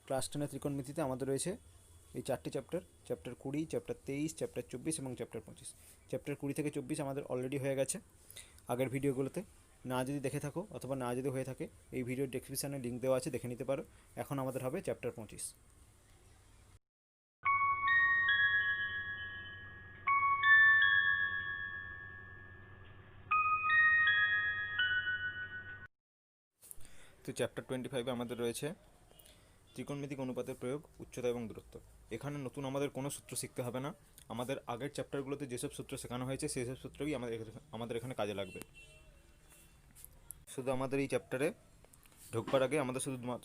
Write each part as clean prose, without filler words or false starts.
Class 10 ত্রিকোণমিতিতে আমাদের রয়েছে এই 4টি চ্যাপ্টার, চ্যাপ্টার 20, চ্যাপ্টার 23, চ্যাপ্টার 24 এবং চ্যাপ্টার 25। চ্যাপ্টার 20 থেকে 24 আমাদের অলরেডি হয়ে গেছে আগের ভিডিওগুলোতে। না যদি দেখে থাকো অথবা না যদি হয়ে থাকে, এই ভিডিওর ডেসক্রিপশানে লিঙ্ক দেওয়া আছে, দেখে নিতে পারো। এখন আমাদের হবে চ্যাপ্টার 25। তো চ্যাপ্টার 25-এ আমাদের রয়েছে ত্রিকোণমিতিক অনুপাতের প্রয়োগ, উচ্চতা এবং দূরত্ব। এখানে নতুন আমাদের কোনো সূত্র শিখতে হবে না। আমাদের আগের চ্যাপ্টারগুলোতে যেসব সূত্র শেখানো হয়েছে সেই সব সূত্রই আমাদের এখানে কাজে লাগবে। শুধু আমাদের এই চ্যাপ্টারে ঢোকবার আগে আমাদের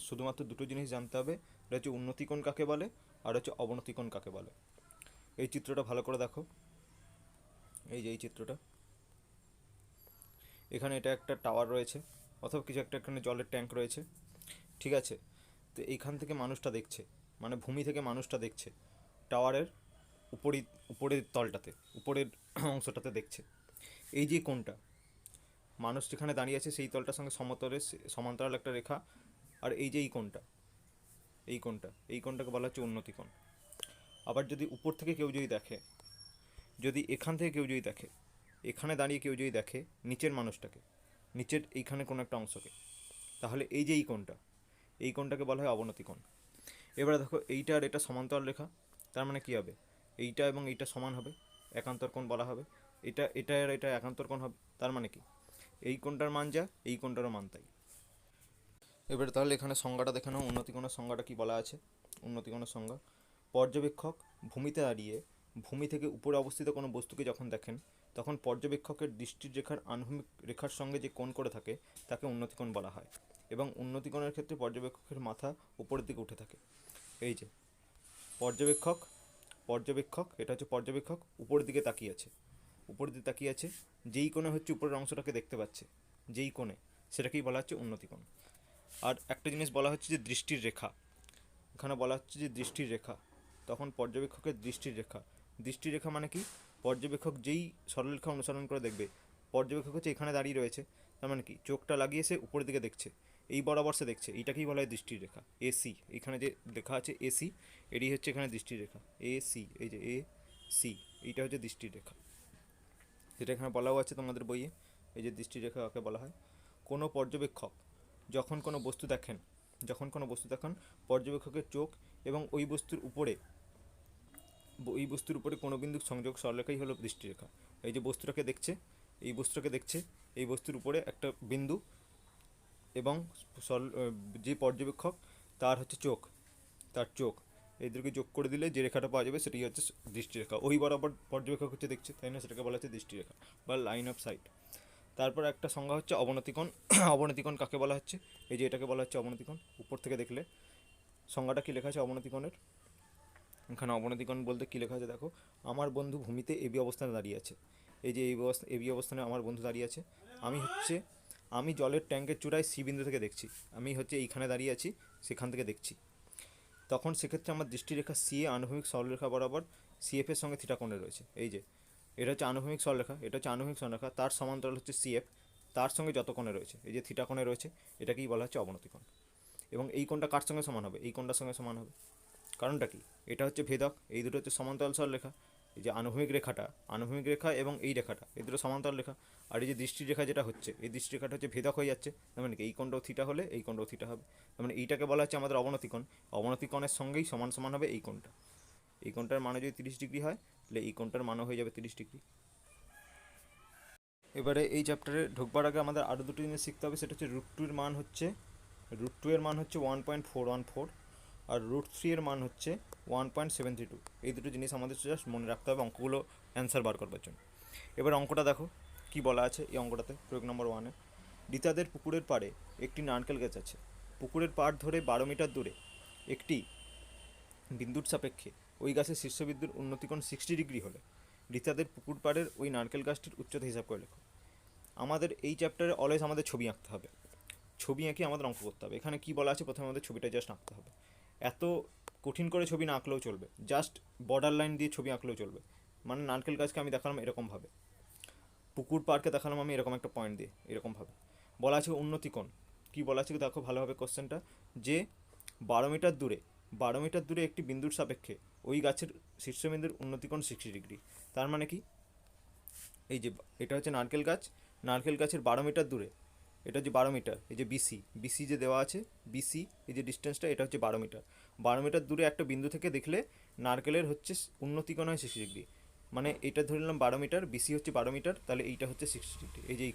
শুধুমাত্র দুটো জিনিস জানতে হবে। এটা হচ্ছে উন্নতিকোণ কাকে বলে আর হচ্ছে অবনতিকোণ কাকে বলে। এই চিত্রটা ভালো করে দেখো, এই যে এই চিত্রটা, এখানে এটা একটা টাওয়ার রয়েছে অথবা কিছু একটা, এখানে জলের ট্যাঙ্ক রয়েছে, ঠিক আছে। তো এইখান থেকে মানুষটা দেখছে, মানে ভূমি থেকে মানুষটা দেখছে টাওয়ারের উপরের তলটাতে, উপরের অংশটাতে দেখছে। এই যে কোণটা, মানুষ যেখানে দাঁড়িয়ে আছে সেই তলটার সঙ্গে সমান্তরাল একটা রেখা, আর এই যে এই কোণটাকে বলা হচ্ছে উন্নতিকোণ। আবার যদি উপর থেকে কেউ যদি দেখে, যদি এখান থেকে কেউ যদি দেখে, এখানে দাঁড়িয়ে কেউ যদি দেখে নিচের মানুষটাকে, নিচের এইখানে কোনো একটা অংশকে, তাহলে এই যে এই কোণটাকে বলা হয় অবনতি কোণ। এবারে দেখো, এইটা আর এটা সমান্তরাল রেখা, তার মানে কী হবে, এইটা এবং এইটা সমান হবে, একান্তর কোণ বলা হবে। এটা আর এটা একান্তর কোণ হবে, তার মানে কি এই কোণটার মান যা, এই কোণটারও মান তাই। এবারে তাহলে এখানে সংজ্ঞাটা দেখে নাও, উন্নতিকোণের সংজ্ঞাটা কি বলা আছে। উন্নতিকোণের সংজ্ঞা: পর্যবেক্ষক ভূমিতে দাঁড়িয়ে ভূমি থেকে উপরে অবস্থিত কোনো বস্তুকে যখন দেখেন, তখন পর্যবেক্ষকের দৃষ্টির রেখার আনুভূমিক রেখার সঙ্গে যে কোণ করে থাকে তাকে উন্নতিকোণ বলা হয়। এবং উন্নতিকোণের ক্ষেত্রে পর্যবেক্ষকের মাথা উপরের দিকে উঠে থাকে। এই যে পর্যবেক্ষক, এটা হচ্ছে পর্যবেক্ষক, উপরের দিকে তাকিয়ে আছে, উপরের দিকে তাকিয়ে আছে, যেই কোণে হচ্ছে উপরের অংশটাকে দেখতে পাচ্ছে, যেই কোণে, সেটাকেই বলা হচ্ছে উন্নতিকোণ। আর একটা জিনিস বলা হচ্ছে যে দৃষ্টির রেখা, এখানে বলা হচ্ছে যে দৃষ্টির রেখা, তখন পর্যবেক্ষকের দৃষ্টির রেখা মানে কি, পর্যবেক্ষক যেই সরলরেখা অনুসরণ করে দেখবে, পর্যবেক্ষক হচ্ছে এখানে দাঁড়িয়ে রয়েছে, তার মানে কি চোখটা লাগিয়ে সে উপরের দিকে দেখছে, এই বরাবর সে দেখছে, এইটাকেই বলা হয় দৃষ্টির রেখা। এসি, এখানে যে লেখা আছে এসি, এটাই হচ্ছে এখানে দৃষ্টির রেখা। এসি, এই যে সি, এইটা হচ্ছে দৃষ্টির রেখা, যেটা এখানে বলাও আছে তোমাদের বইয়ে। এই যে দৃষ্টির রেখা কাকে বলা হয়। কোনো পর্যবেক্ষক যখন কোনো বস্তু দেখেন, পর্যবেক্ষকের চোখ এবং ওই বস্তুর উপরে কোনো বিন্দু সংযোগ সরলরেখাই হলো দৃষ্টিরেখা। এই যে বস্তুটাকে দেখছে, এই বস্তুর উপরে একটা বিন্দু, এবং যে পর্যবেক্ষক তার হচ্ছে চোখ, এই দুটোকে যোগ করে দিলে যে রেখাটা পাওয়া যাবে সেটাই হচ্ছে দৃষ্টিরেখা। ওই বরাবর পর্যবেক্ষক হচ্ছে দেখছে, তাই না, সেটাকে বলা হচ্ছে দৃষ্টিরেখা বা লাইন অফ সাইট। তারপর একটা সংজ্ঞা হচ্ছে অবনতিকোণ। অবনতিকোণ কাকে বলা হচ্ছে, এই যে এটাকে বলা হচ্ছে অবনতিকোণ। উপর থেকে দেখলে সংজ্ঞাটা কী লেখা আছে অবনতিকোণের, এখানে অবনতিকোণ বলতে কী লেখা আছে দেখো, আমার বন্ধু ভূমিতে এবি অবস্থানে দাঁড়িয়ে আছে, এই যে এবি অবস্থানে আমার বন্ধু দাঁড়িয়ে আছে, আমি জলের ট্যাঙ্কের চূড়ায় সি বিন্দু থেকে দেখছি, আমি হচ্ছে এইখানে দাঁড়িয়ে আছি, সেখান থেকে দেখছি, তখন সেক্ষেত্রে আমার দৃষ্টিরেখা সি এ আনুভূমিক সরলরেখা বরাবর সিএফ এর সঙ্গে থিটা কোণে রয়েছে। এই যে এটা হচ্ছে আনুভূমিক সরলরেখা, তার সমান্তরাল হচ্ছে সিএফ, তার সঙ্গে যত কোণে রয়েছে, এই যে থিটা কোণে রয়েছে, এটাকেই বলা হচ্ছে অবনতিকোণ। এবং এই কোণটা কার সঙ্গে সমান হবে, এই কোণটার সঙ্গে সমান হবে। কারণটা কি, এটা হচ্ছে ভেদক, এই দুটো হচ্ছে সমান্তরাল সরলরেখা। এই যে আনুভূমিক রেখা এবং এই রেখাটা, এই দুটো সমান্তরাল রেখা। আর এই যে দৃষ্টির রেখা যেটা হচ্ছে, এই দৃষ্টির রেখাটা হচ্ছে ভেদক হয়ে যাচ্ছে, তার মানে কি এই কোণটাও থিটা হলে এই কোণটাও থিটা হবে, তার মানে এইটাকে বলা হচ্ছে আমাদের অবনতিকোণ। অবনতিকোণের সঙ্গেই সমান সমান হবে এই কোণটা, এই কোণটার মানও যদি 30 ডিগ্রি হয়, তাহলে এই কোণটার মানও হয়ে যাবে 30 ডিগ্রি। এবারে এই চ্যাপ্টারে ঢোকবার আগে আমাদের আরও দুটো জিনিস শিখতে হবে, সেটা হচ্ছে রুট টু এর মান হচ্ছে 1.414, আর √3 এর মান হচ্ছে 1.732। এই দুটো জিনিস আমাদের জাস্ট মনে রাখতে হবে অঙ্কগুলো অ্যান্সার বার করবার জন্য। এবার অঙ্কটা দেখো কি বলা আছে এই অঙ্কটাতে, প্রয়োগ নম্বর 1-এ। রিতাদের পুকুরের পাড়ে একটি নারকেল গাছ আছে। পুকুরের পাড় ধরে 12 মিটার দূরে একটি বিন্দুর সাপেক্ষে ওই গাছের শীর্ষবিন্দুর উন্নতিকোণ 60 ডিগ্রি হলে রিতাদের পুকুর পাড়ের ওই নারকেল গাছটির উচ্চতা হিসাব করে লেখো। আমাদের এই চ্যাপ্টারে অলওয়েজ আমাদের ছবি আঁকতে হবে, ছবি এঁকে আমাদের অঙ্ক করতে হবে। এখানে কি বলা আছে, প্রথমে আমাদের ছবিটা জাস্ট আঁকতে হবে। এত কঠিন করে ছবি না আঁকলেও চলবে, জাস্ট বর্ডার লাইন দিয়ে ছবি আঁকলেও চলবে। মানে নারকেল গাছকে আমি দেখালাম এরকমভাবে, পুকুর পাড়কে দেখালাম আমি এরকম একটা পয়েন্ট দিয়ে, এরকমভাবে। বলা আছে উন্নতিকোণ, কী বলা আছে দেখো ভালোভাবে কোশ্চেনটা, যে 12 মিটার দূরে একটি বিন্দুর সাপেক্ষে ওই গাছের শীর্ষবিন্দুর উন্নতিকোণ 60 ডিগ্রি। তার মানে কি, এই যে এটা হচ্ছে নারকেল গাছের 12 মিটার দূরে, এটা হচ্ছে 12 মিটার, এই যে বিসি যে দেওয়া আছে, বিসি এই যে ডিস্টেন্সটা, এটা হচ্ছে 12 মিটার। 12 মিটার দূরে একটা বিন্দু থেকে দেখলে নারকেলের হচ্ছে উন্নতিকোণ হয় 60 ডিগ্রি। মানে এটা ধরে নিলাম 12 মিটার, বিসি হচ্ছে 12 মিটার, তাহলে এইটা হচ্ছে 60 ডিগ্রি। এই যে এই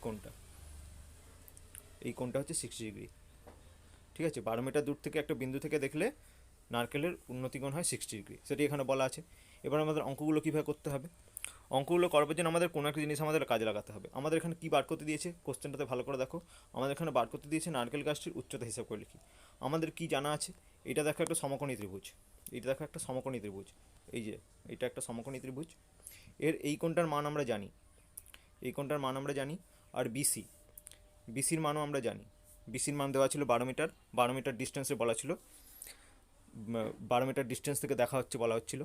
কোণটা হচ্ছে 60 ডিগ্রি। ঠিক আছে, 12 মিটার দূর থেকে একটা বিন্দু থেকে দেখলে নারকেলের উন্নতিকোণ হয় 60 ডিগ্রি, সেটি এখানে বলা আছে। এবার আমাদের অঙ্কগুলো কীভাবে করতে হবে? অঙ্কগুলো করার জন্য আমাদের কোনো একটা জিনিস আমাদের কাজে লাগাতে হবে। আমাদের এখানে কী বার করতে দিয়েছে, কোশ্চেনটাতে ভালো করে দেখো। আমাদের এখানে বার করতে দিয়েছে নারকেল গাছটির উচ্চতা হিসাব করে লিখি। আমাদের কি জানা আছে, এটা দেখো একটা সমকোণী ত্রিভুজ, এই যে এটা একটা সমকোণী ত্রিভুজ, এর এই কোণটার মান আমরা জানি, আর বিসির মানও আমরা জানি। বিসির মান দেওয়া ছিল 12 মিটার, 12 মিটার ডিস্টেন্সে বলা ছিল, 12 মিটার ডিস্টেন্স থেকে দেখা হচ্ছে বলা হচ্ছিল।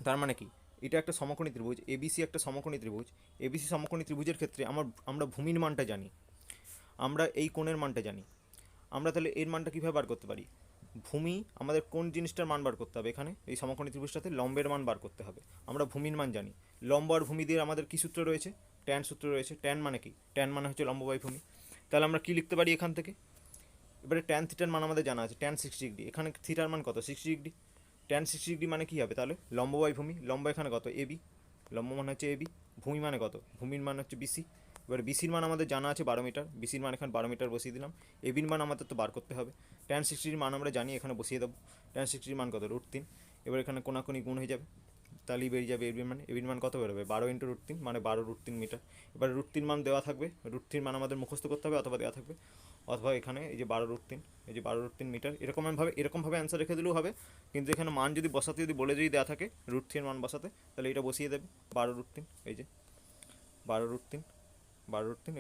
তার মানে কি, এটা একটা সমকোণী ত্রিভুজ, এবিসি একটা সমকোণী ত্রিভুজ। এবিসি সমকোণী ত্রিভুজের ক্ষেত্রে আমরা ভূমির মানটা জানি, আমরা এই কোণের মানটা জানি। আমরা তাহলে এর মানটা কীভাবে বার করতে পারি? ভূমি, আমাদের কোন জিনিসটার মান বার করতে হবে? এখানে এই সমকোণী ত্রিভুজটাতে লম্বের মান বার করতে হবে। আমরা ভূমির মান জানি, লম্ব আর ভূমি দিয়ে আমাদের কী সূত্র রয়েছে? ট্যান সূত্র রয়েছে। ট্যান মানে কি? ট্যান মানে হচ্ছে লম্ব বাই ভূমি। তাহলে আমরা কী লিখতে পারি এখান থেকে? এবারে ট্যান থিটার মান আমাদের জানা আছে, ট্যান 60 ডিগ্রি। এখানে থিটার মান কত? 60 ডিগ্রি। ট্যান 60 ডিগ্রি মানে কী হবে তাহলে? লম্ব বাই ভূমি। লম্ব এখানে কত? এবি। লম্ব মানে হচ্ছে এবি। ভূমি মানে কত? ভূমির মান হচ্ছে বিসি। এবার বিসির মান আমাদের জানা আছে 12 মিটার, বিসির মান এখানে 12 মিটার বসিয়ে দিলাম। এবির মান আমাদের তো বার করতে হবে। ট্যান 60 মান আমরা জানি, এখানে বসিয়ে দেবো। ট্যান 60 মান কত? √3। এবার এখানে কোনাকুনি গুণ হয়ে যাবে, তাহলেই বেরিয়ে যাবে এবির মান কত বেরোবে? 12 × √3 মানে 12√3 মিটার। এবার √3 মান দেওয়া থাকবে, √3 মান আমাদের মুখস্থ করতে হবে অথবা দেওয়া থাকবে, অথবা এখানে এই যে 12√3, এই যে 12√3 মিটার, এরকমভাবে অ্যান্সার রেখে দিলেও হবে। কিন্তু এখানে মান যদি বসাতে যদি দেওয়া থাকে √3 মান বসাতে, তাহলে এটা বসিয়ে দেবে 12√3, এই যে 12√3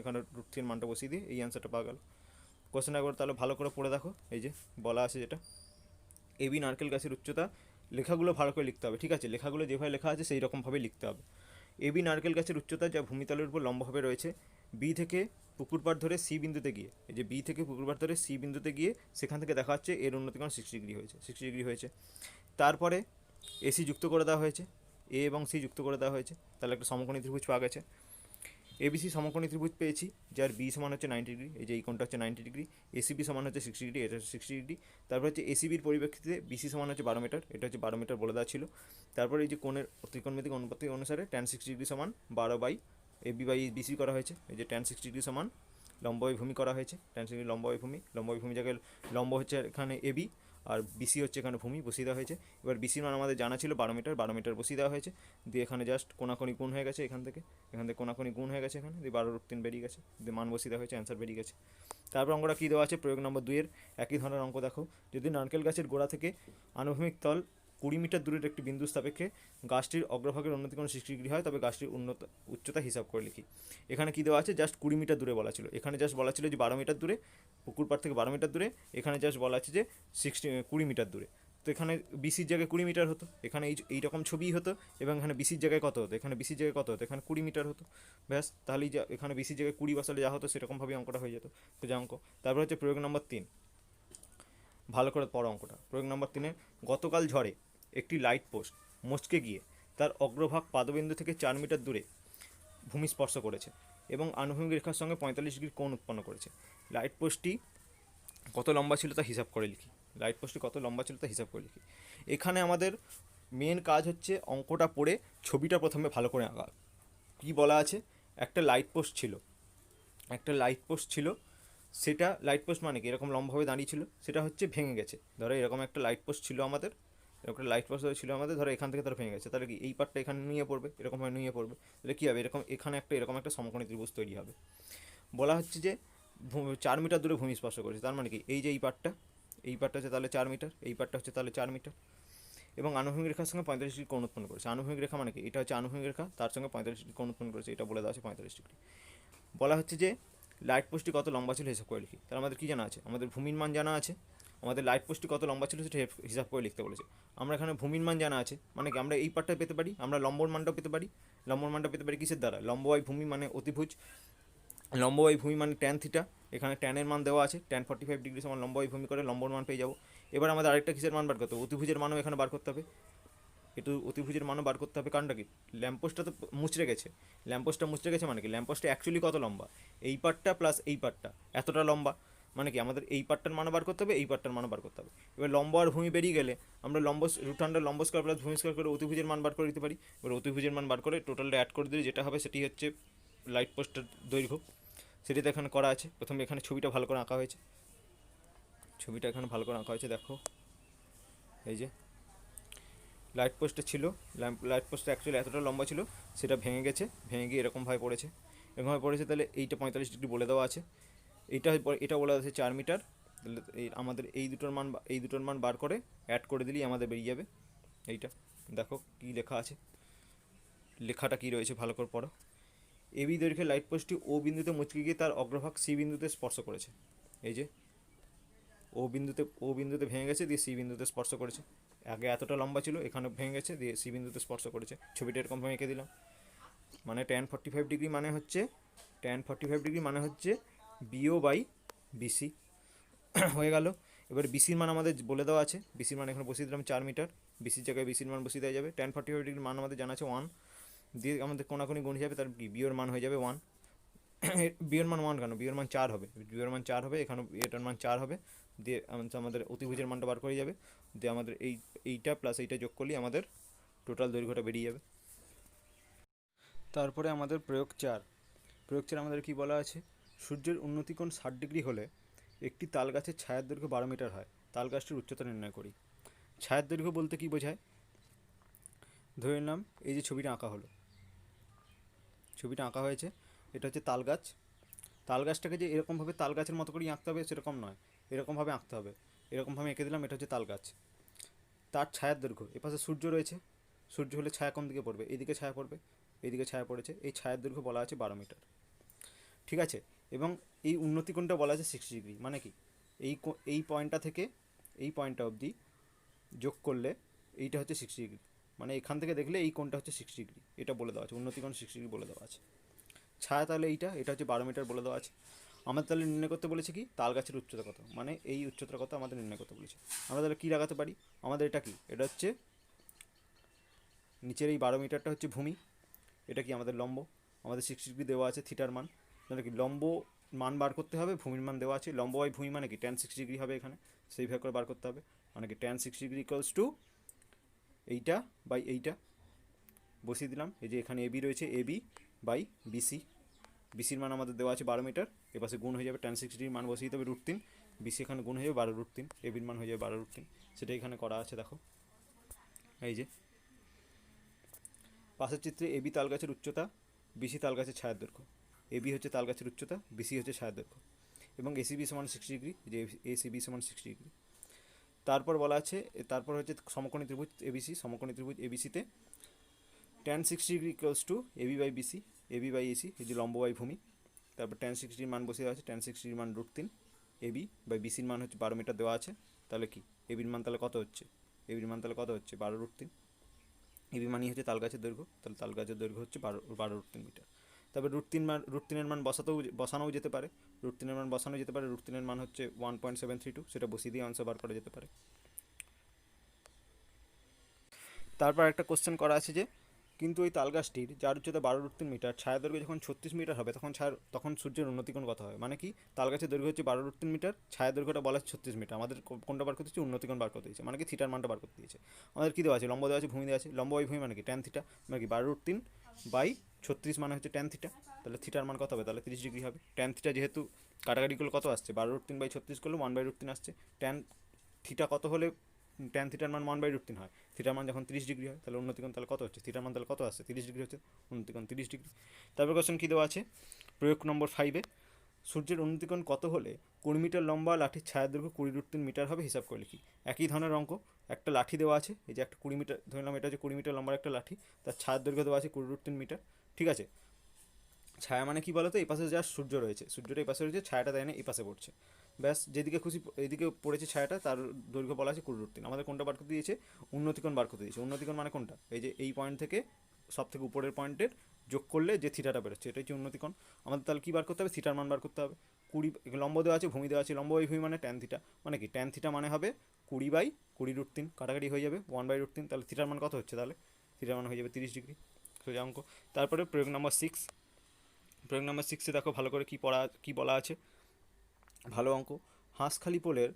এখানে √3 মানটা বসিয়ে দিয়ে এই অ্যান্সারটা পাওয়া গেল। কোশ্চেন একবার তাহলে ভালো করে পড়ে দেখো, এই যে বলা আছে যেটা এবি নারকেল গাছের উচ্চতা, লেখাগুলো ভালো করে লিখতে হবে, ঠিক আছে? লেখাগুলো যেভাবে লেখা আছে সেই রকমভাবে লিখতে হবে। এবি নারকেল গাছের উচ্চতা যা ভূমিতলের উপর লম্বভাবে রয়েছে, বি থেকে পুকুর পাড় ধরে সি বিন্দুতে গিয়ে, এই যে বি থেকে পুকুর পাড় ধরে সি বিন্দুতে গিয়ে সেখান থেকে দেখা যাচ্ছে এর উন্নতিকোণ 60 ডিগ্রি হয়েছে। তারপরে এসি যুক্ত করে দেওয়া হয়েছে, এ এবং সি যুক্ত করে দেওয়া হয়েছে, তাহলে একটা সমকোণী ত্রিভুজ পাওয়া গেছে। এবিসি সমকোণী ত্রিভুজ পেয়েছি, যার বি সমান হচ্ছে 90 ডিগ্রি, এই যে এই কোণটা হচ্ছে 90 ডিগ্রি। এসিবি সমান হচ্ছে 60 ডিগ্রি, এটা হচ্ছে 60 ডিগ্রি। তারপর হচ্ছে এসিবির পরিপ্রেক্ষিতে বিসি সমান হচ্ছে 12 মিটার, এটা হচ্ছে 12 মিটার বলে দেওয়া ছিল। তারপর এই যে কোণের ত্রিকোণমিতিক অনুপাত অনুসারে ট্যান 60 ডিগ্রি সমান 12/এবি/বিসি করা হয়েছে। এই যে ট্যান 60 ডিগ্রি সমান লম্ব বাই ভূমি করা হয়েছে, ট্যান 60 লম্ব বাই ভূমি জায়গায় লম্ব হচ্ছে এখানে এবি, আর বিসি হচ্ছে এখানে ভূমি, বসিয়ে দেওয়া হয়েছে। এবার বিসির মান আমাদের জানা ছিল 12 মিটার, 12 মিটার বসিয়ে দেওয়া হয়েছে, দিয়ে এখানে জাস্ট কোনাকুনি গুণ হয়ে গেছে, এখান থেকে কোনাকুনি গুণ হয়ে গেছে, এখানে দিয়ে 12√3 বেরিয়ে গেছে, দিয়ে মান বসিয়ে দেওয়া হয়েছে, অ্যান্সার বেরিয়ে গেছে। তারপর অঙ্কটা কী দেওয়া আছে, প্রয়োগ নম্বর 2-এর একই ধরনের অঙ্ক দেখো। যদি নারকেল গাছের গোড়া থেকে আনুভূমিক তল 20 মিটার দূরের একটি বিন্দুর সাপেক্ষে গাছটির অগ্রভাগের উন্নতিকোণ 60 ডিগ্রি হয়, তবে গাছটির উচ্চতা হিসাব করে লিখি। এখানে কী দেওয়া আছে, জাস্ট 20 মিটার দূরে বলা ছিল, এখানে জাস্ট বলা ছিল যে 12 মিটার দূরে, পুকুর পাড় থেকে 12 মিটার দূরে, এখানে জাস্ট বলা আছে যে 20 মিটার দূরে। তো এখানে বিসির জায়গায় 20 মিটার হতো, এখানে এইরকম ছবিই হতো, এবং এখানে বিসির জায়গায় কত হতো, এখানে 20 মিটার হতো। ব্যাস, তাহলেই যা এখানে বিসির জায়গায় 20 বসালে যা হতো সেরকমভাবেই অঙ্কটা হয়ে যেত। তো যা অঙ্ক, তারপর হচ্ছে প্রয়োগ নম্বর 3, ভালো করে পড়ো অঙ্কটা। প্রয়োগ নম্বর 3-এ, গতকাল ঝড়ে একটি লাইট পোস্ট মচকে গিয়ে তার অগ্রভাগ পাদবিন্দু থেকে 4 মিটার দূরে ভূমি স্পর্শ করেছে এবং আনুভূমিক রেখার সঙ্গে 45 ডিগ্রি কোণ উৎপন্ন করেছে। লাইট পোস্টটি কত লম্বা ছিল তা হিসাব করে লিখি। এখানে আমাদের মেন কাজ হচ্ছে অঙ্কটা পড়ে ছবিটা প্রথমে ভালো করে আঁকা। কী বলা আছে, একটা লাইট পোস্ট ছিল, সেটা লাইট পোস্ট মানে কি, এরকম লম্বাভাবে দাঁড়িয়ে ছিল, সেটা হচ্ছে ভেঙে গেছে। ধরো এরকম একটা লাইট পোস্ট ছিল আমাদের, ধরো এখান থেকে ধরো ভেঙে গেছে, তাহলে কি এই পার্টটা এখানে নিয়ে পড়বে, এরকমভাবে নিয়ে পড়বে, তাহলে কী হবে, এখানে এরকম একটা সমকোণী ত্রিভুজ তৈরি হবে। বলা হচ্ছে যে 4 মিটার দূরে ভূমি স্পর্শ করেছে, তার মানে কি, এই যে এই পার্টটা হচ্ছে তাহলে 4 মিটার, এই পার্টটা হচ্ছে তাহলে 4 মিটার, এবং আনুভূমিক রেখার সঙ্গে 45 ডিগ্রি কোণ উৎপন্ন করেছে। আনুভূমিক রেখা মানে কি, এটা হচ্ছে আনুভূমিক রেখা, তার সঙ্গে 45 ডিগ্রি কোণ উৎপন্ন করেছে, এটা বলে দেওয়া আছে 45 ডিগ্রি। বলা হচ্ছে যে লাইট পোস্টটি কত লম্বা ছিল হিসাব করে লিখি। তাহলে আমাদের কী জানা আছে, আমাদের ভূমির মান জানা আছে, আমাদের লাইট পোস্টটি কত লম্বা ছিল সেটা হিসাব করে লিখতে বলেছে। আমরা এখানে ভূমির মান জানা আছে, মানে কি আমরা এই পার্টটা পেতে পারি, আমরা লম্বর মানটাও পেতে পারি কিসের দ্বারা, লম্ব বাই ভূমি মানে অতিভুজ, লম্ব বাই ভূমি মানে ট্যান থিটা, এখানে ট্যানের মান দেওয়া আছে, ট্যান 45 ডিগ্রি সমান লম্ব বাই ভূমি করে লম্বর মান পেয়ে যাবো। এবার আমাদের আরেকটা কিসের মান বার করতে হবে, অতিভুজের মানও এখানে বার করতে হবে। একটু অতিভুজের মানও বার করতে হবে, কারণটা কি, ল্যাম্পপোস্টটা তো মুচড়ে গেছে, ল্যাম্পপোস্টটা মুচড়ে গেছে মানে কি, ল্যাম্পপোস্টটা অ্যাকচুয়ালি কত লম্বা, এই পার্টটা প্লাস এই পার্টটা এতটা লম্বা, মানে কি আমাদের এই পার্টটার মানও বার করতে হবে, এই পার্টটার মানও বার করতে হবে। এবার লম্ব আর ভূমি বেরিয়ে গেলে আমরা রুট আন্ডার লম্ব স্কয়ার প্লাস ভূমি স্কয়ার করে অতিভুজের মান বার করে দিতে পারি। এবার অতিভুজের মান বার করে টোটালটা অ্যাড করে দিলে যেটা হবে সেটি হচ্ছে লাইট পোস্টের দৈর্ঘ্য, সেটি তো এখানে করা আছে। প্রথমে এখানে ছবিটা ভালো করে আঁকা হয়েছে, ছবিটা এখানে ভালো করে আঁকা হয়েছে দেখো, এই যে লাইট পোস্টে ছিল, লাইট পোস্টটা অ্যাকচুয়ালি এতটা লম্বা ছিল, সেটা ভেঙে গেছে, ভেঙে গিয়ে এরকমভাবে পড়েছে, এরকমভাবে পড়েছে, তাহলে এইটা 45 ডিগ্রি বলে দেওয়া আছে, এটা বলে আছে 4 মিটার। তাহলে আমাদের এই দুটোর মান বার করে অ্যাড করে দিলেই আমাদের বেরিয়ে যাবে এইটা। দেখো কী লেখা আছে, লেখাটা কী রয়েছে ভালো করে পড়ো। এবি দৈর্ঘ্যের লাইট পোস্টটি ও বিন্দুতে মুচকে গিয়ে তার অগ্রভাগ সি বিন্দুতে স্পর্শ করেছে। এই যে ও বিন্দুতে ভেঙে গেছে, দিয়ে সি বিন্দুতে স্পর্শ করেছে। আগে এতটা লম্বা ছিল, এখানে ভেঙে গেছে, দিয়ে সি বিন্দুতে স্পর্শ করেছে। ছবিটা এরকম এঁকে দিলাম। মানে tan45 ডিগ্রি মানে হচ্ছে বিও বাই বিসি হয়ে গেল। এবার বিসির মান আমাদের বলে দেওয়া আছে, বিসির মান এখানে বসিয়ে দিলাম 4 মিটার, বিসির জায়গায় বিসির মান বসিয়ে দেওয়া যাবে। tan45 ডিগ্রির মান আমাদের জানা আছে 1, দিয়ে আমাদের কোনাকুনি গুণ যাবে, তার কি বিওর মান হয়ে যাবে 1। বিওর মান 1 কেন, বিওর মান 4 হবে, বিওর মান 4 হবে, এখানে এটার মান 4 হবে, দিয়ে আমাদের অতিভুজের মানটা বার করে যাবে, দিয়ে আমাদের এইটা প্লাস এইটা যোগ করলেই আমাদের টোটাল দৈর্ঘ্যটা বেরিয়ে যাবে। তারপরে আমাদের প্রয়োগ 4 আমাদের কি বলা আছে, সূর্যের উন্নতিকোণ 60 ডিগ্রি হলে একটি তাল গাছের ছায়ার দৈর্ঘ্য 12 মিটার হয়, তাল গাছটির উচ্চতা নির্ণয় করি। ছায়ার দৈর্ঘ্য বলতে কি বোঝায়, ধরে নিলাম এই যে ছবিটা আঁকা হলো, ছবিটা আঁকা হয়েছে, এটা হচ্ছে তাল গাছ। তাল গাছটাকে যে এরকমভাবে তাল গাছের মতো করেই আঁকতে হবে সেরকম নয়, এরকমভাবে আঁকতে হবে, এরকমভাবে এঁকে দিলাম, এটা হচ্ছে তাল গাছ। তার ছায়ার দৈর্ঘ্য, এপাশে সূর্য রয়েছে, সূর্য হলে ছায়া কোন দিকে পড়বে, এইদিকে ছায়া পড়বে, এইদিকে ছায়া পড়েছে, এই ছায়ার দৈর্ঘ্য বলা আছে 12 মিটার, ঠিক আছে। এবং এই উন্নতিকোণটা বলা আছে 60 ডিগ্রি, মানে কি এই পয়েন্টটা থেকে এই পয়েন্টটা অবধি যোগ করলে এইটা হচ্ছে 60 ডিগ্রি, মানে এখান থেকে দেখলে এই কোণটা হচ্ছে 60 ডিগ্রি, এটা বলে দেওয়া আছে, উন্নতিকোণ 60 ডিগ্রি বলে দেওয়া আছে। ছায়া তাহলে এটা হচ্ছে 12 মিটার বলে দেওয়া আছে। আমাদের তাহলে নির্ণয় করতে বলেছে কি, তাল গাছের উচ্চতা কত, মানে এই উচ্চতার কথা আমাদের নির্ণয় করতে বলেছে। আমরা তাহলে কী লাগাতে পারি, আমাদের এটা কি, এটা হচ্ছে নিচের এই 12 মিটারটা হচ্ছে ভূমি, এটা কি আমাদের লম্ব, আমাদের 60 ডিগ্রি দেওয়া আছে থিটার মান, তাহলে কি লম্ব মান বার করতে হবে, ভূমির মান দেওয়া আছে, লম্ব বাই ভূমি মানে কি tan 60 ডিগ্রি হবে এখানে, সেইভাবে করে বার করতে হবে, মানে কি tan 60 ডিগ্রি ইকুয়ালস টু এইটা বাই এইটা, বসিয়ে দিলাম। এই যে এখানে এবি রয়েছে, এবি বাই বিসি, বিসির মান আমাদের দেওয়া আছে 12 মিটার, এপাশে গুণ হয়ে যাবে tan 60 ডিগ্রির মান বসিয়ে দিতে হবে √3, বিসি এখানে গুণ হয়ে যাবে 12√3, এবির মান হয়ে যাবে 12√3, সেটা এখানে করা আছে দেখো। এই যে পাশের চিত্রে এবি তাল গাছের উচ্চতা, বিসি তাল গাছের ছায়ার দৈর্ঘ্য, এবি হচ্ছে তাল গাছের উচ্চতা, বিসি হচ্ছে ছায়ার দৈর্ঘ্য, এবং এসিবি সমান 60 ডিগ্রি, যে এসিবি সমান 60 ডিগ্রি। তারপর বলা আছে, তারপর হচ্ছে সমকোণী ত্রিভুজ এবিসি, সমকোণী ত্রিভুজ এবিসিতে tan 60 degree equals to AB by BC, AB by AC, এই যে লম্ব বাই ভূমি, তারপর tan 60 ডিগ্রির মান বসে দেওয়া আছে, tan 60 ডিগ্রির মান √3, এবি বাই বিসির মান হচ্ছে 12 মিটার দেওয়া আছে, তাহলে কি এবির মান তাহলে কত হচ্ছে, এবির মান তাহলে কত হচ্ছে 12√3, এবি মানই হচ্ছে তাল গাছের দৈর্ঘ্য, তাহলে তাল গাছের দৈর্ঘ্য হচ্ছে 12√3 মিটার। তারপর √3 মান বসানোও যেতে পারে, √3 মান হচ্ছে 1.732, সেটা বসিয়ে দিয়ে আনসার বার করা যেতে পারে। তারপর একটা কোশ্চেন করা আছে যে, কিন্তু ওই তাল গাছটির যার উচ্চতা 12√3 মিটার, ছায়া দৈর্ঘ্য যখন 36 মিটার হবে তখন সূর্যের উন্নতিকোণ কত হয়, মানে কি তাল গাছের দৈর্ঘ্য হচ্ছে 12√3 মিটার, ছায়া দৈর্ঘ্যটা বলা আছে 36 মিটার, আমাদের কোনটা বার করতে দিয়েছে, উন্নতিকোণ বার করতে দিয়েছে, মানে কি থিটার মানটা বার করতে দিয়েছে। আমাদের কী দেওয়া আছে, লম্ব দেওয়া আছে, ভূমি দেওয়া আছে, লম্ব বাই ভূমি মানে কি tan থিটা, মানে কি 12√3 বাই 36 মানে হচ্ছে tan থিটা, তাহলে থিটার মান কত হবে, তাহলে 30 ডিগ্রি হবে। tan থিটা যেহেতু কাটাকাটি করলে কত আসছে, 12√3 বাই 36 করলে 1/√3 আসছে, tan থিটা কত হলে tan থিটার মান 1/√3 হয়, থিটার মান যখন 30 ডিগ্রি হয়, তাহলে উন্নতিকোণ তাহলে কত হচ্ছে, থিটার মান তাহলে কত আসছে, 30 ডিগ্রি হচ্ছে, উন্নতিকোণ 30 ডিগ্রি। তারপর কোশ্চেন কী দেওয়া আছে, প্রয়োগ নম্বর 5-এ সূর্যের উন্নতিকোণ কত হলে 20 মিটার লম্বা লাঠির ছায়ার দৈর্ঘ্য 20√3 মিটার হবে, হিসাব করে লিখি। একই ধরনের অঙ্ক, একটা লাঠি দেওয়া আছে, এই যে একটা 20 মিটার ধরলাম, এটা হচ্ছে 20 মিটার লম্বার একটা লাঠি, তার ছায়ার দৈর্ঘ্য দেওয়া আছে 20√3 মিটার, ঠিক আছে। ছায়া মানে কি বলতো, এই পাশে যা সূর্য রয়েছে, সূর্যটা এই পাশে রয়েছে, ছায়াটা তাই না এই পাশে পড়ছে, ব্যাস যেদিকে খুশি এইদিকে পড়েছে ছায়াটা, তার দৈর্ঘ্য বলা আছে 20√3। আমাদের কোনটা বার করতে দিয়েছে, উন্নতিকোণ বার করতে দিয়েছে। উন্নতিকোণ মানে কোনটা, এই যে এই পয়েন্ট থেকে সব থেকে উপরের পয়েন্টের যোগ করলে যে থিটাটা বেরোচ্ছে, এটা হচ্ছে উন্নতিকোণ। আমাদের তাহলে কী বার করতে হবে, থিটার মান বার করতে হবে, 20, লম্ব দেওয়া আছে, ভূমি দেওয়া আছে, লম্ব বাই ভূমি মানে ট্যান থিটা, মানে কি ট্যান থিটা মানে হবে 20/20√3, কাটাকাটি হয়ে যাবে 1/√3, তাহলে থিটার মান কত হচ্ছে, তাহলে থিটার মান হয়ে যাবে 30 ডিগ্রি। সোজা অঙ্ক। তারপরে প্রয়োগ নম্বর 6, প্রয়োগ নম্বর 6-এ দেখো ভালো করে কী বলা আছে, ভালো অঙ্ক। হাঁসখালি পোলের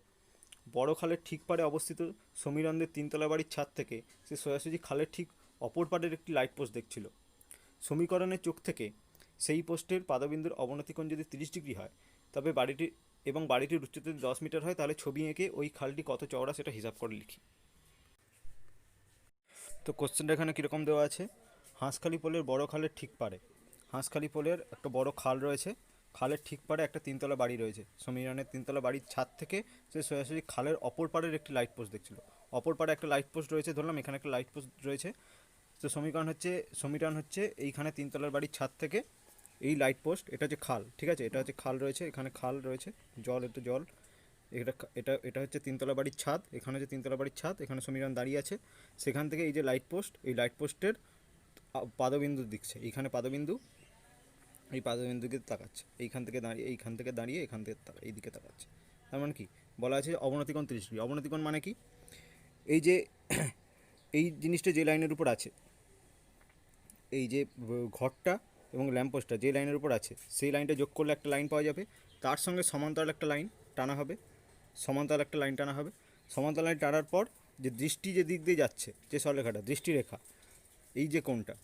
বড় খালের ঠিক পাড়ে অবস্থিত সমীরণদের তিনতলা বাড়ির ছাদ থেকে সে সোজাসুজি খালের ঠিক অপর পাড়ের একটি লাইট পোস্ট দেখছিল। সমীকরণের চোখ থেকে সেই পোস্টের পাদবিন্দুর অবনতিকোণ যদি 30 ডিগ্রি হয় তবে বাড়িটির উচ্চতা 10 মিটার হয়, তাহলে ছবি এঁকে ওই খালটি কত চওড়া সেটা হিসাব করে লিখি। তো কোশ্চেনটা এখানে কীরকম দেওয়া আছে, হাঁসখালি পোলের বড় খালের ঠিক পাড়ে, হাঁসখালি পোলের একটা বড় খাল রয়েছে, খালের ঠিক পাড়ে একটা তিনতলা বাড়ি রয়েছে, সমীরণের তিনতলা বাড়ির ছাদ থেকে সে সোজাসুজি খালের অপর পাড়ের একটি লাইট পোস্ট দেখছিল। অপর পাড়ে একটা লাইট পোস্ট রয়েছে ধরলাম, এখানে একটা লাইট পোস্ট রয়েছে। তো সমীকরণ হচ্ছে এইখানে তিনতলার বাড়ির ছাদ থেকে এই লাইট পোস্ট, এটা হচ্ছে খাল, ঠিক আছে, এটা হচ্ছে খাল রয়েছে, এখানে খাল রয়েছে, জল, এটা এটা এটা হচ্ছে তিনতলা বাড়ির ছাদ, এখানে হচ্ছে তিনতলা বাড়ির ছাদ, এখানে সমীরণ দাঁড়িয়ে আছে, সেখান থেকে এই যে লাইট পোস্ট, এই লাইট পোস্টের পাদবিন্দু দিচ্ছে, এইখানে পাদবিন্দু, এই পাদবিন্দুকে তাকাচ্ছে, এইখান থেকে দাঁড়িয়ে এখান থেকে এইদিকে তাকাচ্ছে। তার মানে কি বলা আছে, অবনতিকোণ 30 ডিগ্রি। অবনতিকোণ মানে কি, এই যে এই জিনিসটা যে লাইনের উপর আছে, এই যে ঘরটা এবং ল্যাম্পপোস্টটা যে লাইনের উপর আছে সেই লাইনটা যোগ করলে একটা লাইন পাওয়া যাবে, তার সঙ্গে সমান্তরাল একটা লাইন টানা হবে, সমান্তরাল লাইন টানার পর যে দৃষ্টি যে দিক দিয়ে যাচ্ছে, যে সরলরেখাটা দৃষ্টিরেখা, এই যে কোণটা,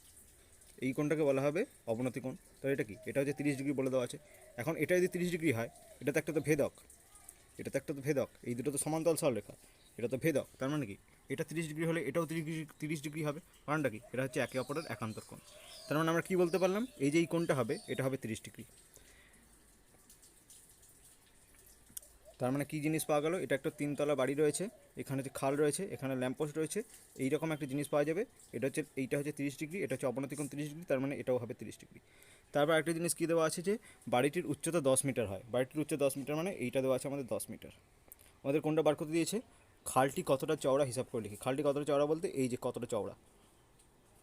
এই কোণটাকে বলা হবে অবনতি কোণ। তো এটা কি, এটা হচ্ছে 30 ডিগ্রি বলে দেওয়া আছে। এখন এটা যদি 30 ডিগ্রি হয়, এটা তো একটা ভেদক, এই দুটো তো সমান্তরাল সরলরেখা, এটা তো ভেদক, তার মানে কি এটা 30 ডিগ্রি হলে এটাও 30 ডিগ্রি হবে, কারণটা কি, এটা হচ্ছে একে অপরের একান্তর কোণ। তার মানে আমরা কি বলতে পারলাম, এই যে এই কোণটা হবে এটা হবে 30 ডিগ্রি। তার মানে কী জিনিস পাওয়া গেল, এটা একটা তিনতলা বাড়ি রয়েছে, এখানে যে খাল রয়েছে, এখানে ল্যাম্পপোস্ট রয়েছে, এইরকম একটা জিনিস পাওয়া যাবে, এইটা হচ্ছে 30 ডিগ্রি, এটা হচ্ছে অবনতিকোণ 30 ডিগ্রি, তার মানে এটাও হবে 30 ডিগ্রি। তারপর একটা জিনিস কী দেওয়া আছে যে বাড়িটির উচ্চতা 10 মিটার হয়, বাড়িটির উচ্চতা 10 মিটার মানে এইটা দেওয়া আছে আমাদের 10 মিটার। আমাদের কোনটা বার করতে দিয়েছে, খালটি কতটা চওড়া হিসাব করে লিখি। খালটি কতটা চওড়া বলতে এই যে কতটা চওড়া,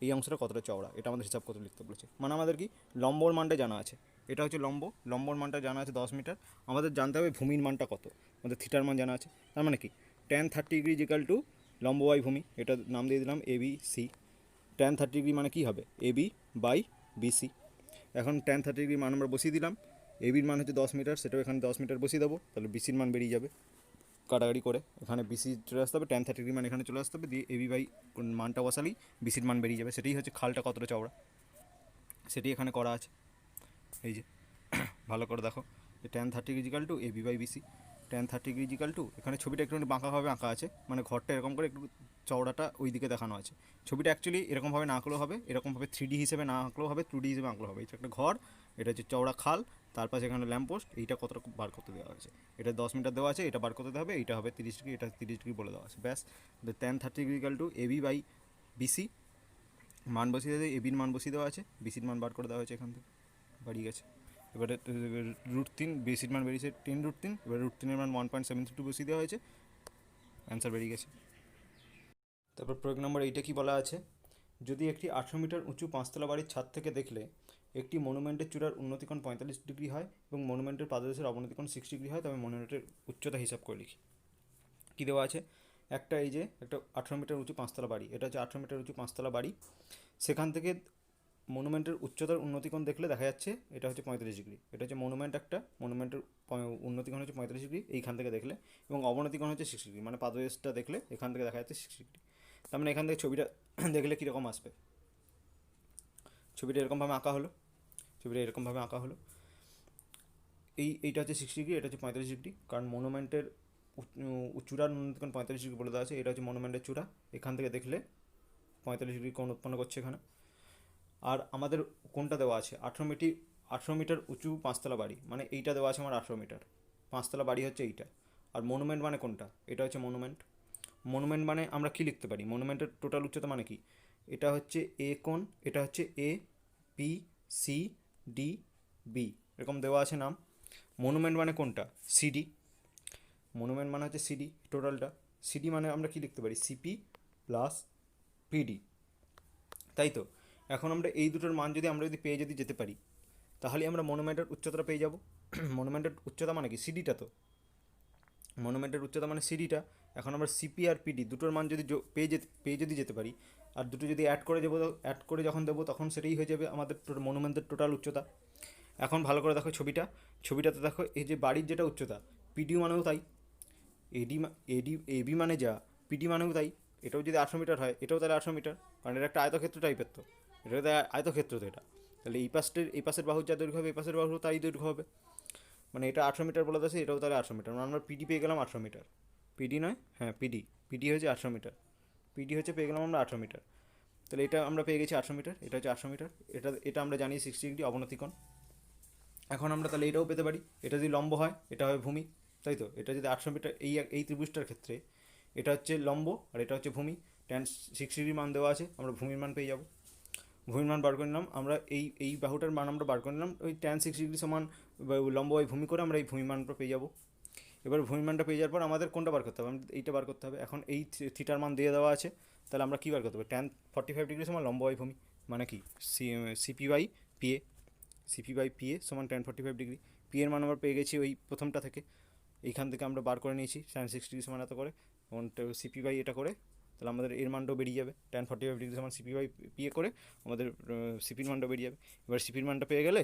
এই অংশটা কতটা চওড়া, এটা আমাদের হিসাব করতে লিখতে বলেছে। মানে আমাদের কি লম্বর মানটা জানা আছে, এটা হচ্ছে লম্বর মানটা জানা আছে 10 মিটার, আমাদের জানতে হবে ভূমির মানটা কত, আমাদের থিটার মান জানা আছে। তার মানে কি tan 30 ডিগ্রি ইজিক্যাল টু লম্ব বাই ভূমি, এটা নাম দিয়ে দিলাম ABC। tan 30 ডিগ্রি মানে কি হবে, AB/BC। এখন tan 30 ডিগ্রি মান আমরা বসিয়ে দিলাম, এবির মান হচ্ছে 10 মিটার, সেটাও এখানে 10 মিটার বসিয়ে দেবো, তাহলে বিসির মান বেরিয়ে যাবে, কাটাকাটি করে এখানে বিসি চলে আসতে হবে, tan 30 ডিগ্রি মান এখানে চলে আসতে হবে, দিয়ে AB/, মানটা বসালেই বিসির মান বেরিয়ে যাবে। সেটাই হচ্ছে খালটা কতটা চওড়া, সেটি এখানে করা আছে। এই যে ভালো করে দেখো, tan 30 is equal to AB/BC, tan 30 is equal to, এখানে ছবিটা একটু বাঁকাভাবে আঁকা আছে, মানে ঘরটা এরকম করে একটু চওড়াটা ওই দিকে দেখানো আছে। ছবিটা অ্যাকচুয়ালি এরকমভাবে না আঁকলেও হবে, এরকমভাবে 3D হিসেবে না আঁকলেও হবে, 2D হিসেবে আঁকলেও হবে। এটা একটা ঘর, এটা হচ্ছে চওড়া খাল, তার পাশে এখানে ল্যাম্পপোস্ট, এইটা কতটা বার করতে দেওয়া হয়েছে, এটা 10 মিটার দেওয়া আছে, এটা বার করতে হবে, এইটা হবে 30 ডিগ্রি, এটা 30 ডিগ্রি বলে দেওয়া আছে, ব্যাস। tan 30 ইজিক্যাল টু AB/BC, মান বসিয়ে দেওয়া, এবির মান বসিয়ে দেওয়া আছে, বিসির মান বার করে দেওয়া হয়েছে, এখান থেকে বাড়িয়ে গেছে। এবারে √3, বিসির মান বেরিয়েছে 10√3, এবার √3-এর মান 1.732 বসিয়ে দেওয়া হয়েছে, অ্যান্সার বেরিয়ে গেছে। তারপর প্রয়োগ নম্বর 8-এ কী বলা আছে, যদি একটি 18 মিটার উঁচু 5তলা বাড়ির ছাদ থেকে দেখলে একটি মনুমেন্টের চূড়ার উন্নতিকোণ 45 ডিগ্রি হয় এবং মনুমেন্টের পাদদেশের অবনতিকোণ 6 ডিগ্রি হয়, তবে মনুমেন্টের উচ্চতা হিসাব করে লিখি। কী দেওয়া আছে, একটা 18 মিটার উঁচু 5তলা বাড়ি, এটা হচ্ছে 18 মিটার উঁচু 5তলা বাড়ি, সেখান থেকে মনুমেন্টের উচ্চতার উন্নতিকোণ দেখলে দেখা যাচ্ছে এটা হচ্ছে 45 ডিগ্রি, এটা হচ্ছে মনুমেন্টের উন্নতিকোণ হচ্ছে 45 ডিগ্রি এইখান থেকে দেখলে, এবং অবনতিকোণ হচ্ছে 6 ডিগ্রি, মানে পাদদেশটা দেখলে এখান থেকে দেখা যাচ্ছে 6 ডিগ্রি। তার মানে এখান থেকে ছবিটা দেখলে কীরকম আসবে, ছবিটা এরকমভাবে আঁকা হলো, এইটা হচ্ছে 6 ডিগ্রি, এটা হচ্ছে 45 ডিগ্রি, কারণ মনুমেন্টের চূড়ার উন্নতিকোণ 45 ডিগ্রি বলে দেওয়া আছে, এটা হচ্ছে মনুমেন্টের চূড়া, এখান থেকে দেখলে 45 ডিগ্রি কোণ উৎপন্ন করছে এখানে। আর আমাদের কোনটা দেওয়া আছে, 18 মিটার উঁচু 5তলা বাড়ি, মানে এইটা দেওয়া আছে আমার 18 মিটার, 5তলা বাড়ি হচ্ছে এইটা। আর মনুমেন্ট মানে কোনটা, এটা হচ্ছে মনুমেন্ট মানে আমরা কি লিখতে পারি, মনুমেন্টের টোটাল উচ্চতা মানে কি, এটা হচ্ছে এ কোণ, এটা হচ্ছে ABCDB, এরকম দেওয়া আছে নাম। মনুমেন্ট মানে কোনটা, সিডি, মনুমেন্ট মানে হচ্ছে সিডি, টোটালটা। সিডি মানে আমরা কি লিখতে পারি, CP+PD, তাই তো। এখন আমরা এই দুটোর মান আমরা যদি পেয়ে যেতে পারি, তাহলে আমরা মনুমেন্টের উচ্চতাটা পেয়ে যাব। মনুমেন্টের উচ্চতা মানে কি, সিডিটা তো, মনুমেন্টের উচ্চতা মানে সিডিটা। এখন আমরা সিপি আর পিডি দুটোর মান যদি পেয়ে যদি যেতে পারি, আর দুটো যদি অ্যাড করে যখন দেবো তখন সেটাই হয়ে যাবে আমাদের মনুমেন্টের টোটাল উচ্চতা। এখন ভালো করে দেখো ছবিটাতে দেখো এই যে বাড়ির যেটা উচ্চতা, পিডি মানেও তাই, এবি মানে যা, পিডি মানেও তাই। এটাও যদি 800 মিটার হয়, এটাও তাহলে 800 মিটার, কারণ এটা একটা আয়তক্ষেত্র টাইপের, তো এটা তো আয়তক্ষেত্র তো এটা, তাহলে এই পাশের বাহুর যা দৈর্ঘ্য হবে এই পাশের বাহুর তাই দৈর্ঘ্য হবে, মানে এটা 800 মিটার বলে আছে, এটাও তাহলে 800 মিটার, মানে আমরা পিডি পেয়ে গেলাম 800 মিটার। পিডি নয়, হ্যাঁ পিডি হচ্ছে 800 মিটার, পিডি হচ্ছে পেয়ে গেলাম আমরা 800 মিটার। তাহলে এটা আমরা পেয়ে গেছি 800 মিটার, এটা হচ্ছে 800 মিটার, এটা আমরা জানি 60 ডিগ্রি অবনতিকোণ। এখন আমরা তাহলে এটাও পেতে পারি, এটা যদি লম্ব হয় এটা হবে ভূমি, তাই তো, এটা যদি 800 মিটার, এই ত্রিভুজটার ক্ষেত্রে এটা হচ্ছে লম্ব আর এটা হচ্ছে ভূমি, ট্যান 60 ডিগ্রি মান দেওয়া আছে, আমরা ভূমির মান পেয়ে যাব। ভূমির মান বার করে নিলাম আমরা, এই বাহুটার মান আমরা বার করে নিলাম, ওই ট্যান 60 ডিগ্রি সমান লম্ব বাই ভূমি করে আমরা এই ভূমি মানটা পেয়ে যাব। এবার ভূমি মানটা পেয়ে যাওয়ার পর আমাদের কোনটা বার করতে হবে, এইটা বার করতে হবে। এখন এই থিটার মান দিয়ে দেওয়া আছে, তাহলে আমরা কী বার করতে হবে, ট্যান 45 ডিগ্রি সমান লম্ব বাই ভূমি, মানে কি CP by PA, CP by PA সমান ট্যান 45 ডিগ্রি। পি এর মান আমরা পেয়ে গেছি ওই প্রথমটা থেকে, এইখান থেকে আমরা বার করে নিয়েছি ট্যান 60 ডিগ্রি সমান এত করে, এবং সিপি বাই এটা করে, তাহলে আমাদের এর মানটাও বেরিয়ে যাবে, ট্যান 45 ডিগ্রি সমান সিপি বাই পিএ করে আমাদের সিপির মানটাও বেরিয়ে যাবে। এবার সিপির মানটা পেয়ে গেলে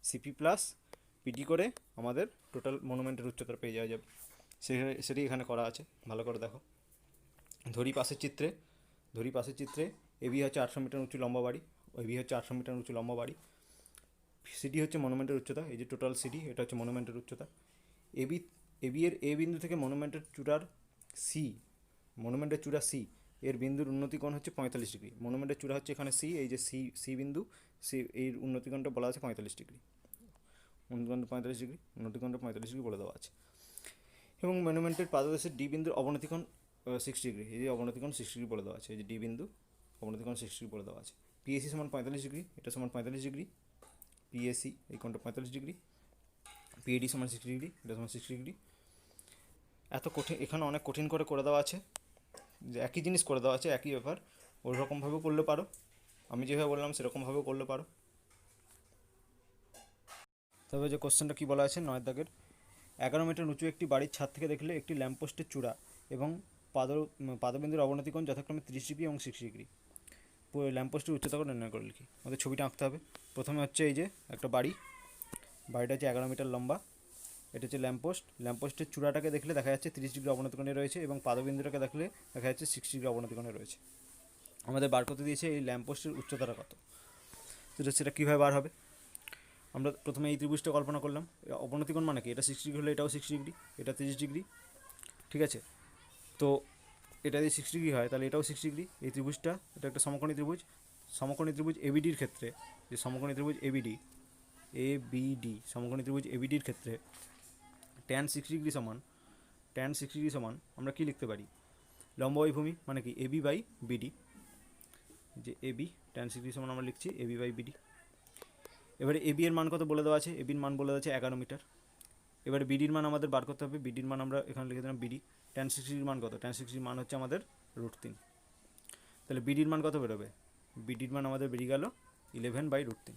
সিপি প্লাস পিডি করে আমাদের টোটাল মনুমেন্টের উচ্চতা পেয়ে যাওয়া যাবে। সেটি এখানে করা আছে, ভালো করে দেখো। ধরি পাশের চিত্রে এবি হচ্ছে 800 মিটার উঁচু লম্বা বাড়ি, এবি হচ্ছে 800 মিটার উঁচু লম্বা বাড়ি, সিডি হচ্ছে মনুমেন্টের উচ্চতা, এই যে টোটাল সিডি এটা হচ্ছে মনুমেন্টের উচ্চতা। এবি এবি এর এ বিন্দু থেকে মনুমেন্টের চূড়া সি এর বিন্দুর উন্নতিকোণ হচ্ছে 45 ডিগ্রি। মনুমেন্টের চূড়া হচ্ছে এখানে সি, এই যে সি বিন্দু, সি এর উন্নতিকোণটা বলা আছে 45 ডিগ্রি, উন্নতিকোণটা 45 ডিগ্রি, উন্নতিকোণটা 45 ডিগ্রি বলে দেওয়া আছে। এবং মনুমেন্টের পাদদেশের ডি বিন্দুর অবনতিকোণ 60 ডিগ্রি, এই যে অবনতিকোণ 60 ডিগ্রি বলে দেওয়া আছে, এই যে ডি বিন্দু অবনতিকোণ 60 ডিগ্রি বলে দেওয়া আছে। পিএসি সমান 45 ডিগ্রি, এটা সমান 45 ডিগ্রি, পিএসি এই কোণটা 45 ডিগ্রি, পিএডি সমান 60 ডিগ্রি, এটা সমান 60 ডিগ্রি। এত কঠিন, এখানে অনেক কঠিন করে দেওয়া আছে, যে একই জিনিস করে দেওয়া আছে, একই ব্যাপার, ওই রকমভাবেও করলে পারো, আমি যেভাবে বললাম সেরকমভাবেও করলে পারো। তবে যে কোশ্চেনটা কী বলা আছে 9 দাগের, 11 মিটার উঁচু একটি বাড়ির ছাদ থেকে দেখলে একটি ল্যাম্পপোস্টের চূড়া এবং পাদবিন্দুর অবনতিকোণ যথাক্রমে 30 ডিগ্রি এবং 60 ডিগ্রি। ল্যাম্পপোস্টের উচ্চতা নির্ণয় করে লিখি। আমাদের ছবিটা আঁকতে হবে। প্রথমে হচ্ছে এই যে একটা বাড়িটা হচ্ছে 11 মিটার লম্বা, এটা হচ্ছে ল্যাম্পপোস্টের চূড়াটাকে দেখলে দেখা যাচ্ছে 30 ডিগ্রি অবনতিকোণে রয়েছে, এবং পাদবিন্দুটাকে দেখলে দেখা যাচ্ছে 60 ডিগ্রি অবনতিকোণে রয়েছে। আমাদের বার করতে দিয়েছে এই ল্যাম্পপোস্টের উচ্চতাটা কত, সেটা কীভাবে বার হবে। আমরা প্রথমে এই ত্রিভুজটা কল্পনা করলাম, অবনতিকোণ মানে কি, এটা 60 ডিগ্রি হলে এটাও 60 ডিগ্রি, এটা 30 ডিগ্রি, ঠিক আছে। তো এটা যদি 60 ডিগ্রি হয় তাহলে এটাও 60 ডিগ্রি। এই ত্রিভুজটা এটা একটা সমকোণী ত্রিভুজ এবিডির ক্ষেত্রে, যে সমকোণী ত্রিভুজ এবিডি সমকোণী ত্রিভুজ এবিডির ক্ষেত্রে ট্যান 60 ডিগ্রি সমান আমরা কি লিখতে পারি, লম্ব বাই ভূমি, মানে কি এবি বাই বিডি, যে এবি ট্যান 60 ডিগ্রি সমান আমরা লিখছি এবি বাই বিডি। এবারে এবি এর মান কত বলে দেওয়া আছে, এবির মান বলে দেওয়া আছে 11 মিটার। এবারে বিডির মান আমাদের বার করতে হবে, বিডির মান আমরা এখানে লিখে দিলাম বিডি, ট্যান 60 মান কত, ট্যান 60 মান হচ্ছে আমাদের √3, তাহলে বিডির মান কত বেরোবে, বিডির মান আমাদের বেরিয়ে গেল 11/√3,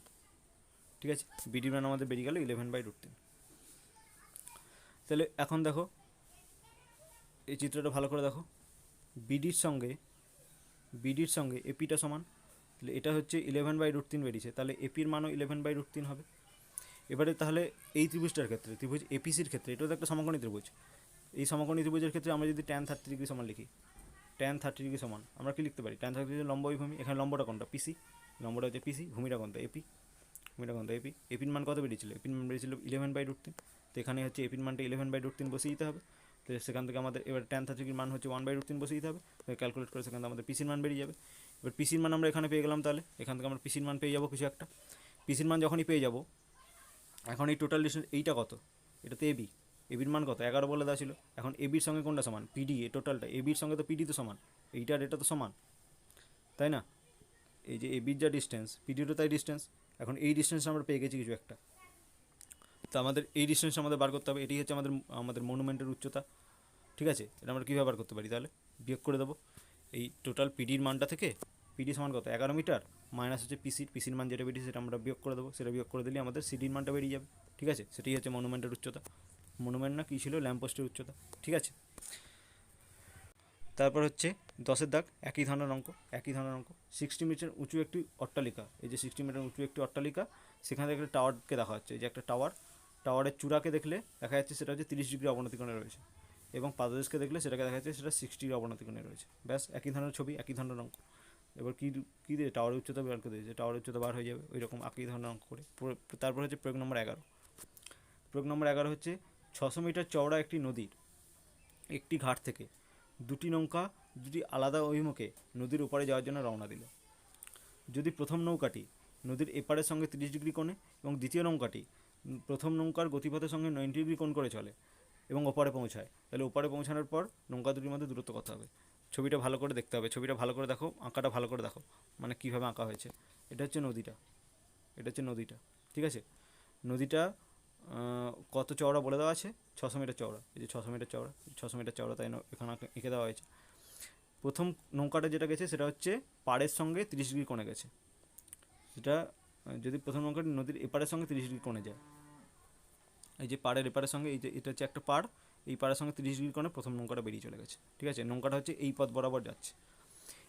ঠিক আছে, বিডির মান আমাদের বেরিয়ে গেল 11/√3। তাহলে এখন দেখো এই চিত্রটা ভালো করে দেখো, বিডির সঙ্গে এপিটা সমান, তাহলে এটা হচ্ছে 11/√3 বেরিয়েছে, তাহলে এপির মানও 11/√3 হবে। এবারে তাহলে এই ত্রিভুজটার ক্ষেত্রে, ত্রিভুজ এপিসির ক্ষেত্রে, এটাও তো একটা সমকোণী ত্রিভুজ, এই সমকোণী ত্রিভুজের ক্ষেত্রে আমরা যদি ট্যান 30 ডিগ্রি সমান লিখি, ট্যান 30 ডিগ্রি সমান আমরা কি লিখতে পারি, ট্যান 30 ডিগ্রি লম্ব ভূমি, এখানে লম্বটা কোনটা পিসি, লম্বটা হচ্ছে পিসি, ভূমিটা কোনটা এপির মান কত বেরিয়েছিল, এপির মান বেরিয়েছিল 11/√3, তো এখানে হচ্ছে এপির মানটা 11/√3 বসিয়ে দিতে হবে। তো সেখান থেকে আমাদের এবার ট্যান 30 ডিগ্রির মান হচ্ছে 1/√3 বসিয়ে দিতে হবে, তো ক্যালকুলেট করে সেখান থেকে আমাদের পিসির মান বেরিয়ে যাবে। এবার পিসির মান আমরা এখানে পেয়ে গেলাম, তাহলে এখান থেকে আমরা পিসির মান পেয়ে যাবো কিছু একটা, পিসির মান যখনই পেয়ে যাবো, এখন এই টোটাল ডিস্টেন্স এইটা কত, এটা তো এবির মান কত 11 বলে দেওয়া ছিল, এখন এবির সঙ্গে কোনটা সমান, পিডি, এই টোটালটা এবির সঙ্গে তো পিডি তো সমান, এইটার এটা তো সমান, তাই না, এই যে এবির যা ডিস্টেন্স পিডিরও তাই ডিস্টেন্স, এখন এই ডিস্টেন্স আমরা পেয়ে গেছি কিছু একটা, তো আমাদের এই ডিস্টেন্স আমাদের বার করতে হবে, এটি হচ্ছে আমাদের মনুমেন্টের উচ্চতা, ঠিক আছে। এটা আমরা কীভাবে বার করতে পারি, তাহলে বিয়োগ করে দেবো এই টোটাল পিডির মানটা থেকে পিডি সমান কত 11 মিটার মাইনাস হচ্ছে পিসির মান যেটা বেরিয়েছে সেটা আমরা বিয়োগ করে দেবো, সেটা বিয়োগ করে দিলে আমাদের সিডির মানটা বেরিয়ে যাবে। ঠিক আছে, সেটাই হচ্ছে মনুমেন্টের উচ্চতা। মনুমেন্ট না কী ছিল, ল্যাম্পপোস্টের উচ্চতা। ঠিক আছে, তারপর হচ্ছে 10-এর দাগ, একই ধরনের অঙ্ক। 60 মিটার উঁচু একটি অট্টালিকা, এই যে 60 মিটার উঁচু একটি অট্টালিকা, সেখানে একটা টাওয়ারকে দেখা হচ্ছে, এই যে একটা টাওয়ারের চূড়াকে দেখলে দেখা যাচ্ছে সেটা হচ্ছে 30 ডিগ্রি অবনতিকোণে রয়েছে, এবং পাদদেশকে দেখলে সেটাকে দেখা যাচ্ছে সেটা 60 অবনতিকোণে রয়েছে। ব্যাস, একই ধরনের ছবি, একই ধরনের অঙ্ক। এবার কী দিয়ে টাওয়ারের উচ্চতা বার করে দিয়েছে, টাওয়ারের উচ্চতা বার হয়ে যাবে ওই রকম একই ধরনের অঙ্ক করে। তারপর হচ্ছে প্রয়োগ নম্বর 11। প্রয়োগ নম্বর 11 হচ্ছে 600 মিটার চওড়া একটি নদীর একটি ঘাট থেকে দুটি নৌকা দুটি আলাদা অভিমুখে নদীর ওপারে যাওয়ার জন্য রওনা দিল। যদি প্রথম নৌকাটি নদীর এপারের সঙ্গে 30 ডিগ্রি কোণে এবং দ্বিতীয় নৌকাটি প্রথম নৌকার গতিপথের সঙ্গে 90 ডিগ্রি কোণ করে চলে এবং ওপারে পৌঁছায়, তাহলে ওপারে পৌঁছানোর পর নৌকা দুটির মধ্যে দূরত্ব কত হবে? ছবিটা ভালো করে দেখতে হবে, ছবিটা ভালো করে দেখো, আঁকাটা ভালো করে দেখো, মানে কীভাবে আঁকা হয়েছে। এটা হচ্ছে নদীটা, ঠিক আছে। নদীটা কত চওড়া বলে দেওয়া আছে, 600 মিটার চওড়া। এই যে 600 মিটার চওড়া, 600 মিটার চওড়া, তাই এখানে এঁকে দেওয়া হয়েছে। প্রথম নৌকাটা যেটা গেছে সেটা হচ্ছে পাড়ের সঙ্গে 30 ডিগ্রি কোণে গেছে। সেটা যদি প্রথম নৌকাটি নদীর এপারের সঙ্গে 30 ডিগ্রি কোণে যায়, এই যে পাড়ের এপারের সঙ্গে, এই যে এটা হচ্ছে একটা পাড়, এই পাড়ের সঙ্গে 30 ডিগ্রি কোণে প্রথম নৌকাটা বেরিয়ে চলে গেছে। ঠিক আছে, নৌকাটা হচ্ছে এই পথ বরাবর যাচ্ছে।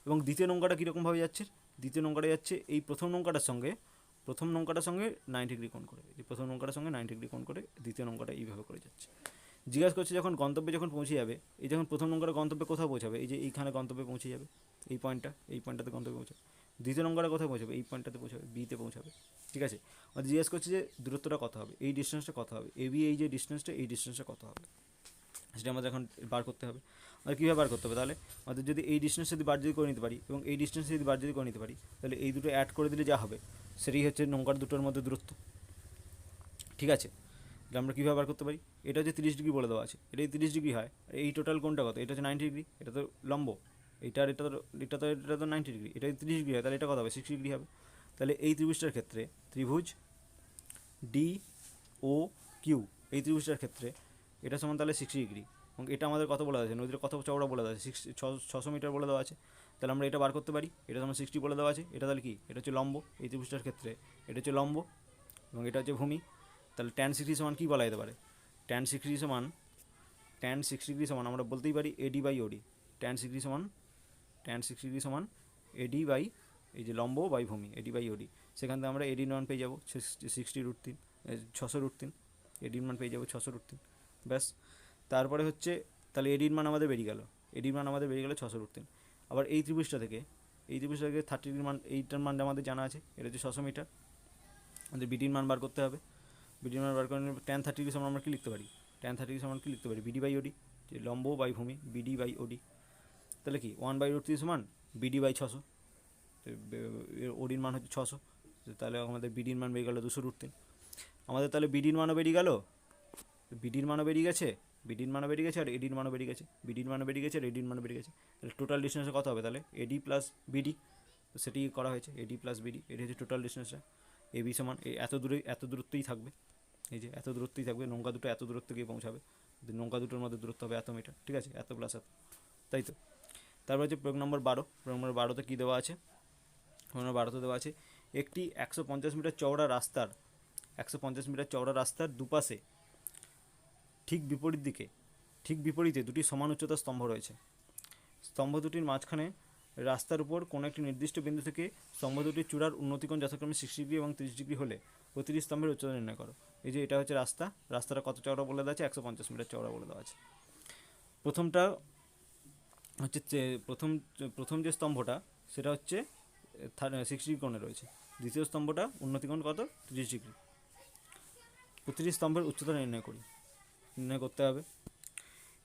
এবং দ্বিতীয় নৌকাটা কীরকমভাবে যাচ্ছে, দ্বিতীয় নৌকাটা যাচ্ছে এই প্রথম নৌকাটার সঙ্গে 90 ডিগ্রি কোণ করে, এই প্রথম নৌকাটার সঙ্গে 90 ডিগ্রি কোণ করে দ্বিতীয় নৌকাটা এইভাবে করে যাচ্ছে। জিজ্ঞাসা করছে যখন গন্তব্যে যখন পৌঁছে যাবে, এই যখন প্রথম নৌকাটা গন্তব্যে কোথাও পৌঁছাবে, এই যে এইখানে গন্তব্যে পৌঁছে যাবে, এই পয়েন্টটাতে গন্তব্যে পৌঁছাবে। দ্বিতীয় নৌকাটা কোথায় পৌঁছাবে, এই পয়েন্টটাতে পৌঁছাবে, বিতে পৌঁছাবে। ঠিক আছে, আর জিজ্ঞাসা করছে যে দূরত্বটা কত হবে, এই ডিস্টেন্সটা কত হবে, এবি এই যে ডিস্টেন্সটা, এই ডিস্টেন্সটা কত হবে, সেটা আমাদের এখন বার করতে হবে। আর কীভাবে বার করতে হবে, তাহলে আমাদের যদি এই ডিস্টেন্স যদি বার যদি করে নিতে পারি এবং এই ডিস্টেন্স যদি বার যদি করে নিতে পারি, তাহলে এই দুটো অ্যাড করে দিলে যা হবে সেটাই হচ্ছে নৌকার দুটোর মধ্যে দূরত্ব। ঠিক আছে, তাহলে আমরা কীভাবে বার করতে পারি, এটা হচ্ছে 30 ডিগ্রি বলে দেওয়া আছে, এটাই 30 ডিগ্রি হয়, এই টোটাল কোনটা কত, এটা হচ্ছে 90 ডিগ্রি, এটা তো লম্ব, এটা 90 ডিগ্রি, এটা 30 ডিগ্রি হয়, তাহলে এটা কত হবে, 60 ডিগ্রি হবে। তাহলে এই ত্রিভুজটার ক্ষেত্রে ত্রিভুজ ডি ও কিউ, এই ত্রিভুজটার ক্ষেত্রে এটা সমান তাহলে 60 ডিগ্রি, এবং এটা আমাদের কত বলা আছে, নদীর কত চওড়া বলে দেওয়া আছে, 600 মিটার বলে দেওয়া আছে। তাহলে আমরা এটা বার করতে পারি, এটা সমান 60 বলে দেওয়া আছে, এটা তাহলে কি, এটা হচ্ছে লম্ব, এই ত্রিভুজটার ক্ষেত্রে এটা হচ্ছে লম্ব এবং এটা হচ্ছে ভূমি। তাহলে tan 60 সমান কী বলা যেতে পারে, tan 60 সমান আমরা বলতেই পারি এডি বাই ওডি। tan 60 সমান এডি বাই এই যে লম্ব বাই ভূমি, এডি বাই ওডি। সেখান থেকে আমরা এডির মান পেয়ে যাবো 60√3, 600√3, এডির মান পেয়ে যাবো 600√3। ব্যাস, তারপরে হচ্ছে তাহলে এডির মান আমাদের বেরিয়ে গেল, 600√3। আবার এই ত্রিভুজটা থেকে 30 ডিগ্রির মান, এইটার মান আমাদের জানা আছে, এটা হচ্ছে 600 মিটার। আমাদের বিডির মান বার করতে হবে, বিডির মান বার করে tan 30 ডিগ্রি সমান আমরা কী লিখতে পারি, tan 30 ডিগ্রি সমান কী লিখতে পারি, বিডি বাই ওডি, যে লম্ব বাই ভূমি, বিডি বাই ওডি। তাহলে কি 1/√3 সমান বিডি বাই 600, ওডির মান হচ্ছে 600, তাহলে আমাদের বিডির মান বেরিয়ে গেল 200√3। আমাদের তাহলে বিডির মানও বেরিয়ে গেল, বিডির মানও বেরিয়ে গেছে, আর এডির মানও বেরিয়ে গেছে, আর এডির মানও বেরিয়ে গেছে। তাহলে টোটাল ডিস্টেন্সটা কত হবে, তাহলে এডি প্লাস বিডি, তো সেটি করা হয়েছে, এডি প্লাস বিডি, এটি হচ্ছে টোটাল ডিস্টেন্সটা। এবি সমান এত দূরত্বই থাকবে, এই যে এত দূরত্বই থাকবে, নৌকা দুটো এত দূরত্ব গিয়ে পৌঁছাবে, নৌকা দুটোর মধ্যে দূরত্ব হবে এত মিটার। ঠিক আছে, এত প্লাস এত, তাই তো। তারপর হচ্ছে প্রয়োগ নম্বর 12। প্রয়োগ নম্বর 12তে কী দেওয়া আছে, প্রয়োগ নম্বর 12তে দেওয়া আছে একটি 150 মিটার চওড়া রাস্তার দুপাশে ঠিক বিপরীতে দুটি সমান উচ্চতার স্তম্ভ রয়েছে। স্তম্ভ দুটির মাঝখানে রাস্তার উপর কোনো একটি নির্দিষ্ট বিন্দু থেকে স্তম্ভ দুটির চূড়ার উন্নতিকোণ যথাক্রমে 60 ডিগ্রি এবং 30 ডিগ্রি হলে প্রতিটি স্তম্ভের উচ্চতা নির্ণয় করো। এই যে এটা হচ্ছে রাস্তাটা কত চওড়া বলে দেওয়া আছে, 150 মিটার চওড়া বলে দেওয়া আছে। প্রথমটা হচ্ছে প্রথম যে স্তম্ভটা সেটা হচ্ছে 60 ডিগ্রি কোণে রয়েছে, দ্বিতীয় স্তম্ভটা উন্নতিকোণ কত, 30 ডিগ্রি। প্রতিটি স্তম্ভের উচ্চতা নির্ণয় করতে হবে।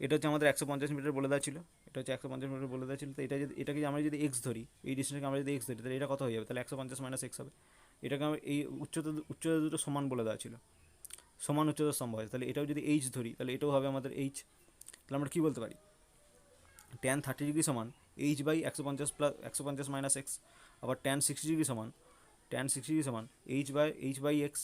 এটা হচ্ছে আমাদের 150 মিটার বলে দেওয়া ছিল, তো এটাকে আমরা যদি এক্স ধরি, এই ডিস্টেন্সকে আমরা যদি এক্স ধরি, তাহলে এটা কত হয়ে যাবে, তাহলে 150 মাইনাস এক্স হবে। এটাকে আমরা এই উচ্চতা দুটো সমান বলে দেওয়া ছিল, সমান উচ্চতার স্তম্ভ হয়, তাহলে এটাও যদি এইচ ধরি তাহলে এটাও হবে আমাদের এইচ। তাহলে আমরা কী বলতে পারি, tan 30 ডিগ্রি সমান H by 150 plus 150 minus X. আবার tan 60 ডিগ্রি সমান এইচ বাই এক্স,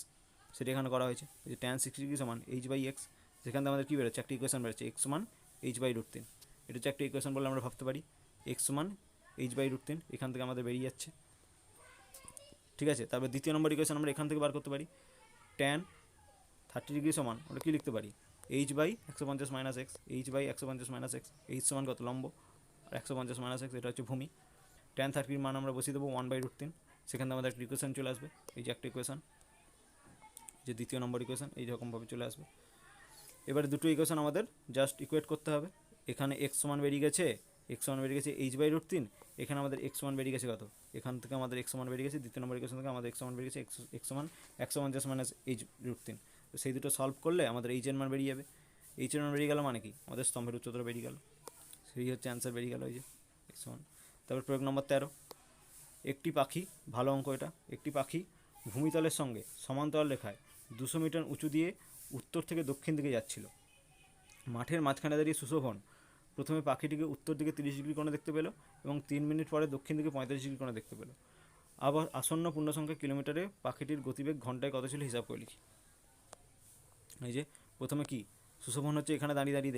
সেটা এখানে করা হয়েছে, যে tan 60 ডিগ্রি সমান এইচ বাই এক্স। সেখান থেকে আমাদের কী বেরোচ্ছে, একটা ইকুয়েশন বেরোচ্ছে, এক্স সমান এইচ বাই √3। এটা হচ্ছে একটা ইকুয়েশন বলে আমরা ভাবতে পারি, এক্স সমান h/√3 এখান থেকে আমাদের বেরিয়ে যাচ্ছে, ঠিক আছে। তারপর দ্বিতীয় নম্বর ইকুয়েশন আমরা এখান থেকে বার করতে পারি, tan 30 সমান আমরা কী লিখতে পারি, h/150 minus x, h/150 minus x, H সমান কত, লম্ব, আর 150 মাইনাস এক্স এটা হচ্ছে ভূমি। tan 30 মান আমরা বসিয়ে দেবো 1/√3, সেখান থেকে আমাদের একটা ইকুয়েশন চলে আসবে, এই যে একটা ইকুয়েশন, যে দ্বিতীয় নম্বর ইকুয়েশন এইরকমভাবে চলে আসবে। এবারে দুটো ইকুয়েশন আমাদের জাস্ট ইকুয়েট করতে হবে, এখানে এক্স সমান বেরিয়ে গেছে, h/√3, এখানে আমাদের এক্স সমান বেরিয়ে গেছে কত, এখান থেকে আমাদের এক্স সমান বেরিয়ে গেছে, দ্বিতীয় নম্বর ইকুয়েশন থেকে আমাদের এক্স সমান বেরিয়ে গেছে এক্স সমান 150 মাইনাস h/√3। তো সেই দুটো সলভ করলে আমাদের এইচ এর মান বেরিয়ে যাবে, এইচ এর মান বেরিয়ে গেল মানে কি, আমাদের স্তম্ভের উচ্চতা বেরিয়ে গেল, সেই হচ্ছে অ্যান্সার বেরিয়ে গেল, এই যে এক্স সমান। তারপর প্রয়োগ নম্বর 13, একটি পাখি, ভালো অঙ্ক এটা, একটি পাখি ভূমিতলের সঙ্গে সমান্তরাল রেখায় 200 মিটার উঁচু দিয়ে উত্তর থেকে দক্ষিণ দিকে যাচ্ছিল। মাঠের মাঝখানে দাঁড়িয়ে সুশোভন প্রথমে পাখিটিকে উত্তর দিকে 30 ডিগ্রি কোণে দেখতে পেল এবং 3 মিনিট পরে দক্ষিণ দিকে 45 ডিগ্রি কোণে দেখতে পেল। আবার আসন্ন পূর্ণসংখ্যা কিলোমিটারে পাখিটির গতিবেগ ঘন্টায় কত ছিল হিসাব করে লিখি। এই যে প্রথমে কি, সুশোভন হচ্ছে এখানে দাঁড়িয়ে দাঁড়িয়ে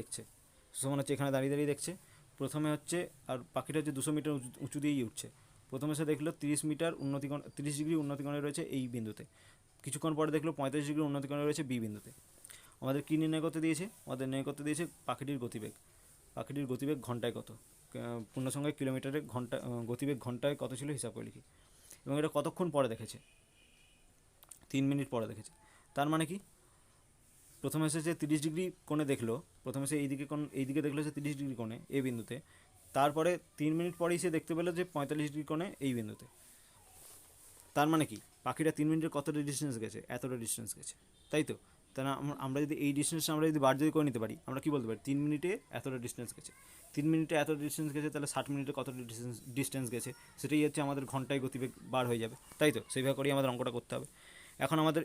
দেখছে, প্রথমে হচ্ছে, আর পাখিটা হচ্ছে 200 মিটার উঁচু দিয়েই উঠছে। প্রথমে সে দেখলো 30 মিটার উন্নতিকোণ, 30 ডিগ্রি উন্নতিকোণে রয়েছে এই বিন্দুতে, কিছুক্ষণ পরে দেখলো 45 ডিগ্রি উন্নতিকোণে রয়েছে বি বিন্দুতে। আমাদের কী নির্ণয় করতে দিয়েছে, পাখিটির গতিবেগ ঘন্টায় কত, পূর্ণসংখ্যায় কিলোমিটারে ঘন্টা, গতিবেগ ঘন্টায় কত ছিল হিসাব করে লিখি। এবং এটা কতক্ষণ পরে দেখেছে, 3 মিনিট পরে দেখেছে। তার মানে কি, প্রথমে এসেছে 30 ডিগ্রি কোণে দেখলো, প্রথমে সে এইদিকে দেখলো যে 30 ডিগ্রি কোণে এই বিন্দুতে, তারপরে 3 মিনিট পরেই সে দেখতে পেলো যে 45 ডিগ্রি কোণে এই বিন্দুতে। তার মানে কি, পাখিটা 3 মিনিটের কতটা ডিস্টেন্স গেছে, এতটা ডিস্টেন্স গেছে, তাই তো। তাহলে আমরা যদি এই ডিস্টেন্সটা আমরা যদি বার যদি করে নিতে পারি, আমরা কী বলতে পারি, 3 মিনিটে এতটা ডিস্টেন্স গেছে, 3 মিনিটে এতটা ডিস্টেন্স গেছে, তাহলে 60 মিনিটে কতটা ডিস্টেন্স গেছে, সেটাই হচ্ছে আমাদের ঘন্টায় গতিবেগ বার হয়ে যাবে, তাই তো। সেইভাবে করেই আমাদের অঙ্কটা করতে হবে। এখন আমাদের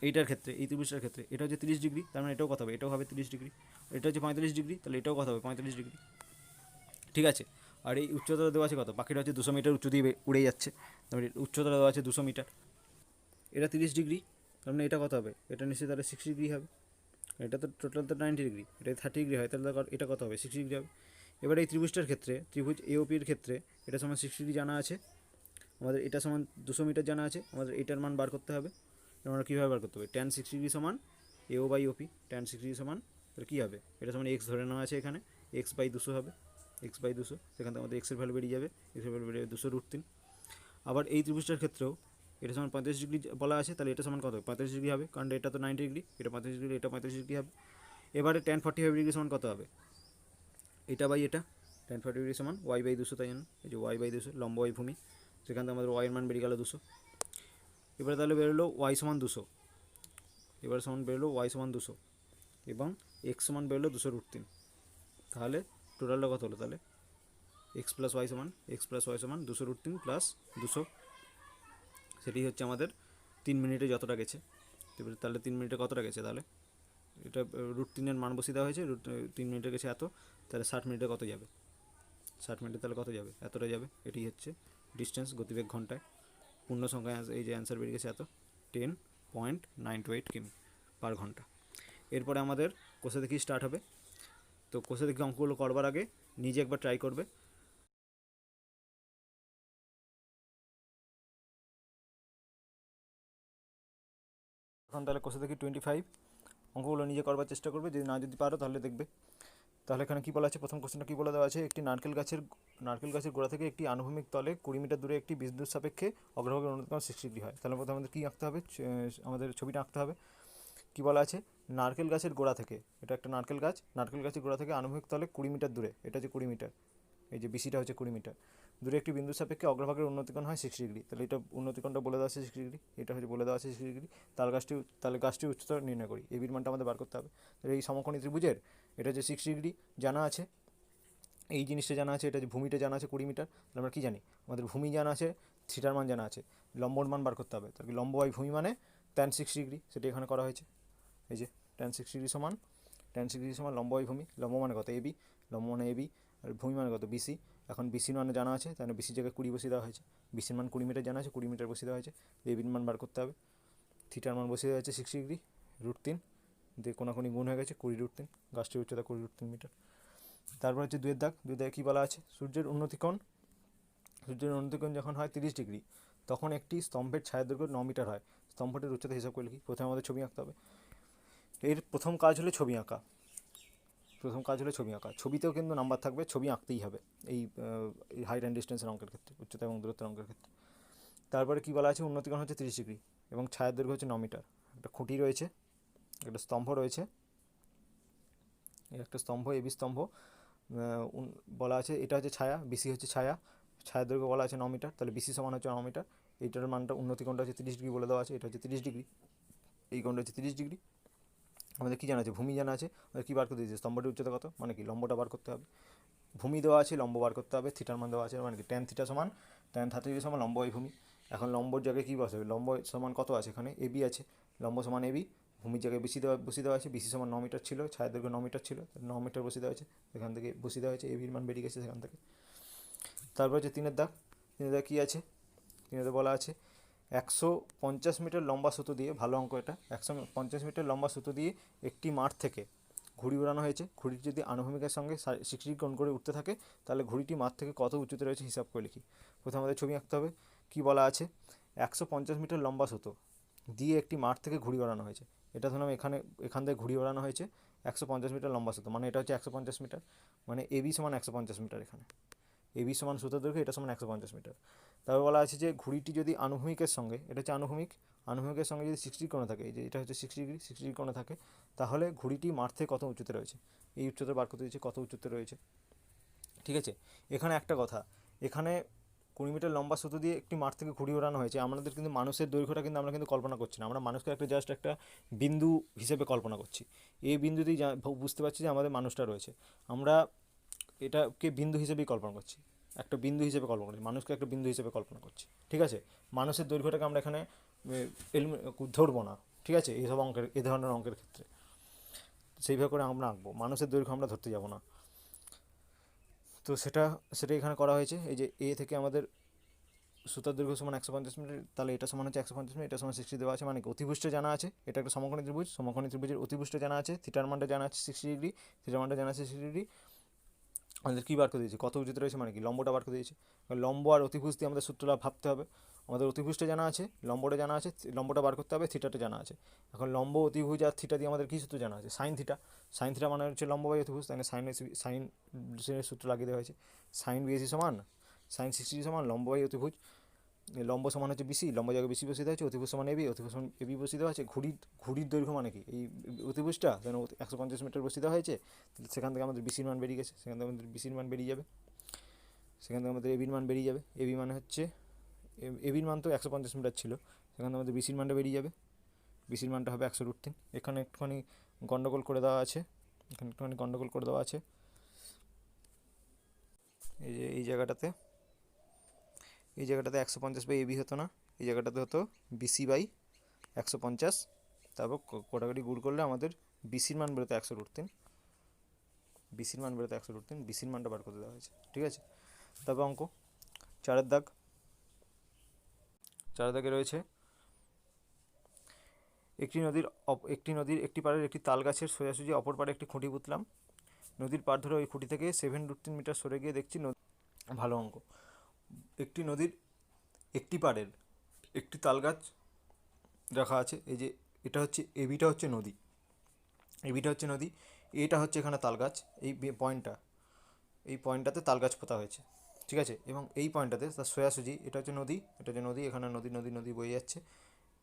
এইটার ক্ষেত্রে, এই ত্রিভুজটার ক্ষেত্রে এটা হচ্ছে 30 ডিগ্রি, তার মানে এটাও কত হবে, এটাও হবে 30 ডিগ্রি, এটা হচ্ছে 45 ডিগ্রি, তাহলে এটাও কত হবে, 45 ডিগ্রি, ঠিক আছে। আর এই উচ্চতা দেওয়া আছে কত, পাখিটা হচ্ছে 200 মিটার উঁচু দিয়ে উড়ে যাচ্ছে, তারপরে উচ্চতা দেওয়া আছে 200 মিটার, এটা 30 ডিগ্রি, তার মানে এটা কত হবে, এটা নিশ্চয়ই তাহলে 60 ডিগ্রি হবে, এটা তো টোটাল তো 90 ডিগ্রি, এটা 30 ডিগ্রি হয়, তাহলে এটা কত হবে, 60 ডিগ্রি হবে। এবার এই ত্রিভুজটার ক্ষেত্রে, ত্রিভুজ এওপির ক্ষেত্রে এটা সমান 60 ডিগ্রি জানা আছে আমাদের, এটা সমান 200 মিটার জানা আছে আমাদের, এটার মান বার করতে হবে। আমরা কীভাবে বার করতে হবে, tan 60 ডিগ্রি সমান AO/OP, tan 60 ডিগ্রি সমান তাহলে কী হবে, এটা সমান এক্স ধরে নেওয়া আছে, এখানে x/200 হবে, x/200, সেখান থেকে আমাদের এক্সের ভ্যালু বেরিয়ে যাবে, এক্সের ভ্যালু বেরিয়ে যাবে 200√3। আবার এই ত্রিভুজটার ক্ষেত্রেও এটা সমান 35 ডিগ্রি বলা আছে, তাহলে এটা সমান কত হবে, 35 ডিগ্রি হবে, কারণ এটা তো 90 ডিগ্রি, এটা 35 ডিগ্রি, এটা 35 ডিগ্রি হবে। এবারে tan 45 ডিগ্রি সমান কত হবে, এটা বাই এটা, tan 45 ডিগ্রি সমান y/200, তাই জন্য এই যে y/200, লম্ব y ভূমি, সেখান থেকে আমাদের y এর মান বেরিয়ে গেল 200। এবারে তাহলে বেরোলো y সমান 200, এবার সমান বেরোলো y সমান 200 এবং x সমান বেরোলো 200√3। তাহলে টোটালটা কত হলো, তাহলে x প্লাস ওয়াই সমান 200√3 প্লাস 200, সেটি হচ্ছে আমাদের 3 মিনিটে যতটা গেছে। এবারে তাহলে 3 মিনিটে কতটা গেছে, তাহলে এটা √3 মান বসিয়ে দেওয়া হয়েছে, 3 মিনিটে গেছে এত, তাহলে 60 মিনিটে কত যাবে, 60 মিনিটে তাহলে কত যাবে, এতটা যাবে। এটি হচ্ছে ডিস্টেন্স, গতিবেগ ঘন্টায়, পূর্ণ সংখ্যায় এই যে অ্যান্সার বেরিয়ে গেছে এত, 10.928 কিমি পার ঘন্টা। এরপরে আমাদের কোষে দেখি স্টার্ট হবে। তো কোষে দেখি অঙ্কগুলো করবার আগে নিজে একবার ট্রাই করবে। এখন তাহলে কোষে দেখি 25 অঙ্কগুলো নিজে করবার চেষ্টা করবে, যদি পারো তাহলে দেখবে। তাহলে এখানে কী বলা আছে, প্রথম কোশ্চেনটা কী বলে দেওয়া আছে, একটি নারকেল গাছের গোড়া থেকে একটি আনুভূমিক তলে 20 মিটার দূরে একটি বিদ্যুৎ সাপেক্ষে অগ্রভাগের অন্যতম 60 ডিগ্রি হয়। তাহলে প্রথমে আমাদের কী আঁকতে হবে, আমাদের ছবিটা আঁকতে হবে। কী বলা আছে, নারকেল গাছের গোড়া থেকে, এটা একটা নারকেল গাছের গোড়া থেকে আনুভূমিক তলে 20 মিটার দূরে, এটা হচ্ছে 20 মিটার, এই যে বিসিটা হচ্ছে 20 মিটার দূরে একটি বিন্দুর সাপেক্ষে অগ্রভাগের উন্নতিকোণ হয় 60 ডিগ্রি। তাহলে এটা উন্নতিকোণটা বলে দেওয়া আছে 60 ডিগ্রি, এটা হচ্ছে বলে দেওয়া আছে 60 ডিগ্রি। তাহলে গাছটির উচ্চতা নির্ণয় করি, এবির মানটা আমাদের বার করতে হবে। তাহলে এই সমকোণী ত্রিভুজের এটা যে 60 ডিগ্রি জানা আছে, এই জিনিসটা জানা আছে, এটা যে ভূমিটা জানা আছে 20 মিটার, তাহলে আমরা কী জানি, আমাদের ভূমি জানা আছে, থিটার মান জানা আছে, লম্বর মান বার করতে হবে। তাহলে লম্ব বাই ভূমি মানে tan 60 ডিগ্রি, সেটা এখানে করা হয়েছে। এই যে tan 60 ডিগ্রি সমান লম্ব বাই ভূমি, লম্ব মানে কত এবি, আর ভূমি মানে কত বিসি। এখন বিসির মান জানা আছে, তাহলে বিসির জায়গায় 20 বসিয়ে দেওয়া হয়েছে, বিসির মান 20 মিটার জানা আছে, 20 মিটার বসিয়ে দেওয়া হয়েছে। এবির মান বার করতে হবে, থিটার মান বসিয়ে দেওয়া হয়েছে 60 ডিগ্রি, √3 দিয়ে কোনাকুনি গুণ হয়ে গেছে 20√3, গাছটির উচ্চতা 20√3 মিটার। তারপর হচ্ছে দুয়ের দাগে কী বলা আছে, সূর্যের উন্নতিকোণ সূর্যের উন্নতিকোণ যখন হয় 30 ডিগ্রি, তখন একটি স্তম্ভের ছায়ার দৈর্ঘ্য 9 মিটার হয়। স্তম্ভটির উচ্চতা হিসাব করে লিখি। প্রথমে আমাদের ছবি আঁকতে হবে। এর প্রথম কাজ হলো ছবি আঁকা। ছবিতেও কিন্তু নাম্বার থাকবে, ছবি আঁকতেই হবে এই হাইট অ্যান্ড ডিস্টেন্সের অঙ্কের ক্ষেত্রে, উচ্চতা এবং দূরত্বের অঙ্কের ক্ষেত্রে। তারপরে কী বলা আছে, উন্নতিকোণ হচ্ছে 30 ডিগ্রি এবং ছায়ার দৈর্ঘ্য হচ্ছে 9 মিটার। একটা খুঁটি রয়েছে, একটা স্তম্ভ রয়েছে, একটা স্তম্ভ, এবি স্তম্ভ। বলা আছে এটা হচ্ছে ছায়া, বিসি হচ্ছে ছায়ার দৈর্ঘ্য বলা আছে 9 মিটার, তাহলে বিসি সমান হচ্ছে 9 মিটার। এইটার মানটা, উন্নতিকোণটা হচ্ছে 30 ডিগ্রি বলে দেওয়া আছে, এটা হচ্ছে 30 ডিগ্রি, এই কোণটা হচ্ছে 30 ডিগ্রি। আমাদের কী জানা আছে, ভূমি জানা আছে। আমাদের কী বার করতে দিয়েছে, স্তম্ভটির উচ্চতা কত, মানে কি লম্বটা বার করতে হবে। ভূমি দেওয়া আছে, লম্ব বার করতে হবে। থিটার মান দেওয়া আছে, মানে কি ট্যান থিটা সমান ট্যান 30 সমান লম্ব বাই ভূমি। এখন লম্বর জায়গায় কী বসাবে, লম্ব সমান কত আছে, এখানে এবি আছে, লম্ব সমান এবি। ভূমির জায়গায় বসিয়ে দেওয়া আছে, বিসি সমান 9 মিটার ছিল, ছায়ের দৈর্ঘ্য 9 মিটার ছিল, 9 মিটার বসিয়ে দেওয়া আছে, সেখান থেকে বসিয়ে দেওয়া হয়েছে, এবির মান বেরিয়ে গেছে সেখান থেকে। তারপর হচ্ছে 3-এর দাগ। 3-এর দাগ কী আছে, 3-এর বলা আছে 150 মিটার লম্বা সুতো দিয়ে, ভালো অঙ্ক এটা, 150 মিটার লম্বা সুতো দিয়ে একটি মাঠ থেকে ঘুড়ি ওড়ানো হয়েছে। ঘুড়িটি যদি আনুভূমিকের সঙ্গে 60 ডিগ্রি কোণ করে উঠতে থাকে, তাহলে ঘুড়িটি মাঠ থেকে কত উঁচুতে রয়েছে হিসাব করে লিখি। প্রথমে আমাদের ছবি আঁকতে হবে। কী বলা আছে, 150 মিটার লম্বা সুতো দিয়ে একটি মাঠ থেকে ঘুড়ি ওড়ানো হয়েছে। এটা ধরুন এখান থেকে ঘুড়ি ওড়ানো হয়েছে 150 মিটার লম্বা সুতো, মানে এটা হচ্ছে 150 মিটার, মানে এবি সমান 150 মিটার। এখানে এবি সমান সুতো দৈর্ঘ্য, এটা সমান 150 মিটার। তারপর বলা আছে যে ঘুড়িটি যদি আনুভূমিকের সঙ্গে, এটা হচ্ছে আনুভূমিকের সঙ্গে যদি 60 কোণে থাকে, এই যে এটা হচ্ছে 60 ডিগ্রি কোণে থাকে, তাহলে ঘুড়িটি মাঠ থেকে কত উঁচুতে রয়েছে, এই উচ্চতা বার করতে দিয়েছে, কত উঁচুতে রয়েছে। ঠিক আছে, এখানে একটা কথা, এখানে 20 মিটার লম্বা সুতো দিয়ে একটি মাঠ থেকে ঘুড়ি ওড়ানো হয়েছে। আমাদের কিন্তু মানুষের দৈর্ঘ্যটা কিন্তু আমরা কিন্তু কল্পনা করছি না, আমরা মানুষকে জাস্ট একটা বিন্দু হিসেবে কল্পনা করছি। এই বিন্দুতেই বুঝতে পারছি যে আমাদের মানুষটা রয়েছে। আমরা এটাকে বিন্দু হিসেবেই কল্পনা করছি, একটা বিন্দু হিসেবে কল্পনা করছি, মানুষকে একটা বিন্দু হিসেবে কল্পনা করছি। ঠিক আছে, মানুষের দৈর্ঘ্যটাকে আমরা এখানে ধরবো না। ঠিক আছে, এইসব অঙ্কের, এই ধরনের অঙ্কের ক্ষেত্রে সেইভাবে করে আমরা আঁকবো, মানুষের দৈর্ঘ্য আমরা ধরতে যাব না। তো সেটা এখানে করা হয়েছে। এই যে এ থেকে আমাদের সুতার দৈর্ঘ্য সমান 150 মিটার, তাহলে এটা সমান হচ্ছে 150 মিটার, এটা সমান 60 দেওয়া আছে, মানে কি অতিভুষ্ট জানা আছে, এটা একটা সমকোণী ত্রিভুজের অতিভুষ্ট জানা আছে, থিটার মানটা জানা আছে 60 ডিগ্রি, থিটার মানটা জানা আছে 60 ডিগ্রি। আমাদের কী বার করে দিয়েছে, কত উঁচুতে রয়েছে, মানে কি লম্বটা বার করে দিয়েছে। লম্ব আর অতিভুজ দিয়ে আমাদের সূত্রটা ভাবতে হবে। আমাদের অতিভুজটা জানা আছে, লম্বটা জানা আছে, লম্বটা বার করতে হবে, থিটাটা জানা আছে। এখন লম্ব, অতিভুজ আর থিটা দিয়ে আমাদের কী সূত্র জানা আছে, সাইন থিটা মানে হচ্ছে লম্ব বাই অতিভুজ, তাই সাইন সূত্র লাগিয়ে দেওয়া হয়েছে। সাইন বিএসি সমান সাইন 60 সমান লম্ব বাই অতিভুজ। লম্ব সমান হচ্ছে বিসি, লম্ব জায়গায় বিসি বসিয়ে দেওয়া হচ্ছে, অতিভুজ সমান এবি, অতিভুজ সমান এবি বসিয়ে দেওয়া আছে। ঘুড়ির দৈর্ঘ্য মানে কি, এই অতিভুজটা যেন 150 মিটার বসিয়ে দেওয়া হয়েছে, সেখান থেকে আমাদের বিসির মান বেরিয়ে গেছে, সেখান থেকে আমাদের বিসির মান বেরিয়ে যাবে, সেখান থেকে আমাদের এবির মান বেরিয়ে যাবে। এবি মানে হচ্ছে, এবির মান তো 150 মিটার ছিল, সেখান থেকে আমাদের বিসির মানটা বেরিয়ে যাবে, বিসির মানটা হবে 100√3। এখানে একটুখানি গন্ডগোল করে দেওয়া আছে, এই যে এই জায়গাটাতে 150 বাই এবি হতো না, এই জায়গাটাতে হতো বিসি বাই 150। তারপর কোটাকাটি গুড় করলে আমাদের বিসির মান বেরোতো 100√3, বিসির মানটা বার করে দেওয়া হয়েছে। ঠিক আছে, তারপর অঙ্ক 4-এর দাগ। 4 দাগে রয়েছে একটি নদীর একটি পাড়ের একটি তাল গাছের সোজাসুজি অপর পাড়ে একটি খুঁটি পুঁতলাম। নদীর পাড় ধরে ওই খুঁটি থেকে 7√3 মিটার সরে গিয়ে দেখছি ভালো অঙ্ক। একটি নদীর একটি পাড়ের একটি তাল গাছ রাখা আছে। এই যে এটা হচ্ছে এবিটা হচ্ছে নদী, এটা হচ্ছে এখানে তাল গাছ। এই পয়েন্টটাতে তাল গাছ পোতা হয়েছে। ঠিক আছে, এবং এই পয়েন্টটাতে তার সোজাসুজি এটা হচ্ছে নদী, এখানে নদী বয়ে যাচ্ছে।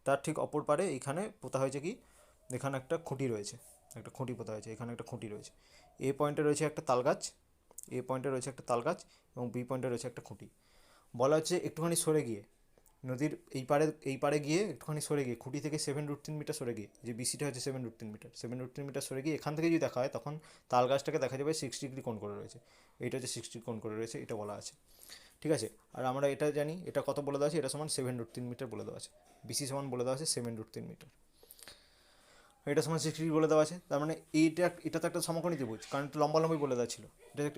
তার ঠিক অপর পারে এইখানে পোতা হয়েছে কি, এখানে একটা খুঁটি রয়েছে, একটা খুঁটি পোতা হয়েছে, এখানে একটা খুঁটি রয়েছে। এ পয়েন্টে রয়েছে একটা তাল গাছ, এবং বি পয়েন্টে রয়েছে একটা খুঁটি। বলা হচ্ছে একটুখানি সরে গিয়ে, নদীর এই পাড়ে গিয়ে একটুখানি সরে গিয়ে, খুঁটি থেকে 7√3 মিটার সরে গিয়ে, যে বিসিটা হচ্ছে 7√3 মিটার সরে গিয়ে এখান থেকে যদি দেখা হয়, তখন তাল গাছটাকে দেখা যাবে 60 ডিগ্রি কোণ করে রয়েছে। এইটা হচ্ছে 60 কোণ করে রয়েছে, এটা বলা আছে। ঠিক আছে, আর আমরা এটা জানি, এটা কত বলে দেওয়া আছে, এটা সমান 7√3 মিটার বলে দেওয়া আছে। বিসি সমান বলে দেওয়া আছে 7√3 মিটার, এটা সমান 60 ডিগ্রি বলে দেওয়া আছে। তার মানে এটা তো একটা সমকোণী ত্রিভুজ, কারণ একটু লম্বালম্বি বলে দেওয়া ছিল।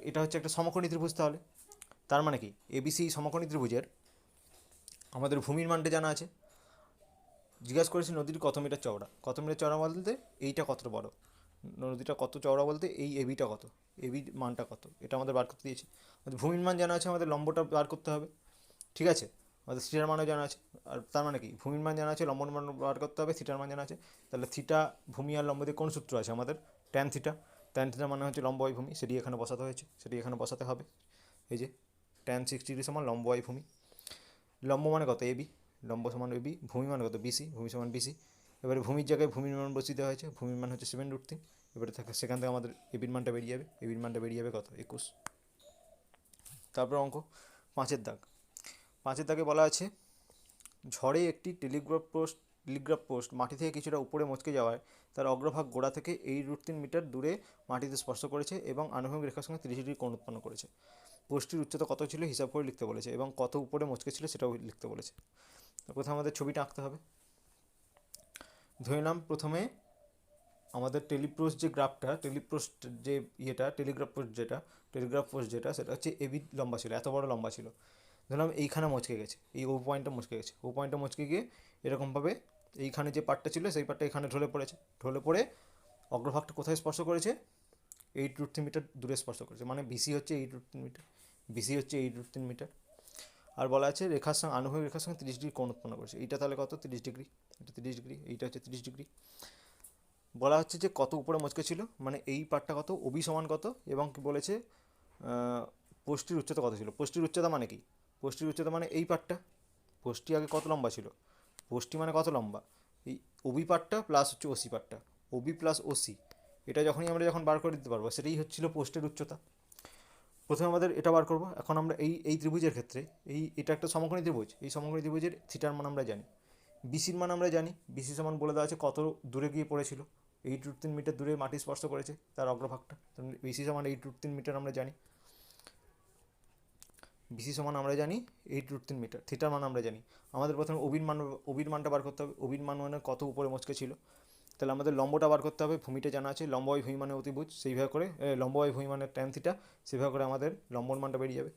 এটা হচ্ছে একটা সমকোণী ত্রিভুজ। তাহলে তার মানে কি, এবিসি সমকোণী ত্রিভুজের আমাদের ভূমির মানটা জানা আছে। জিজ্ঞাসা করেছি নদীর কত মিটার চওড়া বলতে এইটা কত বড়, নদীটা কত চওড়া বলতে এই এবির মানটা কত, এটা আমাদের বার করতে দিয়েছে। ভূমির মান জানা আছে, আমাদের লম্বটা বার করতে হবে। ঠিক আছে, আমাদের থিটার মানও জানা আছে। আর তার মানে কি, ভূমির মান জানা আছে, লম্বর মান বার করতে হবে, থিটার মান জানা আছে। তাহলে থিটা, ভূমি আর লম্ব দিয়ে কোন সূত্র আছে আমাদের? Tan theta. ট্যান থিটা মানে হচ্ছে লম্ব বাই ভূমি, সেটি এখানে বসাতে হয়েছে, সেটি এখানে বসাতে হবে। এই যে ট্যান 60 সমান লম্ব বাই ভূমি। লম্ব মানে কত? এবি, লম্ব সমান এবি। ভূমি মানে কত? বিসি, ভূমি সমান বিসি। এবারে ভূমির জায়গায় ভূমির মান বসিয়ে দেওয়া হয়েছে, ভূমির মান হচ্ছে 7√3। এবারে থাকে সেখান থেকে আমাদের এবির মানটা বেরিয়ে যাবে, এবির মানটা বেরিয়ে যাবে কত? 21। তারপর অঙ্ক 5-এর দাগ। 5-এর দাগে বলা আছে, ঝড়ে একটি টেলিগ্রাফ পোস্ট মাটি থেকে কিছুটা উপরে মচকে যাওয়ায় তার অগ্রভাগ গোড়া থেকে 8√3 মিটার দূরে মাটিতে স্পর্শ করেছে এবং আনুভূমিক রেখার সঙ্গে 30 ডিগ্রি কোণ উৎপন্ন করেছে। পোস্টটির উচ্চতা কত ছিল হিসাব করে লিখতে বলেছে এবং কত উপরে মচকে ছিল সেটাও লিখতে বলেছে। প্রথমে আমাদের ছবিটা আঁকতে হবে। ধরে নাম প্রথমে আমাদের টেলিগ্রাফ পোস্ট যেটা সেটা হচ্ছে এবি লম্বা ছিল, এত বড় লম্বা ছিল। ধরলাম এইখানে মচকে গেছে, এই ও পয়েন্টটা মচকে গেছে, ও পয়েন্টটা মচকে গিয়ে এরকমভাবে এইখানে যে পার্টটা ছিল সেই পার্টটা এখানে ঢলে পড়েছে, ঢলে পড়ে অগ্রভাগটা কোথায় স্পর্শ করেছে? 8√3 মিটার দূরে স্পর্শ করেছে, মানে বিসি হচ্ছে 8√3 মিটার, বিসি হচ্ছে 8√3 মিটার। আর বলা আছে রেখার সঙ্গে, আনুভূমিক রেখার সঙ্গে 30 ডিগ্রি কোণ উৎপন্ন করেছে। এইটা তাহলে কত? 30 ডিগ্রি, এটা 30 ডিগ্রি, এইটা হচ্ছে 30 ডিগ্রি। বলা হচ্ছে যে কত উপরে মচকে ছিল, মানে এই পার্টটা কত, ওবি সমান কত, এবং কি বলেছে পোস্টটির উচ্চতা কত ছিল। পোস্টটির উচ্চতা মানে কি? পোস্টটির উচ্চতা মানে এই পার্টটা, পোস্টটি আগে কত লম্বা ছিল, পোস্টটি মানে কত লম্বা, এই ওবি পার্টটা প্লাস হচ্ছে ওসি পার্টটা, ওবি প্লাস ওসি, এটা আমরা যখন বার করে দিতে পারবো সেটাই হচ্ছিল পোস্টের উচ্চতা। প্রথমে আমাদের এটা বার করবো। এখন আমরা এই ত্রিভুজের ক্ষেত্রে, এটা একটা সমকোণী ত্রিভুজ, এই সমকোণী ত্রিভুজের থিটার মান আমরা জানি, বিসির মান আমরা জানি, বিসি সমান বলে দেওয়া আছে কত দূরে গিয়ে পড়েছিল, 8√3 মিটার দূরে মাটি স্পর্শ করেছে তার অগ্রভাগটা, বিসি সমান 8√3 মিটার আমরা জানি, বিসি সমান আমরা জানি 8√3 মিটার। থিটার মান আমরা জানি। আমাদের প্রথমে ওবির মানটা বার করতে হবে। ওবির মান মানে কত উপরে মচকে ছিল। তাহলে আমাদের লম্বটা বার করতে হবে, ভূমিটা জানা আছে, লম্ব বাই ভূমি মানে অতিভুজ, সেইভাবে করে লম্ব বাই ভূমি মানে ট্যান থিটা, সেইভাবে করে আমাদের লম্বর মানটা বেরিয়ে যাবে।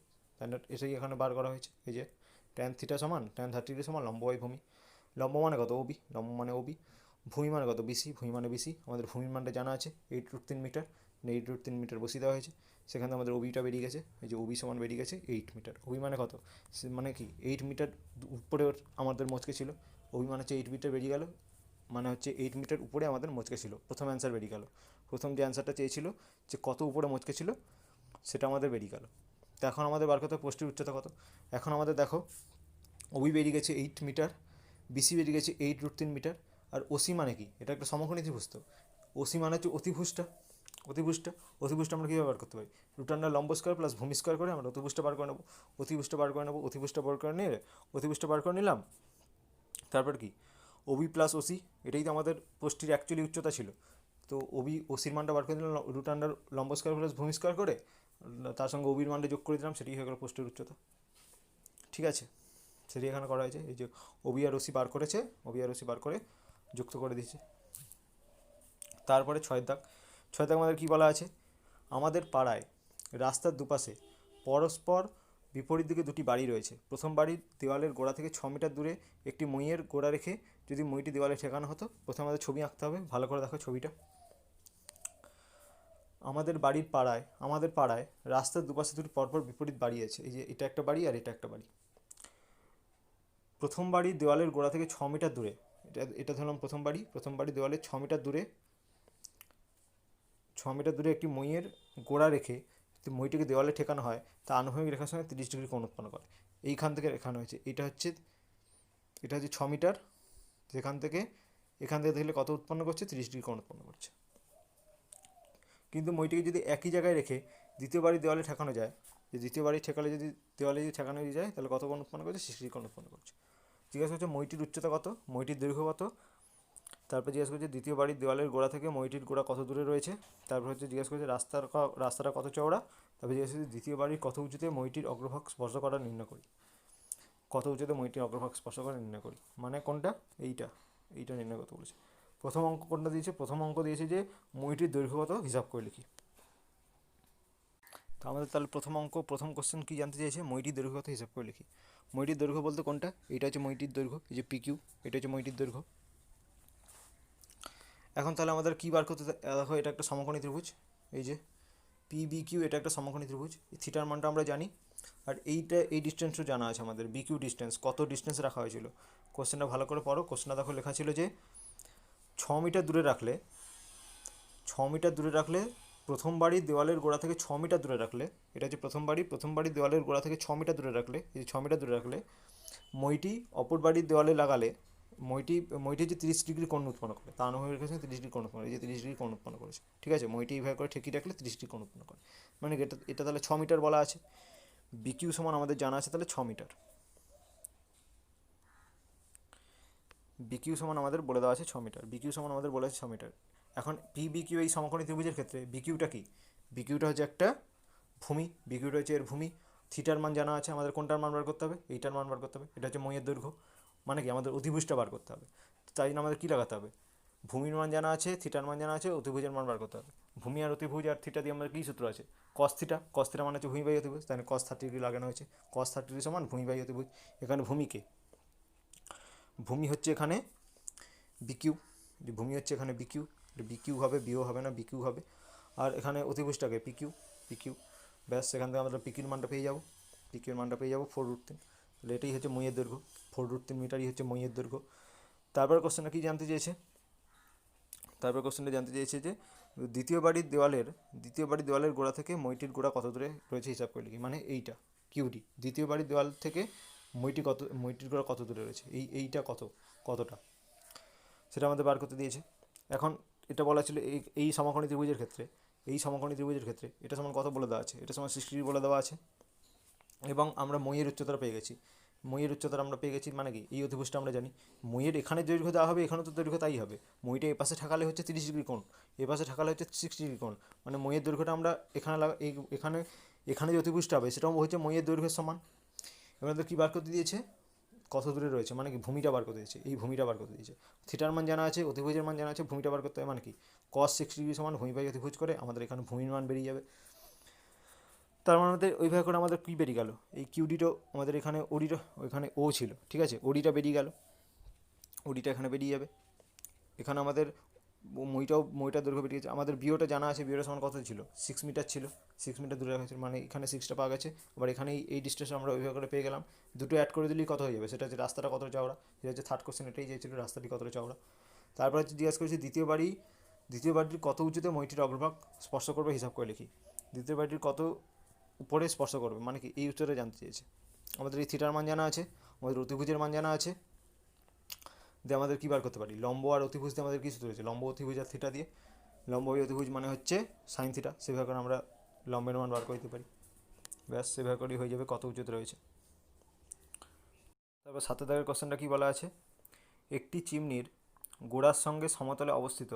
এটাই এখানে বার করা হয়েছে। এই যে ট্যান থিটা সমান ট্যান 30 সমান লম্ব বাই ভূমি। লম্ব মানে কত? ওবি, লম্ব মানে ওবি। ভূমি মানে কত? বিসি, ভূমি মানে বিসি। আমাদের ভূমির মানটা জানা আছে 8√3 মিটার, 8√3 মিটার বসিয়ে দেওয়া হয়েছে। সেখানে আমাদের ওবিটা বেরিয়ে গেছে, এই যে ওবি সমান বেরিয়ে গেছে 8 মিটার। ওবি মানে কত? মানে কি 8 মিটার উপরে আমাদের মচকে ছিল, ওবি মানে হচ্ছে 8 মিটার বেরিয়ে গেল, মানে হচ্ছে 8 মিটার উপরে আমাদের মচকে ছিল। প্রথম অ্যান্সার বেরিয়ে গেল। প্রথম যে অ্যান্সারটা চেয়েছিল যে কত উপরে মচকে ছিল সেটা আমাদের বেরিয়ে গেল। তো এখন আমাদের বার করতে হবে পোস্টের উচ্চতা কত। এখন আমাদের দেখো, ওবি বেরিয়ে গেছে 8 মিটার, বিসি বেরিয়ে গেছে 8√3 মিটার, আর ওসি মানে কি? এটা একটা সমকোণী ত্রিভুজ। তো ওসি মানে হচ্ছে অতিভুজটা, অতিভুজটা আমরা কীভাবে বার করতে পারি? রুটান্ডার লম্ব স্কোয়ার প্লাস ভূমি স্কোয়ার করে আমরা অতিভুজটা বার করে নেবো, অতিভুজটা বার করে নিলাম। তারপর কি ওবি প্লাস ওসি, এটাই তো আমাদের পোস্টটির অ্যাকচুয়ালি উচ্চতা ছিল। তো ওবি ওসির মানটা বার করে দিলাম রুটান্ডার লম্ব স্কোয়ার প্লাস ভূমি স্কোয়ার করে, তার সঙ্গে ওবির মানটা যোগ করে দিলাম, সেটাই হয়ে গেল পোস্টের উচ্চতা। ঠিক আছে, সেটি এখানে করা হয়েছে। এই যে ওবি আর ওসি বার করেছে, ওবি আর ওসি বার করে যুক্ত করে দিয়েছে। তারপরে 6 দাগ। 6 দাগ আমাদের কী বলা আছে? আমাদের পাড়ায় রাস্তার দুপাশে পরস্পর বিপরীত দিকে দুটি বাড়ি রয়েছে। প্রথম বাড়ির দেওয়ালের গোড়া থেকে 6 মিটার দূরে একটি মইয়ের গোড়া রেখে যদি মইটি দেওয়ালে ঠেকানো হতো। প্রথমে আমাদের ছবি আঁকতে হবে, ভালো করে দেখো ছবিটা। আমাদের পাড়ায় রাস্তার দুপাশে দুটি পরপর বিপরীত বাড়ি আছে। এই যে এটা একটা বাড়ি আর এটা একটা বাড়ি। প্রথম বাড়ির দেওয়ালের গোড়া থেকে 6 মিটার দূরে, এটা ধরলাম প্রথম বাড়ি দেওয়ালের 6 মিটার দূরে, 6 মিটার দূরে একটি মইয়ের গোড়া রেখে যদি মইটিকে দেওয়ালে ঠেকানো হয় তা আনুভূমিক রেখার সঙ্গে 30 ডিগ্রি কোণ উৎপন্ন করে। এইখান থেকে দেখানো হয়েছে, এটা হচ্ছে 6 মিটার, এখান থেকে দেখলে কত উৎপন্ন করছে? 30 ডিগ্রি কোণ উৎপন্ন করছে। কিন্তু মইটিকে যদি একই জায়গায় রেখে দ্বিতীয় বাড়ির দেওয়ালে ঠেকানো যায়, যে দ্বিতীয় বাড়ি ঠেকালে যদি দেওয়ালে যদি ঠেকানো যায় তাহলে কত কোণ উৎপন্ন করছে? 60 ডিগ্রি কোণ উৎপন্ন করছে। জিজ্ঞাসা করছে মইটির উচ্চতা কত, মইটির দৈর্ঘ্য কত। তারপর জিজ্ঞাসা করছে দ্বিতীয় বাড়ির দেওয়ালের গোড়া থেকে মইটির গোড়া কত দূরে রয়েছে। তারপর হচ্ছে জিজ্ঞাসা করছে রাস্তাটা কত চওড়া। তারপর জিজ্ঞাসা করছে দ্বিতীয় বাড়ির কত উঁচুতে মইটির অগ্রভাগ স্পর্শ করা নির্ণয় করি, কত উঁচুতে মইটির অগ্রভাগ স্পর্শ করা নির্ণয় করি, মানে কোনটা? এইটা নির্ণয় করতে বলেছে। প্রথম অঙ্ক কোনটা দিয়েছে? প্রথম অঙ্ক দিয়েছে যে মইটির দৈর্ঘ্য কত হিসাব করে লিখি। তো আমাদের তাহলে প্রথম কোশ্চেন কী জানতে চেয়েছে? মইটির দৈর্ঘ্য কত হিসাব করে লিখি। মইটির দৈর্ঘ্য বলতে কোনটা? এইটা হচ্ছে মইটির দৈর্ঘ্য, এই যে পিকিউ, এটা হচ্ছে মইটির দৈর্ঘ্য। এখন তাহলে আমাদের কী বার করতে? দেখো এটা একটা সমকোণী ত্রিভুজ, এই যে পি বি কিউ, এটা একটা সমকোণী ত্রিভুজ। এই থিটার মানটা আমরা জানি, আর এই ডিস্টেন্সও জানা আছে আমাদের, বিকিউ ডিস্টেন্স কত ডিস্টেন্স রাখা হয়েছিল। কোশ্চেনটা ভালো করে পড়ো। কোশ্চেনটা দেখো লেখা ছিল যে 6 মিটার দূরে রাখলে 6 মিটার দূরে রাখলে প্রথম বাড়ির দেওয়ালের গোড়া থেকে 6 মিটার দূরে রাখলে, এটা হচ্ছে প্রথম বাড়ির দেওয়ালের গোড়া থেকে 6 মিটার দূরে রাখলে, এই যে 6 মিটার দূরে রাখলে মইটি অপর বাড়ির দেওয়ালে লাগালে মইটি যে 30 ডিগ্রি কোণ উৎপন্ন করে, তা অনুভব রেখেছে 30 ডিগ্রি কোণ উৎপন্ন করে, এই যে 30 ডিগ্রি কোণ উৎপন্ন করেছে। ঠিক আছে, মইটি এইভাবে করে ঠেকিয়ে রাখলে 30 ডিগ্রি কোণ উৎপন্ন করে, মানে এটা তাহলে 6 মিটার বলা আছে। বিকিউ সমান আমাদের জানা আছে তাহলে 6 মিটার। বিকিউ সমান আমাদের বলে দেওয়া আছে 6 মিটার, বিকিউ সমান আমাদের বলে আছে 6 মিটার। এখন পি বিকিউ এই সমকোণী ত্রিভুজের ক্ষেত্রে বিকিউটা কি? বিকিউটা হচ্ছে একটা ভূমি, বিকিউটা হচ্ছে এর ভূমি। থিটার মান জানা আছে, আমাদের কোনটার মান বার করতে হবে? এইটার মান বার করতে হবে। এটা হচ্ছে মইয়ের দৈর্ঘ্য, মানে কি আমাদের অতিভুজটা বার করতে হবে। তাই জন্য আমাদের কী লাগাতে হবে? ভূমির মান জানা আছে, থিটার মান জানা আছে, অতিভুজের মান বার করতে হবে। ভূমি আর অতিভুজ আর থিটা দিয়ে আমাদের কী সূত্র আছে? কস থিটা মানে হচ্ছে ভূমি বাই অতিভুজ, তাই কস 30 ডিগ্রি লাগানো হয়েছে। কস 30 ডিগ্রি সমান ভূমি বাই অতিভুজ। এখানে ভূমিকে, ভূমি হচ্ছে এখানে বিকিউ, যে ভূমি হচ্ছে এখানে বিকিউ, বিকিউ হবে, বিও হবে না, বিকিউ হবে। আর এখানে অতিভুজটাকে পিকিউ, ব্যাস সেখান থেকে আমরা পিকিউর মানটা পেয়ে যাবো, পিকিউর মানটা পেয়ে যাবো 4√3। তাহলে এটাই হচ্ছে মইয়ের দৈর্ঘ্য, 4√3 মিটারই হচ্ছে মইয়ের দৈর্ঘ্য। তারপর কোশ্চেনটা কী জানতে চেয়েছে? তারপর কোশ্চেনটা জানতে চেয়েছে যে দ্বিতীয় বাড়ির দেওয়ালের গোড়া থেকে মইটির গোড়া কত দূরে রয়েছে হিসাব করে লিখি, মানে এইটা কিউডি, দ্বিতীয় বাড়ির দেওয়াল থেকে মইটির গোড়া কত দূরে রয়েছে, এইটা কতটা সেটা আমাদের বার করতে দিয়েছে। এখন এটা বলা ছিল এই সমকোণী ত্রিভুজের ক্ষেত্রে, এটা সমান কত বলে দেওয়া আছে? এটা সমান 60 ডিগ্রি বলে দেওয়া আছে। এবং আমরা মইয়ের উচ্চতাটা পেয়ে গেছি, মানে কি এই অতিভুজটা আমরা জানি। মইয়ের এখানে দৈর্ঘ্য দেওয়া হবে, এখানেও তো দৈর্ঘ্য তাই হবে। মইটা এ পাশে ঠাকালে হচ্ছে 30 ডিগ্রি কোণ, এ পাশে ঠাকালে হচ্ছে 60 ডিগ্রি কোণ, মানে মইয়ের দৈর্ঘ্যটা আমরা এখানে যে অতিভুজটা হবে সেটাও হচ্ছে মইয়ের দৈর্ঘ্যের সমান। এবার আমাদের কী বার করতে দিয়েছে? কত দূরে রয়েছে, মানে কি ভূমিটা বার করতে দিয়েছে, এই ভূমিটা বার করতে দিয়েছে। থিটার মান জানা আছে, অতিভুজের মান জানা আছে, ভূমিটা বার করতে হবে, মানে কি cos 60 ডিগ্রি সমান ভূমি বাই অতিভুজ করে আমাদের এখানে ভূমির মান বেরিয়ে যাবে। তার মানে আমাদের ওইভাবে করে আমাদের কী বেরিয়ে গেল? এই কিউডিটা আমাদের এখানে ওডিটা, ওইখানে ও ছিল, ঠিক আছে, ওডিটা বেরিয়ে গেল, ওডিটা এখানে বেরিয়ে যাবে। এখানে আমাদের মইটার দৈর্ঘ্য বেরিয়ে গেছে। আমাদের বিওটা জানা আছে, বিওটা সমান কত ছিল? 6 মিটার ছিল, 6 মিটার দূরে রাখা হয়েছিল, মানে এখানে 6টা পাওয়া গেছে। আবার এখানে এই ডিস্টেন্স আমরা ওইভাবে করে পেয়ে গেলাম। দুটো অ্যাড করে দিলেই কত হয়ে যাবে? সেটা হচ্ছে রাস্তাটা কতটা চওড়া, সেটা হচ্ছে থার্ড কোশ্চেন, এটাই চেয়েছিল রাস্তাটি কতটা চওড়া। তারপর হচ্ছে জিজ্ঞাসা করেছি দ্বিতীয় বাড়িটির কত উঁচুতে মইটির অগ্রভাগ স্পর্শ করবে হিসাব করে লিখি। দ্বিতীয় বাড়িটির কত উপরে স্পর্শ করবে, মানে কি এই উচ্চতা জানতে চেয়েছে। আমাদের এই থিটার মান জানা আছে, আমাদের অতিভুজের মান জানা আছে, দিয়ে আমাদের কী বার করতে পারি? লম্ব আর অতিভুজ দিয়ে আমাদের কী সূত্র রয়েছে? লম্ব অতিভুজ আর থিটা দিয়ে, লম্ব অতিভুজ মানে হচ্ছে সাইন থিটা, সেভাবে করে আমরা লম্বের মান বার করতে পারি। ব্যাস সেভাবে করেই হয়ে যাবে কত উচ্চতা রয়েছে। তারপর 7 দাগের কোশ্চেনটা কী বলা আছে? একটি চিমনির গোড়ার সঙ্গে সমতলে অবস্থিত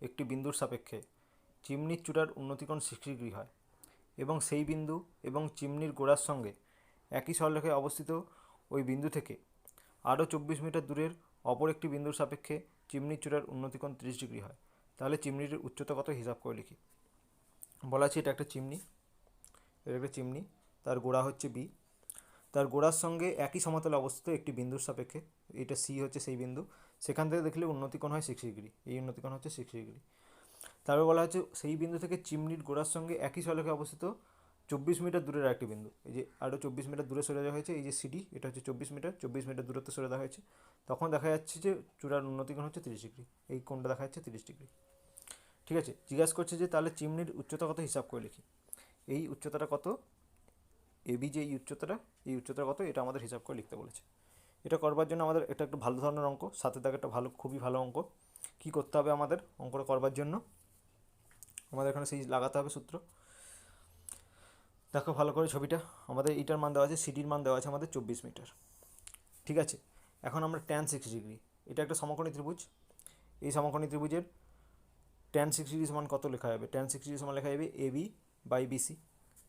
একটি বিন্দুর সাপেক্ষে চিমনির চূড়ার উন্নতিকোণ 60 ডিগ্রি হয় এবং সেই বিন্দু এবং চিমনির গোড়ার সঙ্গে একই সরলরেখায় অবস্থিত ওই বিন্দু থেকে আরও 24 মিটার দূরের অপর একটি বিন্দুর সাপেক্ষে চিমনির চূড়ার উন্নতিকোণ 30 ডিগ্রি হয়, তাহলে চিমনির উচ্চতা কত হিসাব করে লিখি। বলা আছে এটা একটা চিমনি, তার গোড়া হচ্ছে বি, তার গোড়ার সঙ্গে একই সমতলে অবস্থিত একটি বিন্দুর সাপেক্ষে, এটা সি হচ্ছে সেই বিন্দু, সেখান থেকে দেখলে উন্নতিকোণ হয় 60 ডিগ্রি, এই উন্নতিকোণ হচ্ছে 60 ডিগ্রি। তারপর বলা হচ্ছে সেই বিন্দু থেকে চিমনির গোড়ার সঙ্গে একই সরলরেখায় অবস্থিত 24 মিটার দূরের একটি বিন্দু, এই যে আরও 24 মিটার দূরে সরে দেওয়া হয়েছে, এই যে সিডি এটা হচ্ছে 24 মিটার দূরত্ব সরে দেওয়া হয়েছে, তখন দেখা যাচ্ছে যে চূড়ার উন্নতিকোণ হচ্ছে 30 ডিগ্রি, এই কোণটা দেখা যাচ্ছে 30 ডিগ্রি। ঠিক আছে, জিজ্ঞাসা করছে যে তাহলে চিমনির উচ্চতা কত হিসাব করে লিখি। এই উচ্চতাটা কত? এবি যে এই উচ্চতাটা কত এটা আমাদের হিসাব করে লিখতে বলেছে। এটা করবার জন্য আমাদের এটা একটা ভালো ধরনের অঙ্ক, সাথে দাগ একটা খুবই ভালো অঙ্ক। কী করতে হবে আমাদের অঙ্কটা করবার জন্য? আমাদের এখানে সেই লাগাতে হবে সূত্র। দেখো ভালো করে ছবিটা, আমাদের এইটার মান দেওয়া আছে, সিডির মান দেওয়া আছে আমাদের 24 মিটার। ঠিক আছে, এখন আমরা tan 60 ডিগ্রি, এটা একটা সমকোণী ত্রিভুজ, এই সমকোণী ত্রিভুজের tan 60 ডিগ্রি সমান কত লেখা যাবে? tan 60 ডিগ্রি সমান লেখা যাবে AB by BC,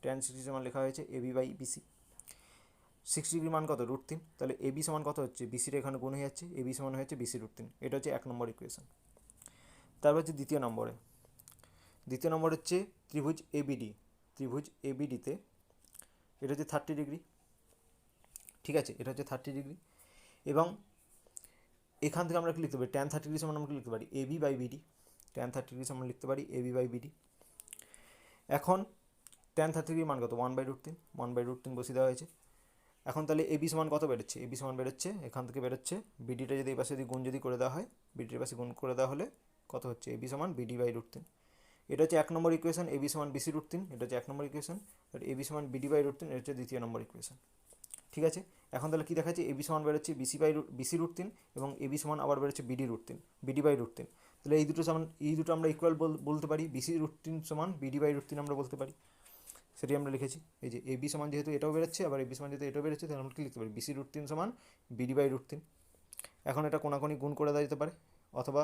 tan 60 degree সমান লেখা হয়েছে এবি বাই বিসি। 60 ডিগ্রি মান কত? √3, তাহলে এবি সমান কত হচ্ছে? বিসির এখানে গুণ হয়ে যাচ্ছে, এবি সমান হচ্ছে বিসি √3, এটা হচ্ছে 1 নম্বর ইকুয়েশন। তারপর হচ্ছে দ্বিতীয় নম্বর হচ্ছে ত্রিভুজ এবিডিতে এটা হচ্ছে 30 ডিগ্রি, ঠিক আছে, এটা হচ্ছে 30 ডিগ্রি, এবং এখান থেকে আমরা কি লিখতে পারি? tan 30 ডিগ্রি সমান আমরা লিখতে পারি AB by BD, tan 30 degree সমান লিখতে পারি এবি বাই বিডি। এখন tan 30 মান কত, 1/√3, 1/√3 বসিয়ে দেওয়া হয়েছে। এখন তাহলে এবি সমান কত বেরোচ্ছে, এবি সমান বেরোচ্ছে এখান থেকে বেরোচ্ছে বিডিটা যদি এই পাশে যদি গুণ যদি করে দেওয়া হয়, বিডির পাশে গুণ করে দেওয়া হলে কত হচ্ছে, এবি সমান BD/√3। এটা হচ্ছে 1 নম্বর ইকুয়েশন, এবি সমান BC√3, এটা হচ্ছে 1 নম্বর ইকুয়েশন। আর এবি সমান BD/√3, এটা হচ্ছে 2য় নম্বর ইকুয়েশন। ঠিক আছে, এখন তাহলে কী দেখাচ্ছে, এবি সমান বেরোচ্ছে BC√3 এবং এবি সমান আবার বেরোচ্ছে BD/√3। তাহলে এই দুটো আমরা ইকুয়াল বলতে পারি, BC√3 সমান BD/√3 আমরা বলতে পারি, সেটি আমরা লিখেছি। এই যে এবি সমান যেহেতু এটাও বেরোচ্ছে, আবার এবি সমান যেহেতু এটাও বেরোচ্ছে, তাহলে আমরা কি লিখতে পারি, BC√3 সমান BD/√3। এখন এটা কোনাকুনি গুণ করে দেওয়া যেতে পারে, অথবা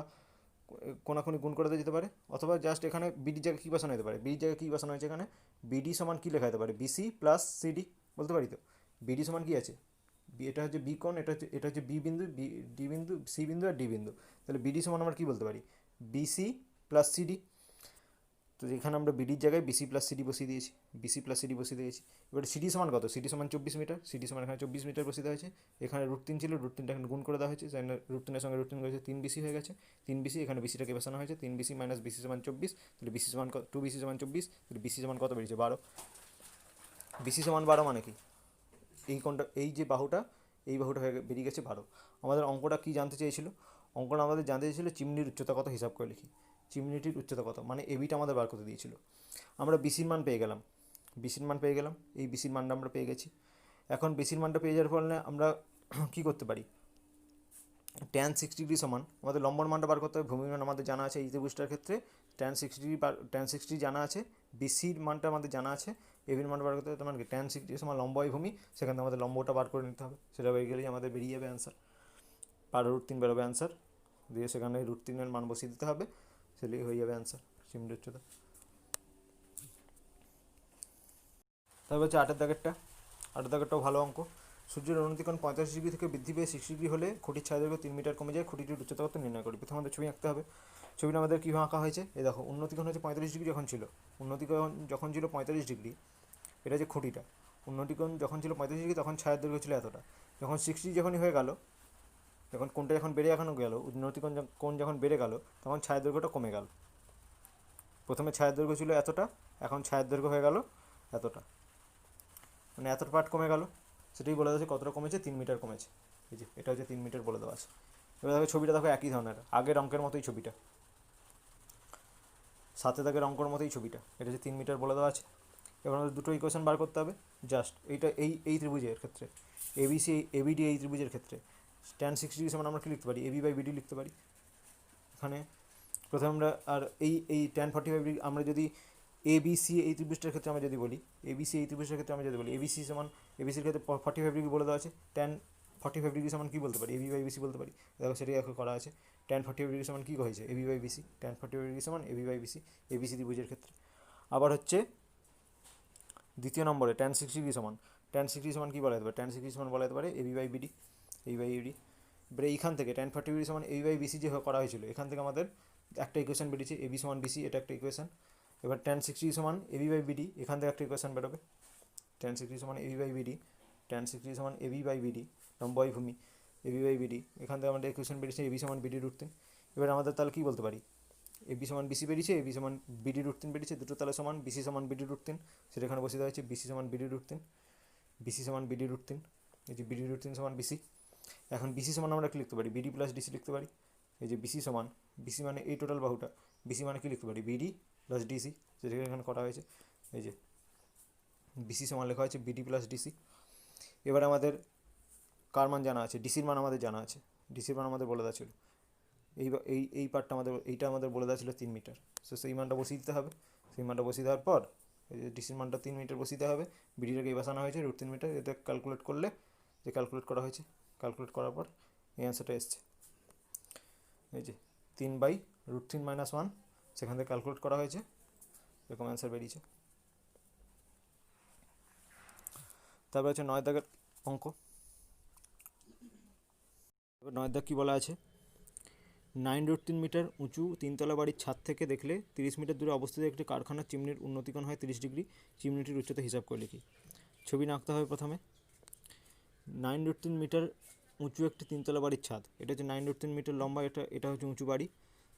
কোনাকুনি গুণ করে দেওয়া যেতে পারে, অথবা জাস্ট এখানে বিডির জায়গায় কী বসানো যেতে পারে, বিডির জায়গায় কী বসানো হয়েছে, এখানে বিডি সমান কী লেখা যেতে পারে, BC প্লাস CD বলতে পারি। তো বিডি সমান কী আছে, এটা হচ্ছে বি কোণ, এটা হচ্ছে বি বিন্দু, ডি বিন্দু, সি বিন্দু আর ডি বিন্দু। তাহলে বিডি সমান আমরা কী বলতে পারি, BC প্লাস CD। তো এখানে আমরা বিডির জায়গায় BC প্লাস CD বসিয়ে দিয়েছি, BC প্লাস CD বসিয়ে দিয়েছি। এবার সিডি সমান কত, সিডি সমান 24 মিটার, সিডি সমান এখানে 24 মিটার বসিয়ে দেওয়া হয়েছে। এখানে √3 ছিল, √3টা এখানে গুণ করে দেওয়া হয়েছে, √3 সঙ্গে √3 করেছে 3BC হয়ে গেছে, 3BC, এখানে BCটাকে বসানো হয়েছে, 3BC মাইনাস BC সমান 24, তাহলে BC সমান 2BC সমান 24, তাহলে BC সমান কত বেরিয়েছে, 12। BC সমান 12 মানে কি, এই কোণটা, এই যে বাহুটা, এই বাহুটা হয়ে বেরিয়ে গেছে 12। আমাদের অঙ্কটা কি জানতে চেয়েছিল, অঙ্কটা আমাদের জানতে চেয়েছিল চিমনির উচ্চতা কত, হিসাব করে লিখি, চিমনিটির উচ্চতা কত, মানে এবিটা আমাদের বার করতে দিয়েছিল। আমরা বিসির মান পেয়ে গেলাম, বিসির মান পেয়ে গেলাম, এই বিসির মানটা আমরা পেয়ে গেছি। এখন বিসির মানটা পেয়ে যাওয়ার ফলে আমরা কী করতে পারি, tan 60 সমান আমাদের লম্বর মানটা বার করতে হবে, ভূমির মান আমাদের জানা আছে, এই ত্রিভুজটার ক্ষেত্রে tan 60 জানা আছে, বিসির মানটা আমাদের জানা আছে, এবির মান বার করতে হবে, মানে tan 60 সমান লম্ব বাই ভূমি, সেখানে আমাদের লম্বটা বার করে নিতে হবে, সেটা হয়ে গেলেই আমাদের বেরিয়ে যাবে অ্যান্সার, 12√3 বেরোবে অ্যান্সার, দিয়ে সেখানে √3 মান বসিয়ে দিতে হবে, সেটাই হয়ে যাবে অ্যান্সার, চিমনির উচ্চতা। তারপর হচ্ছে 8 দাগেরটাও ভালো অঙ্ক। সূর্যের অনতিকোণ 45 ডিগ্রি থেকে বৃদ্ধি পেয়ে 60 ডিগ্রি হলে খুঁটির ছায়াদৈর্ঘ্য 3 মিটার কমে যায়, খুঁটিটির উচ্চতা কত নির্ণয় করি। প্রথমে আমাদের ছবি আঁকতে হবে, ছবিটা আমাদের কীভাবে আঁকা হয়েছে, এই দেখো উন্নতিকোণ হচ্ছে 45 ডিগ্রি যখন ছিল, উন্নতিকোণ যখন ছিল 45 ডিগ্রি, এটা যে খুঁটিটা, উন্নতিকোণ যখন ছিল 45 ডিগ্রি তখন ছায়ার দৈর্ঘ্য ছিল এতটা, যখন 60 যখনই হয়ে গেল, যখন কোণটা যখন বেড়ে এখনও গেল, উন্নতিকোণ কোণ যখন বেড়ে গেল, তখন ছায়ার দৈর্ঘ্যটা কমে গেল। প্রথমে ছায়ার দৈর্ঘ্য ছিল এতটা, এখন ছায়ার দৈর্ঘ্য হয়ে গেল এতটা, মানে এত পার্ট কমে গেল, সেটাই বলে দেওয়া আছে কতটা কমেছে, 3 মিটার কমেছে। এই যে এটা হচ্ছে 3 মিটার বলে দেওয়া আছে। এবার দেখো ছবিটা দেখো একই ধরনের, আগের অঙ্কের মতোই ছবিটা, 7 দাগের অঙ্কের মতোই ছবিটা, এটা হচ্ছে 3 মিটার বলে দেওয়া আছে। এবার আমাদের দুটো ইকুয়েশন বার করতে হবে, জাস্ট এইটা এই ত্রিভুজের ক্ষেত্রে, এবিসি এবিডি এই ত্রিভুজের ক্ষেত্রে tan 60 সমান আমরা কী লিখতে পারি, AB/BD লিখতে পারি। এখানে প্রথমে আমরা, আর এই tan 45 ডিগ্রি আমরা যদি ABC এই ত্রিভুজটার ক্ষেত্রে আমরা যদি বলি, ABC এই ত্রিভুজটার ক্ষেত্রে আমরা যদি বলি, ABC সমান, ABCর ক্ষেত্রে 45 ডিগ্রি বলে দেওয়া আছে, tan 45 ডিগ্রি সমান কী বলতে পারি, AB/BC বলতে পারি। দেখো সেটাই এখন করা আছে, tan 45 ডিগ্রি সমান কী হয়েছে, AB/BC, tan 45 ডিগ্রি সমান AB/BC, ABC ত্রিভুজের ক্ষেত্রে। আবার হচ্ছে দ্বিতীয় নম্বরে tan 60 ডিগ্রি সমান কী বলা যেতে পারে, tan 60 সমান বলা যেতে পারে AB/BD। এবারে এইখান থেকে tan 40 ডিগ্রি সমান AB/BC যে করা হয়েছিল, এখান থেকে আমাদের একটা ইকুয়েশন বেরিয়েছে, AB সমান BC, এটা একটা ইকুয়েশন। এবার tan 60 সমান AB/BD, এখান থেকে একটা ইকুয়েশন বেরোবে, tan 60 সমান AB/BD, tan 60 সমান AB/BD, লম্ব বাই ভূমি, AB/BD, এখান থেকে আমাদের ইকুয়েশন বেরিয়েছে AB সমান BD√3। এবার আমাদের তাহলে কী বলতে পারি, AB সমান BC বেরিয়েছে, AB সমান BD√3 বেরিয়েছে, দুটো তাহলে সমান, BC সমান BD√3, সেটা এখানে বসে দেওয়া হয়েছে, BC সমান BD√3, BC সমান BD√3, এই যে BD√3 সমান BC। এখন BC সমান আমরা কী লিখতে পারি, BD প্লাস DC লিখতে পারি। এই যে BC সমান, BC মানে এই টোটাল বাহুটা, BC মানে কী লিখতে পারি, BD প্লাস DC, যেটা এখানে করা হয়েছে। এই যে BC সমান লেখা হয়েছে BD প্লাস DC। এবার আমাদের কার মান জানা আছে, ডিসির মান আমাদের জানা আছে, ডিসির মান আমাদের বলে দেওয়া ছিল, এই পার্টটা এইটা আমাদের বলে দেওয়া ছিল 3 মিটার, সো সেই মানটা বসিয়ে দিতে হবে। সেই মানটা বসিয়ে দেওয়ার পর এই যে ডিসির মানটা 3 মিটার বসিয়ে দিতে হবে, বিডিটাকে এই বসানো হয়েছে √3 মিটার, এটা ক্যালকুলেট করলে, যে ক্যালকুলেট করা হয়েছে, ক্যালকুলেট করার পর এই অ্যান্সারটা এসছে, এই যে 3/√3 - 1, সেখান থেকে ক্যালকুলেট করা হয়েছে, এরকম অ্যান্সার বেরিয়েছে। তারপর হচ্ছে 9 দাগের অঙ্ক। এবার 9 দাগ কী বলা আছে, 9√3 মিটার উঁচু তিনতলা বাড়ির ছাদ থেকে দেখলে 30 মিটার দূরে অবস্থিত একটি কারখানার চিমনির উন্নতিকোণ হয় 30 ডিগ্রি, চিমনিটির উচ্চতা হিসাব করে লিখি। ছবি আঁকতে হবে প্রথমে। 9√3 মিটার উঁচু একটি তিনতলা বাড়ির ছাদ, এটা হচ্ছে 9√3 মিটার লম্বা, এটা হচ্ছে উঁচু বাড়ি।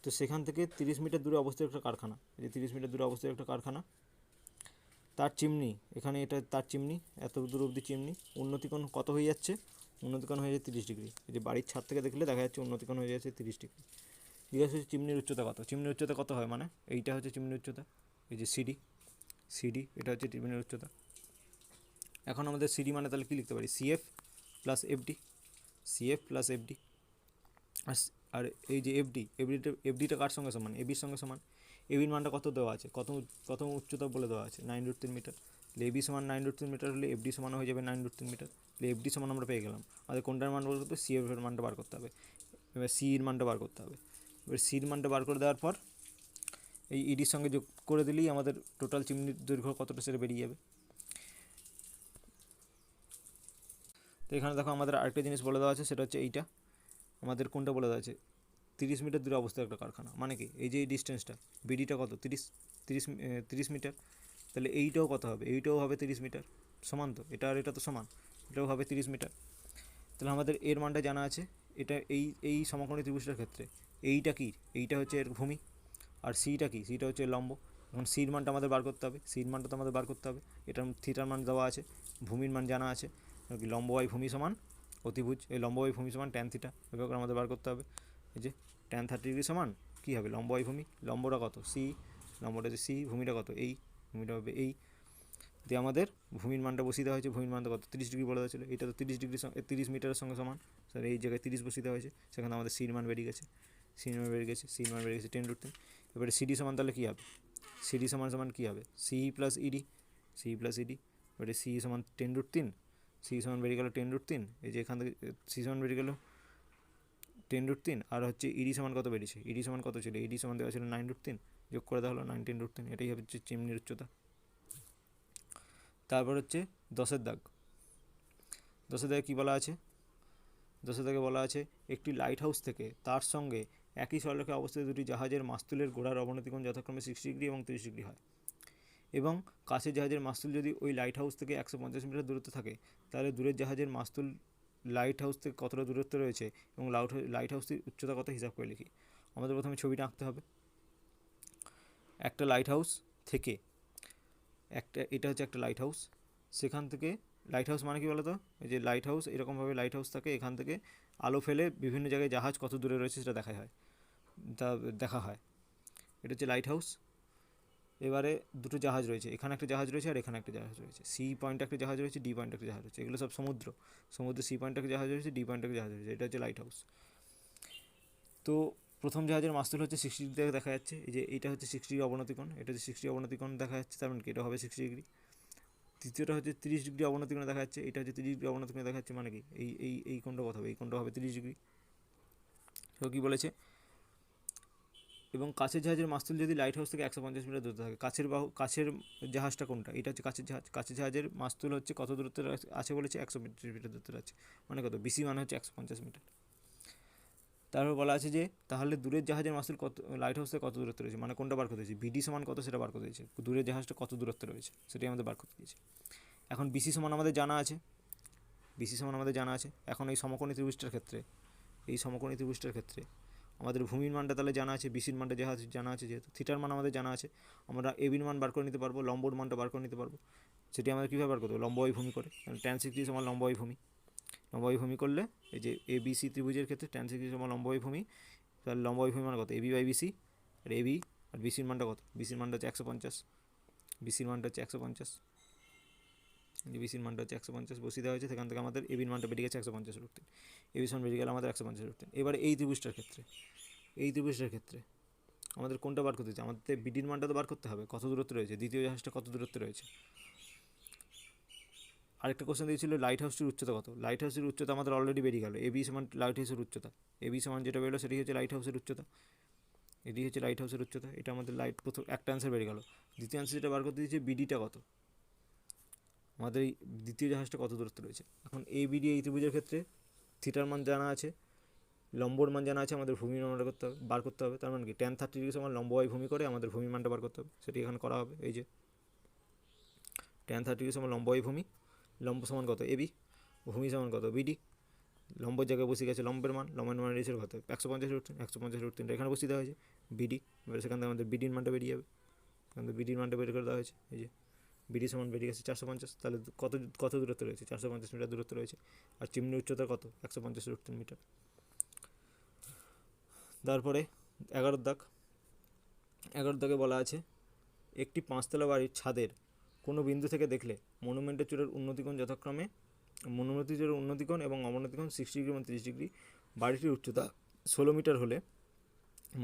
তো সেখান থেকে 30 মিটার দূরে অবস্থিত একটা কারখানা, এই যে 30 মিটার দূরে অবস্থিত একটা কারখানা, তার চিমনি, এখানে এটা তার চিমনি, এত দূর অবধি চিমনি, উন্নতিকোণ কত হয়ে যাচ্ছে, উন্নতিকোণ হয়ে যাচ্ছে 30 ডিগ্রি। এই যে বাড়ির ছাদ থেকে দেখলে দেখা যাচ্ছে উন্নতিকোণ হয়ে যাচ্ছে 30 ডিগ্রি। জিজ্ঞাসা হচ্ছে চিমনির উচ্চতা কত, চিমনির উচ্চতা কত হয়, মানে এইটা হচ্ছে চিমনির উচ্চতা, এই যে সিডি, সিডি এটা হচ্ছে চিমনির উচ্চতা। এখন আমাদের সিডি মানে তাহলে কী লিখতে পারি, CF plus FD, CF plus FD. আর এই যে এফডিটা কার সঙ্গে সমান, এবির সঙ্গে সমান। এবির মানটা কত দেওয়া আছে, কত উচ্চতা বলে দেওয়া আছে, 9√3 মিটার। তাহলে এবি সমান 9√3 মিটার হলে এফডি সমান হয়ে যাবে 9√3 মিটার। তাহলে এফডি সমান আমরা পেয়ে গেলাম। আমাদের কোনটার মান বার করতে হবে, সিএফ এর মানটা বার করতে হবে। এবার সির মানটা বার করতে হবে। এবার সির মানটা বার করে দেওয়ার পর এই ইডির সঙ্গে যোগ করে দিলেই আমাদের টোটাল চিমনির দৈর্ঘ্য কতটা সেটা বেরিয়ে যাবে। তো এখানে দেখো আমাদের আরেকটা জিনিস বলে দেওয়া আছে, সেটা হচ্ছে এইটা আমাদের কোনটা বলে দেওয়া আছে, 30 মিটার দূরে অবস্থিত একটা কারখানা। মানে কি, এই যে এই ডিস্টেন্সটা বিডিটা কত, 30 মিটার। তাহলে এইটাও কত হবে, এইটাও হবে 30 মিটার, সমান তো, এটা আর এটা তো সমান, এটাও হবে 30 মিটার। তাহলে আমাদের এর মানটা জানা আছে। এটা এই সমকোণী ত্রিভুজটার ক্ষেত্রে এইটা কি, এইটা হচ্ছে এর ভূমি, আর সিটা কি, সিটা হচ্ছে লম্ব। এখন সির মানটা আমাদের বার করতে হবে, সির মানটা তো আমাদের বার করতে হবে। এটার থিটার মান দেওয়া আছে, ভূমির মান জানা আছে, লম্ব বাই ভূমি সমান অতিভুজ, এই লম্ব বাই ভূমি সমান ট্যান থিটা, এভাবে আমাদের বার করতে হবে। এই যে ট্যান 30 ডিগ্রি সমান কী হবে, লম্ব বাই ভূমি, লম্বটা কত সি, লম্বটা হচ্ছে সি, ভূমিটা কত এই, ভূমিটা হবে এই। দিয়ে আমাদের ভূমির মানটা বসিয়ে দেওয়া হয়েছে, ভূমির মানটা কত 30 ডিগ্রি বলা হয়েছিল, এটা তো 30 ডিগ্রি 30 মিটারের সঙ্গে সমান, স্যার এই জায়গায় 30 বসিয়ে দেওয়া হয়েছে, সেখানে আমাদের সির মান বেরিয়ে গেছে, সির মান বেরিয়ে গেছে, সির মান বেরিয়ে গেছে 10√3। এবারে সিডি সমান তাহলে কী হবে, সিডি সমান সমান কী হবে, C plus ED, C plus ED. এবারে সি সমান 10√3, সি সমান বেরিয়ে গেল 10√3, এই যে এখান থেকে সি সমান বেরিয়ে গেল 10√3, আর হচ্ছে ইডি সমান কত বেরিয়েছে, ইডি সমান কত ছিল, ইডি সমান দেওয়া ছিল 9√3, যোগ করে দেওয়া হলো 10√3, এটাই হচ্ছে চিমনির উচ্চতা। তারপর হচ্ছে 10-এর দাগ, 10-এর দাগে কী বলা আছে, 10-এর দাগে বলা আছে একটি লাইট হাউস থেকে তার সঙ্গে একই সরলরেখায় অবস্থিত দুটি জাহাজের মাস্তুলের গোড়ার অবনতিকোণ যথাক্রমে 60 ডিগ্রি এবং 30 ডিগ্রি হয়, এবং কাছের জাহাজের মাস্তুল যদি ওই লাইট হাউস থেকে 150 মিটার দূরত্বে থাকে, তাহলে দূরের জাহাজের মাস্তুল লাইট হাউস থেকে কতটা দূরত্বে রয়েছে এবং লাইট হাউসটির উচ্চতা কত হিসাব করে লিখি। আমাদের প্রথমে ছবিটা আঁকতে হবে। একটা লাইট হাউস থেকে এটা হচ্ছে একটা লাইট হাউস, সেখান থেকে লাইট হাউস মানে কি বলতো, এই যে লাইট হাউস এরকমভাবে লাইট হাউস থাকে, এখান থেকে আলো ফেলে বিভিন্ন জায়গায় জাহাজ কত দূরে রয়েছে সেটা দেখা হয়। এটা হচ্ছে লাইট হাউস। এবারে দুটো জাহাজ রয়েছে, এখানে একটা জাহাজ রয়েছে আর এখানে একটা জাহাজ রয়েছে, সি পয়েন্টে একটা জাহাজ রয়েছে, ডি পয়েন্টে একটা জাহাজ রয়েছে, এগুলো সব সমুদ্রে সি পয়েন্টে একটা জাহাজ রয়েছে, ডি পয়েন্টে একটা জাহাজ রয়েছে, এটা হচ্ছে লাইট হাউস। তো প্রথম জাহাজের মাস্তুল হচ্ছে 60 ডিগ্রি দেখা যাচ্ছে, এই যে এইটা হচ্ছে 60 ডিগ্রি অবনতিকোণ, এটা হচ্ছে 60 অবনতিকোণ দেখা যাচ্ছে, তার মানে কি এটা হবে 60 ডিগ্রি। তৃতীয়টা হচ্ছে 30 ডিগ্রি অবনতিকোণে দেখা যাচ্ছে, এটা হচ্ছে 30 ডিগ্রি অবনতিকোণে দেখা যাচ্ছে, মানে কি এই কোণটা কত হবে, এই কোণটা হবে 30 ডিগ্রি। তো কী বলেছে, এবং কাছের জাহাজের মাস্তুল যদি লাইট হাউস থেকে 150 মিটার দূরত্বে থাকে, কাছের জাহাজটা কোনটা, এটা হচ্ছে কাছের জাহাজ, কাছের জাহাজের মাস্তুল হচ্ছে কত দূরত্বে আছে বলেছে, 100 মিটার দূরত্বে আছে, মানে কত, বিসি মানে হচ্ছে 150 মিটার। তারপর বলা আছে যে তাহলে দূরের জাহাজের মাস্তুল কত, লাইট হাউস থেকে কত দূরত্বে রয়েছে, মানে কোনটা বার করতে দিয়েছে, বিডি সমান কত সেটা বার করতে দিয়েছে, দূরের জাহাজটা কত দূরত্বে রয়েছে সেটাই আমাদের বার করতে দিয়েছে। এখন বিসি সমান আমাদের জানা আছে, বিসি সমান আমাদের জানা আছে। এখন এই সমকোণী ত্রিভুজটার ক্ষেত্রে আমাদের ভূমির মানটা তাহলে জানা আছে, বিসির মানটা জানা আছে, যেহেতু থিটার মান আমাদের জানা আছে, আমরা এবির মান বার করে নিতে পারবো, লম্বর মানটা বার করে নিতে পারবো। সেটি আমাদের কীভাবে বার করতে হবে, লম্ব বাই ভূমি করে, ট্যান 60 সমান লম্ব বাই ভূমি, লম্ব বাই ভূমি করলে এই যে এ বিসি ত্রিভুজের ক্ষেত্রে ট্যান 60 সমান লম্ব বাই ভূমি, তাহলে লম্ব বাই ভূমি মান কত, এবি বাই বিসি, আর এবি আর বিসির মানটা কত, বিসির মানটা হচ্ছে 150, বিসির মানটা হচ্ছে 150, বিসির মানটা হচ্ছে 150 বসিয়ে দেওয়া হয়েছে, সেখান থেকে আমাদের এবির মানটা বেরিয়ে গেছে 150√3, এবি সমান বেরিয়ে গেল আমাদের 150√3। এবারে এই ত্রিভুজটার ক্ষেত্রে আমাদের কোনটা বার করতে হচ্ছে, আমাদের বিডির মানটা তো বার করতে হবে, কত দূরত্বে রয়েছে, দ্বিতীয় জাহাজটা কত দূরত্বে রয়েছে। আরেকটা কোশ্চেন দিয়েছিল লাইট হাউসটির উচ্চতা কত, লাইট হাউসের উচ্চতা আমাদের অলরেডি বেরিয়ে গেল, এবি সমান লাইট হাউসের উচ্চতা, এবি সমান যেটা বেরোলো সেটি হচ্ছে লাইট হাউসের উচ্চতা, এটি হচ্ছে লাইট হাউসের উচ্চতা, এটা আমাদের প্রথম একটা অ্যান্সার বেরিয়ে গেল। দ্বিতীয় অ্যান্সার যেটা বার করতে দিয়েছে বিডিটা কত, আমাদের এই দ্বিতীয় জাহাজটা কত দূরত্বে রয়েছে। এখন এ বিডি এই ত্রিভুজের ক্ষেত্রে থিটার মান জানা আছে, লম্বর মান জানা আছে, আমাদের ভূমির মান বার করতে হবে, তার মানে কি ট্যান 30 ডিগ্রি সমান লম্ব বাই ভূমি করে আমাদের ভূমির মানটা বার করতে হবে, সেটি এখানে করা হবে। এই যে ট্যান 30 ডিগ্রি সমান লম্ব বাই ভূমি, লম্ব সমান কত এবি, ভূমি সমান কত বিডি, লম্বর জায়গায় বসে গেছে লম্বের মান, লম্বের মান রয়েছে কত 150√3, এখানে বসিয়ে দেওয়া হয়েছে বিডি, এবার সেখান থেকে আমাদের বিডির মানটা বেরিয়ে যাবে, এখান থেকে বিডির মানটা বের করে দেওয়া হয়েছে, এই যে বিডি সমান বেরিয়ে গেছে 450, তাহলে কত কত দূরত্ব রয়েছে? 450 মিটার দূরত্ব রয়েছে। আর চিমনির উচ্চতা কত? 150 মিটার। তারপরে 11 দাগ, 11 দাগে বলা আছে একটি 5তলা বাড়ির ছাদের কোনো বিন্দু থেকে দেখলে মনুমেন্টের চূড়ার উন্নতিকোণ যথাক্রমে মনুমেন্টের চূড়ার উন্নতিকোণ এবং অবনতিকোণ 60 ডিগ্রি এবং 30 ডিগ্রি। বাড়িটির উচ্চতা 16 মিটার হলে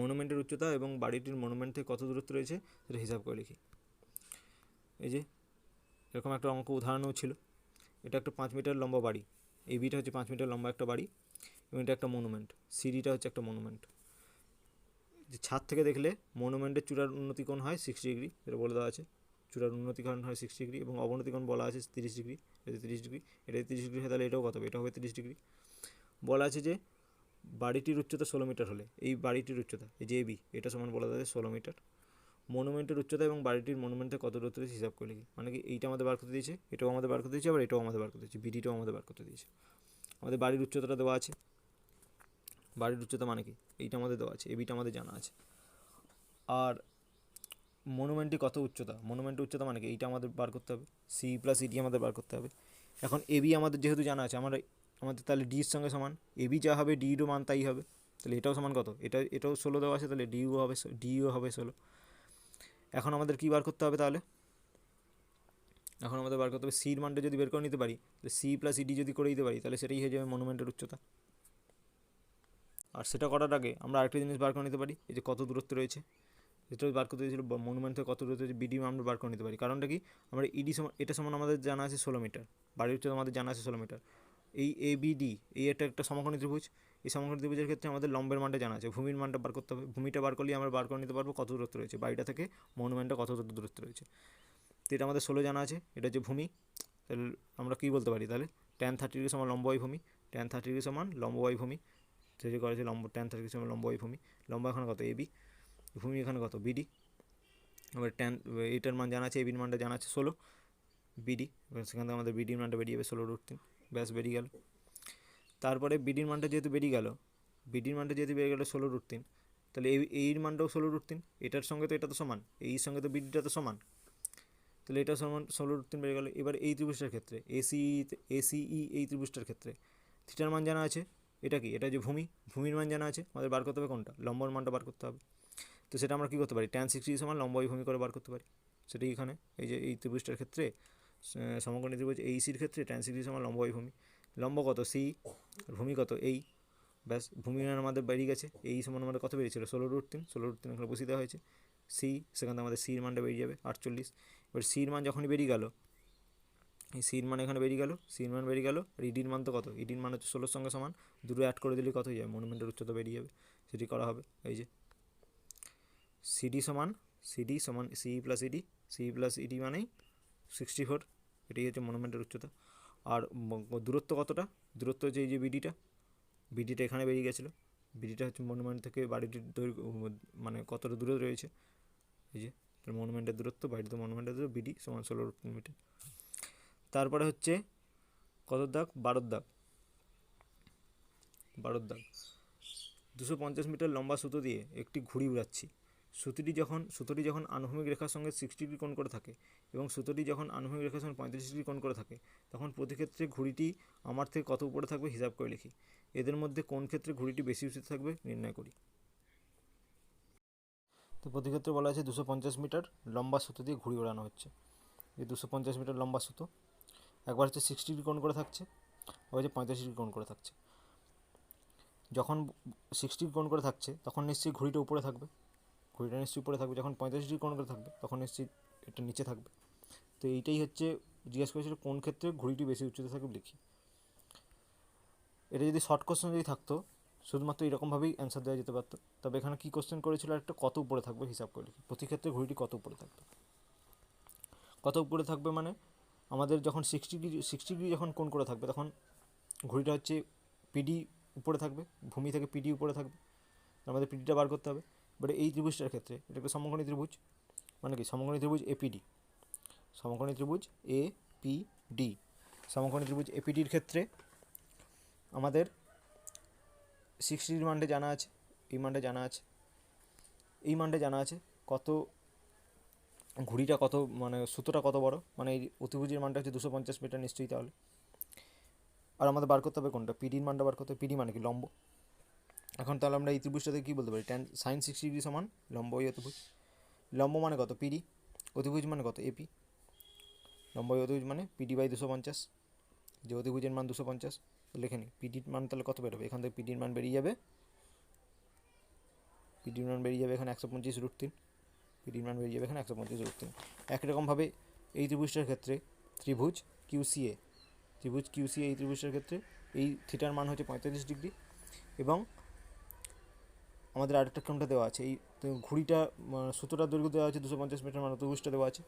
মনুমেন্টের উচ্চতা এবং বাড়িটির মনুমেন্ট থেকে কত দূরত্ব রয়েছে সেটা হিসাব করে লিখি। এই যে এরকম একটা অঙ্ক উদাহরণও ছিল। এটা একটা 5 মিটার লম্বা বাড়ি, এই বিটা হচ্ছে 5 মিটার লম্বা একটা বাড়ি এবং এটা একটা মনুমেন্ট, সিডিটা হচ্ছে একটা মনুমেন্ট। যে ছাদ থেকে দেখলে মনুমেন্টের চূড়ার উন্নতিকোণ হয় 60 ডিগ্রি, এটা বলে দেওয়া আছে। চূড়ার উন্নতিকোণ হয় 60 ডিগ্রি এবং অবনতিকোণ বলা আছে 30 ডিগ্রি। এটা 30 ডিগ্রি, এটা 30 ডিগ্রি হয়, তাহলে এটাও কত হবে? এটা হবে 30 ডিগ্রি। বলা আছে যে বাড়িটির উচ্চতা 16 মিটার হলে, এই বাড়িটির উচ্চতা এই যে এবি, এটা সমান বলা যাচ্ছে 16 মিটার। মনুমেন্টের উচ্চতা এবং বাড়িটির মনুমেন্টে কত দূরত্ব রয়েছে হিসাব করে লিখি। মানে কি এইটা আমাদের বার করতে দিয়েছে, এটাও আমাদের বার করতে দিয়েছে, আবার এটাও আমাদের বার করতে দিয়েছে, বিডিটাও আমাদের বার করতে দিয়েছে। আমাদের বাড়ির উচ্চতাটা দেওয়া আছে, বাড়ির উচ্চতা মানে কি এইটা আমাদের দেওয়া আছে, এবিটা আমাদের জানা আছে। আর মনুমেন্টটি কত উচ্চতা, মনুমেন্টের উচ্চতা মানে কি এইটা আমাদের বার করতে হবে, সি প্লাস ইডি আমাদের বার করতে হবে। এখন এবি আমাদের যেহেতু জানা আছে, আমাদের তাহলে ডির সঙ্গে সমান এবি যা হবে ডিরও মান তাই হবে। তাহলে এটাও সমান কত? এটাও 16 দেওয়া আছে, তাহলে ডিও হবে 16। এখন আমাদের কী বার করতে হবে তাহলে? এখন আমাদের বার করতে হবে সির মানটা যদি বের করে নিতে পারি, তাহলে সি প্লাস ইডি যদি করে দিতে পারি, তাহলে সেটাই হয়ে যাবে মনুমেন্টের উচ্চতা। আর সেটা করার আগে আমরা আরেকটা জিনিস বার করে নিতে পারি, এই যে কত দূরত্ব রয়েছে, যেটা বার করতে দিয়েছিল মনুমেন্ট থেকে কত দূরত্ব রয়েছে, বিডি আমরা বার করে নিতে পারি। কারণটা কি, আমরা ইডি সমান, এটা সমান আমাদের জানা আছে 16 মিটার, বাড়ির উচ্চতা আমাদের জানা আছে 16 মিটার। এই এবিডি, এই একটা সমকোণী ত্রিভুজ, এই সমকোণী ত্রিভুজের ক্ষেত্রে আমাদের লম্বের মানটা জানা আছে, ভূমির মানটা বার করতে হবে। ভূমিটা বার করলেই আমরা বার করে নিতে পারবো কত দূরত্ব রয়েছে, বাড়িটা থেকে মনুমেন্টটা কত দূরত্ব রয়েছে। তো এটা আমাদের 16 জানা আছে, এটা হচ্ছে ভূমি। তাহলে আমরা কী বলতে পারি তাহলে, tan 30 ডিগ্রি সমান লম্ব বাই ভূমি, tan 30 ডিগ্রি সমান লম্ব বাই ভূমি। তৈরি করেছে tan 30 ডিগ্রি সমান লম্ব বাই ভূমি। লম্ব এখানে কত? এবি, ভূমি এখানে কত? বিডি। এবার এইটার মান জানা আছে, এবির মানটা জানা আছে 16 বিডি, সেখান থেকে আমাদের বিডির মানটা বেরিয়ে যাবে 16√3, ব্যাস বেরিয়ে গেল। তারপরে বিডির মানটা যেহেতু বেরিয়ে গেল, 16√3, তাহলে এইর মানটাও 16√3, এটার সঙ্গে তো এটা তো সমান, এই সঙ্গে তো বিডিটা তো সমান, তাহলে এটা সমান 16√3 বেরিয়ে গেল। এবার এই ত্রিভুজটার ক্ষেত্রে এসিই এই ত্রিভুজটার ক্ষেত্রে থিটার মান জানা আছে, এটা কি, এটা যে ভূমির মান জানা আছে, আমাদের বার করতে হবে কোনটা, লম্বর মানটা বার করতে হবে। তো সেটা আমরা কী করতে পারি, tan 60 সমান লম্ব বাই ভূমি করে বার করতে পারি। সেটাই এখানে এই যে এই ত্রিভুজটার ক্ষেত্রে, সমকোণী ত্রিভুজ এইসির ক্ষেত্রে tan 60 সমান লম্ব বাই ভূমি। লম্ব কত? সি, ভূমি কত? এই, ব্যাস ভূমির মান আমাদের বেরিয়ে গেছে। এই সমান আমাদের কত বেরিয়েছিল? 16√3, 16√3 এখানে বসিয়ে দেওয়া হয়েছে। সি, সেখান থেকে আমাদের সির মানটা বেরিয়ে যাবে 48। এবার সির মান যখনই বেরিয়ে গেল, এই সির মান এখানে বেরিয়ে গেল, সির মান বেরিয়ে গেল, আর ইডির মান তো কত? ইডির মান হচ্ছে 16-র সঙ্গে সমান, দুটো অ্যাড করে দিলে কত হয়ে যাবে? মনুমেন্টের উচ্চতা বেরিয়ে যাবে, সেটি করা হবে। এই যে সিডি সমান সি প্লাস ইডি মানেই 64, এটাই হচ্ছে মনুমেন্টের উচ্চতা। আর দূরত্ব কতটা? দূরত্ব হচ্ছে এই যে বিডিটা এখানে বেরিয়ে গেছিলো, বিডিটা হচ্ছে মনুমেন্ট থেকে বাড়িটির দৈর্ঘ্য, মানে কতটা দূরে রয়েছে, এই যে মনুমেন্টের দূরত্ব, বাড়িতে মনুমেন্টের দূরত্ব, বিডি সমান 16 মিটার। তারপরে হচ্ছে কত দাগ? 12 দাগ। 250 মিটার লম্বা সুতো দিয়ে একটি ঘুড়ি উড়াচ্ছি। সুতোটি যখন আনুভূমিক রেখার সঙ্গে 60 ডিগ্রি কোণ করে থাকে এবং সুতোটি যখন আনুভূমিক রেখার সঙ্গে 35 ডিগ্রি কোণ করে থাকে, তখন প্রতি ক্ষেত্রে ঘুড়িটি আমার থেকে কত উপরে থাকবে হিসাব করে লিখি। এদের মধ্যে কোন ক্ষেত্রে ঘুড়িটি বেশি উঁচুতে থাকবে নির্ণয় করি। তো প্রতি ক্ষেত্রে বলা আছে 250 মিটার লম্বা সুতো দিয়ে ঘুড়ি ওড়ানো হচ্ছে। এই 250 মিটার লম্বা সুতো একবার হচ্ছে 60 ডিগ্রি কোণ করে থাকছে, আবার হচ্ছে 35 ডিগ্রি কোণ করে থাকছে। যখন 60 ডিগ্রি কোণ করে থাকছে তখন নিশ্চয়ই ঘুড়িটা উপরে থাকবে, ঘুড়িটা নিশ্চয়ই উপরে থাকবে। যখন 35 ডিগ্রি কোণ করে থাকবে তখন নিশ্চয়ই এটা নিচে থাকবে। তো এইটাই হচ্ছে জিজ্ঞেস করেছিল কোন ক্ষেত্রে ঘুড়িটি বেশি উচ্চতা থাকবে লিখি। এটা যদি শর্ট কোশ্চেন যদি থাকতো শুধুমাত্র এরকমভাবেই অ্যান্সার দেওয়া যেতে পারতো, তবে এখানে কী কোশ্চেন করেছিল একটা কত উপরে থাকবে হিসাব করে লিখি। প্রতি ক্ষেত্রে ঘুড়িটি কত উপরে থাকবে, কত উপরে থাকবে মানে আমাদের যখন 60 ডিগ্রি যখন কোণ করে থাকবে তখন ঘুড়িটা হচ্ছে পিডি উপরে থাকবে, ভূমি থেকে পিডি উপরে থাকবে, আমাদের পিডিটা বার করতে হবে। বাট এই ত্রিভুজটার ক্ষেত্রে এটা একটা সমকোণী ত্রিভুজ, মানে কি সমকোণী ত্রিভুজ এপিডি, সমকোণী ত্রিভুজ এপিডি, সমকোণী ত্রিভুজ এপিডির ক্ষেত্রে আমাদের 60 ডিগ্রি মানটা জানা আছে, এই মানটা জানা আছে, এই মানটা জানা আছে কত ঘুড়িটা কত মানে সুতোটা কত বড়, মানে এই অতিভুজের মানটা হচ্ছে 250 মিটার নিশ্চয়ই তাহলে। আর আমাদের বার করতে হবে কোনটা, পিডির মানটা বার করতে হবে। পিডি মানে কি, লম্ব। এখন তাহলে আমরা এই ত্রিভুজটাতে কী বলতে পারি, sin 60 ডিগ্রি সমান লম্ব এই অতিভুজ। লম্ব মানে কত, পিডি। অতিভুজ মানে কত, এপি। লম্ব এই অতিভুজ মানে পিডি বাই 250, যে অতিভুজের মান 250। লিখে নিই পিডির মান তাহলে কত বেরোবে, এখান থেকে পিডির মান বেরিয়ে যাবে, পিডির মান বেরিয়ে যাবে এখানে 125√3। পিডির মান বেরিয়ে যাবে এখানে 125√3। একই রকমভাবে এই ত্রিভুজটার ক্ষেত্রে ত্রিভুজ কিউসিএ, ত্রিভুজ কিউসিএ এই ত্রিভুজটার ক্ষেত্রে এই থিটার মান হচ্ছে 45 ডিগ্রি, এবং আমাদের আরেকটা কোণটা দেওয়া আছে, এই ঘুড়িটা সুতোটার দৈর্ঘ্য দেওয়া আছে 250 মিটার, মানে অতিভুজটা দেওয়া আছে,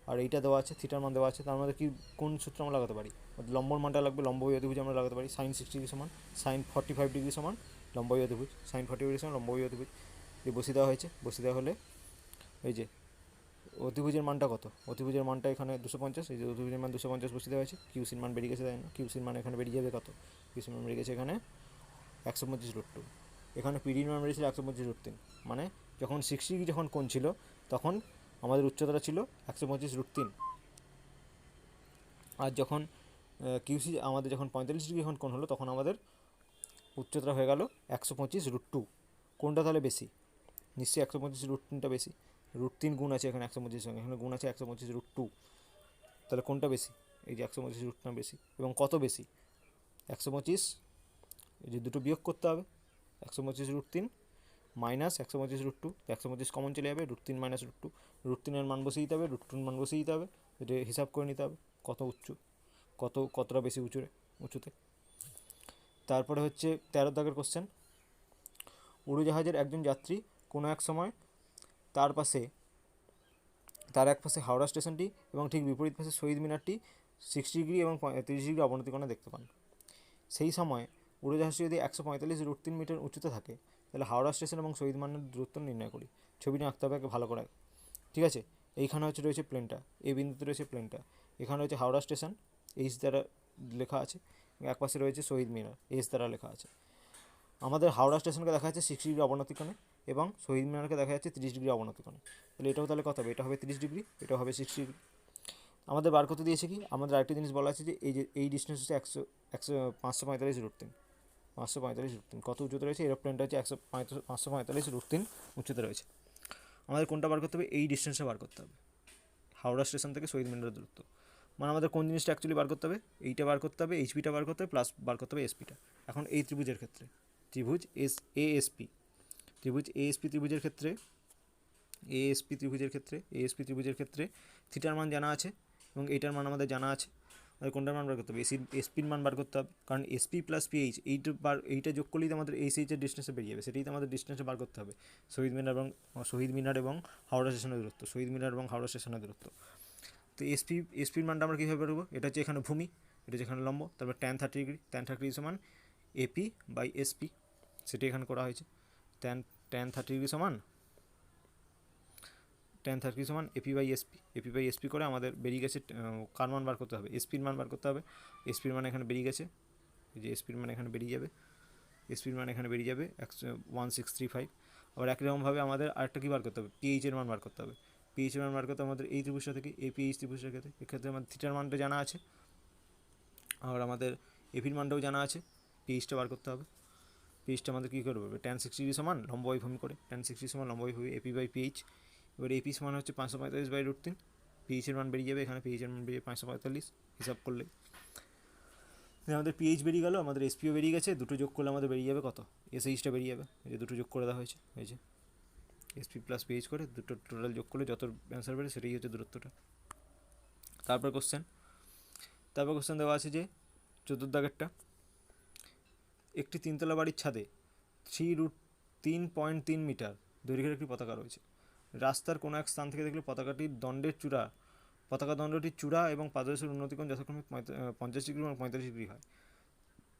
আর এইটা দেওয়া আছে, থিটার মান দেওয়া আছে। তার মধ্যে কি কোন সূত্র আমরা লাগাতে পারি, লম্বর মানটা লাগবে, লম্ব এই অতিভুজ আমরা লাগাতে পারি sin 60 ডিগ্রি সমান sin 45 ডিগ্রি সমান লম্ব এই অতিভুজ, sin 45 ডিগ্রি সমান লম্ব এই অতিভুজ। যে বসিয়ে দেওয়া হয়েছে, বসিয়ে দেওয়া হলে এই যে অতিভুজের মানটা কত, অতিভুজের মানটা এখানে 250, এই যে অতিভুজের মান 250 বসিয়ে দেওয়া হয়েছে। কিউসির মান বেরিয়ে গেছে, তাই না, কিউসির মান এখানে বেরিয়ে যাবে কত, কিউসির মান বেরিয়ে গেছে এখানে 125√2। এখানে পিডির মান বেরিয়েছিল 125√3, মানে যখন 60 ডিগ্রি যখন কোণ ছিল তখন আমাদের উচ্চতাটা ছিল 125√3, আর যখন কিউসি আমাদের যখন 45 ডিগ্রি যখন কোণ হলো তখন আমাদের উচ্চতাটা হয়ে গেল 125√2। কোনটা তাহলে বেশি, নিশ্চয়ই 125√3টা বেশি। √3 গুণ আছে এখানে 125 সঙ্গে, এখানে গুণ আছে 125√2, তাহলে কোনটা বেশি, এই যে 125√2 বেশি। এবং কত বেশি, 125, এই যে দুটো বিয়োগ করতে হবে, 125√3 মাইনাস 125√2, 125 কমন চলে যাবে, √3 মাইনাস √2, √3 মান বসিয়ে দিতে হবে, √2 মান বসিয়ে দিতে হবে, এটা হিসাব করে নিতে হবে কত উচ্চ, কতটা বেশি উঁচুতে। তারপরে হচ্ছে 13 দাগের কোশ্চেন, উড়োজাহাজের একজন যাত্রী কোনো এক সময় তার এক পাশে হাওড়া স্টেশনটি এবং ঠিক বিপরীত পাশে শহীদ মিনারটি 60 ডিগ্রি এবং 30 ডিগ্রি অবনতি কোণে দেখতে পান। সেই সময় উড়োজাহাজটি যদি 145√3 মিটার উঁচুতে থাকে, তাহলে হাওড়া স্টেশন এবং শহীদ মিনারের দূরত্ব নির্ণয় করি। ছবিটা আঁকতে হবে ভালো করে, ঠিক আছে। এইখানে হচ্ছে রয়েছে প্লেনটা, এই বিন্দুতে রয়েছে প্লেনটা, এখানে রয়েছে হাওড়া স্টেশন, এইচ দ্বারা লেখা আছে, এক পাশে রয়েছে শহীদ মিনার, এস দ্বারা লেখা আছে। আমাদের হাওড়া স্টেশনকে দেখা যাচ্ছে 60 ডিগ্রি অবনতি কোণে এবং শহীদ মিনারকে দেখা যাচ্ছে 30 ডিগ্রি অবনতি কোণে, তাহলে এটাও তাহলে কত হবে, এটা হবে 30 ডিগ্রি, এটা হবে 60 ডিগ্রি। আমাদের বার করতে দিয়েছে কি, আমাদের আরেকটি জিনিস বলা আছে যে এই ডিস্টেন্স হচ্ছে 545√3, 545√3 কত উচ্চতে রয়েছে, এরোপ্লেনটা হচ্ছে 545√3 উচ্চতে রয়েছে। আমাদের কোনটা বার করতে হবে, এই ডিস্টেন্সটা বার করতে হবে, হাওড়া স্টেশন থেকে শহীদ মিনারের দূরত্ব। মানে আমাদের কোন জিনিসটা অ্যাকচুয়ালি বার করতে হবে, এইটা বার করতে হবে, এইচপিটা বার করতে হবে, প্লাস বার করতে হবে এসপিটা। এখন এই ত্রিভুজের ক্ষেত্রে ত্রিভুজ এএসপি, ত্রিভুজ এএসপি ত্রিভুজের ক্ষেত্রে, ত্রিভুজের ক্ষেত্রে থিটার মান জানা আছে এবং এইটার মান আমাদের জানা আছে। আর কোনটার মান বার করতে হবে, এসপির মান বার করতে হবে, কারণ এসপি প্লাস পিএইচ এইটা যোগ করলেই তো আমাদের এইচএর ডিস্টেন্সে বেরিয়ে যাবে, সেটাই তো আমাদের ডিস্টেন্সে বার করতে হবে। শহীদ মিনার এবং হাওড়া স্টেশনের দূরত্ব, শহীদ মিনার এবং হাওড়া স্টেশনের দূরত্ব। তো এসপির মানটা আমরা কীভাবে বেরোবো, এটা হচ্ছে এখানে ভূমি, এটা হচ্ছে এখানে লম্ব, তারপর tan 30 ডিগ্রি, tan 30 ডিগ্রি সমান এপি বাই এসপি, সেটি এখানে করা হয়েছে। tan 30 ডিগ্রি সমান এপি বাই এসপি করে আমাদের বেরিয়ে গেছে কার মান বার করতে হবে, এসপির মান বার করতে হবে। এসপির মান এখানে বেরিয়ে গেছে, এই যে এসপির মান এখানে বেরিয়ে যাবে, 1635। আবার একই রকমভাবে আমাদের আরেকটা কী বার করতে হবে, পিএইচের মান বার করতে হবে। পিএইচের মান বার করতে আমাদের এই ত্রিভুজটা থেকে এপিএইচ ত্রিভুজের ক্ষেত্রে, এক্ষেত্রে আমাদের থিটার মানটা জানা আছে, আর আমাদের এপির মানটাও জানা আছে, পিএইচটা বার করতে হবে। পিএইচটা আমাদের কী করবে, tan 60 ডিগ্রি সমান লম্ব বাই ভূমি করে, tan 60 সমান লম্ব বাই ভূমি, এপি বাই পিএইচ। এবার এপি সমান হচ্ছে 545/√3, পিএইচের মান বেরিয়ে যাবে, এখানে পিএইচের মান বেরিয়ে 545 হিসাব করলে আমাদের পিএইচ বেরিয়ে গেল, আমাদের এসপিও বেরিয়ে গেছে, দুটো যোগ করলে আমাদের বেরিয়ে যাবে কত, এসএইচটা বেরিয়ে যাবে, এই যে দুটো যোগ করে দেওয়া হয়েছে, এই যে এসপি প্লাস পিএইচ করে দুটো টোটাল যোগ করলে যত অ্যান্সার বেরোয় সেটাই হচ্ছে দূরত্বটা। তারপর কোশ্চেন দেওয়া আছে যে 14 দাগেরটা, একটি তিনতলা বাড়ির ছাদে 3√3.3 মিটার দৈর্ঘ্যের একটি পতাকা রয়েছে। রাস্তার কোনো এক স্থান থেকে দেখলে পতাকা দণ্ডটির চূড়া এবং পাদদেশের উন্নতিকোণ যথাক্রমে 50 ডিগ্রি এবং 45 ডিগ্রি হয়।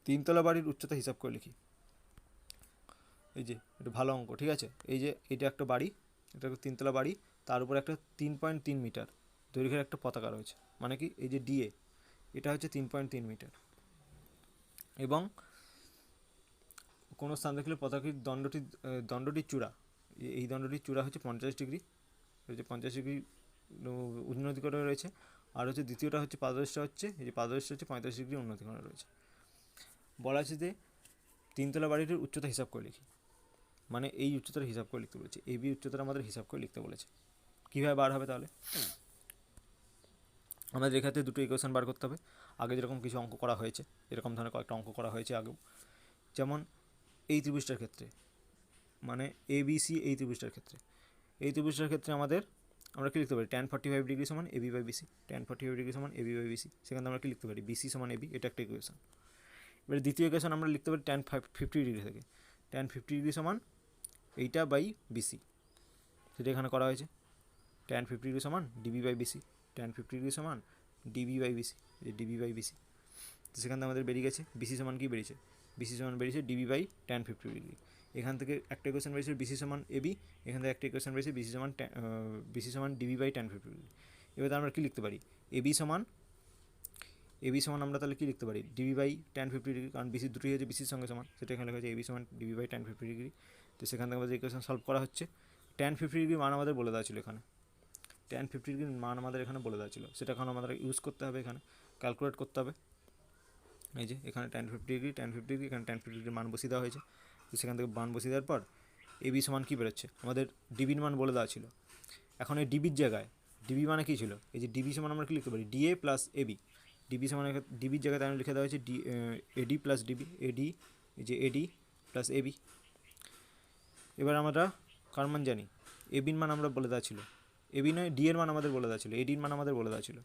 তিনতলা বাড়ির উচ্চতা হিসাব করে লিখি। এই যে এটা ভালো অঙ্ক, ঠিক আছে। এই যে এটা একটা বাড়ি, এটা একটা তিনতলা বাড়ি, তার উপর একটা 3.3 মিটার দৈর্ঘ্যের একটা পতাকা রয়েছে, মানে কি এই যে ডিএ, এটা হচ্ছে 3.3 মিটার, এবং কোনো স্থান দেখলে পতাকাটির দণ্ডটির চূড়া, এই দণ্ডটির চূড়া হচ্ছে 50 ডিগ্রি, হচ্ছে 50 ডিগ্রি উন্নতি করে রয়েছে, আর হচ্ছে দ্বিতীয়টা হচ্ছে পাদদেশটা হচ্ছে এই যে পাদদেশটা হচ্ছে 45 ডিগ্রি উন্নতি করে রয়েছে। বলা আছে যে তিনতলা বাড়িটির উচ্চতা হিসাব করে লিখি, মানে এই উচ্চতার হিসাব করে লিখতে বলেছে, এবি উচ্চতার আমাদের হিসাব করে লিখতে বলেছে। কীভাবে বার হবে তাহলে? আমাদের এক্ষেত্রে দুটো ইকুয়েশন বার করতে হবে। আগে যেরকম কিছু অঙ্ক করা হয়েছে, এরকম ধরনের কয়েকটা অঙ্ক করা হয়েছে আগেও, যেমন এই ত্রিভুজটার ক্ষেত্রে, মানে ABC এই ত্রিভুজটার ক্ষেত্রে, এই ত্রিভুজটার ক্ষেত্রে আমরা কি লিখতে পারি, tan 45 ডিগ্রি সমান AB by BC, tan 45 degree সমান AB বাই BC, সেখানে আমরা কি লিখতে পারি, BC সমান AB, এটা একটা ইকুয়েশন। এবারে দ্বিতীয় ইকুয়েশন আমরা লিখতে পারি tan 50 ডিগ্রি থেকে, tan 50 ডিগ্রি সমান এইটা বাই BC, সেটা এখানে করা হয়েছে। tan 50 ডিগ্রি সমান DB by BC, tan 50 degree সমান DB বাই BC, এই DB বাই BC, তো সেখান থেকে আমাদের বেরিয়ে গেছে BC সমান কি বেরিয়েছে, BC সমান বেরিয়েছে DB বাই tan 50 ডিগ্রি। এখান থেকে একটা ইকুয়েশন বেরিয়েছে BC সমান AB, এখান থেকে একটা ইকুয়েশন বেরিয়েছে BC সমান DB বাই tan 50 ডিগ্রি। এবার আমরা কি লিখতে পারি, AB সমান আমরা তাহলে কি লিখতে পারি, DB বাই tan 50 ডিগ্রি, কারণ BC দুটোই হচ্ছে BCর সঙ্গে সমান, সেটা এখানে লেখা হচ্ছে AB সমান DB বাই tan 50 ডিগ্রি। তো সেখান থেকে আমাদের ইকুয়েশন সলভ করা হচ্ছে। tan 50 ডিগ্রি মান আমাদের বলে দেওয়া ছিল এখানে, tan 50 ডিগ্রির মান আমাদের এখানে বলে দেওয়া ছিল, সেটা এখন আমাদের ইউজ করতে হবে, এখানে ক্যালকুলেট করতে হবে। এই যে এখানে tan 50 ডিগ্রি, এখানে tan 50 ডিগ্রির মান বসিয়ে দেওয়া হয়েছে। তো সেখান থেকে মান বসিয়ে দেওয়ার পর এবি সমান কী বেরোচ্ছে, আমাদের ডিবির মান বলে দেওয়া ছিল। এখন এই ডিবির জায়গায়, ডিবি মানে কী ছিল, এই যে ডিবি সমান আমরা কি লিখতে পারি, ডিএ প্লাস এবি, ডিবি সমান ডিবির জায়গায় আমি লিখে দেওয়া হয়েছে এডি প্লাস ডিবি, এডি, এই যে এডি প্লাস এবি। এবার আমরা কার মান জানি, এবির মান আমরা বলে দেওয়া ছিল, এবি নয় ডি এর মান আমাদের বলে দেওয়া ছিল, এডির মান আমাদের বলে দেওয়া ছিল,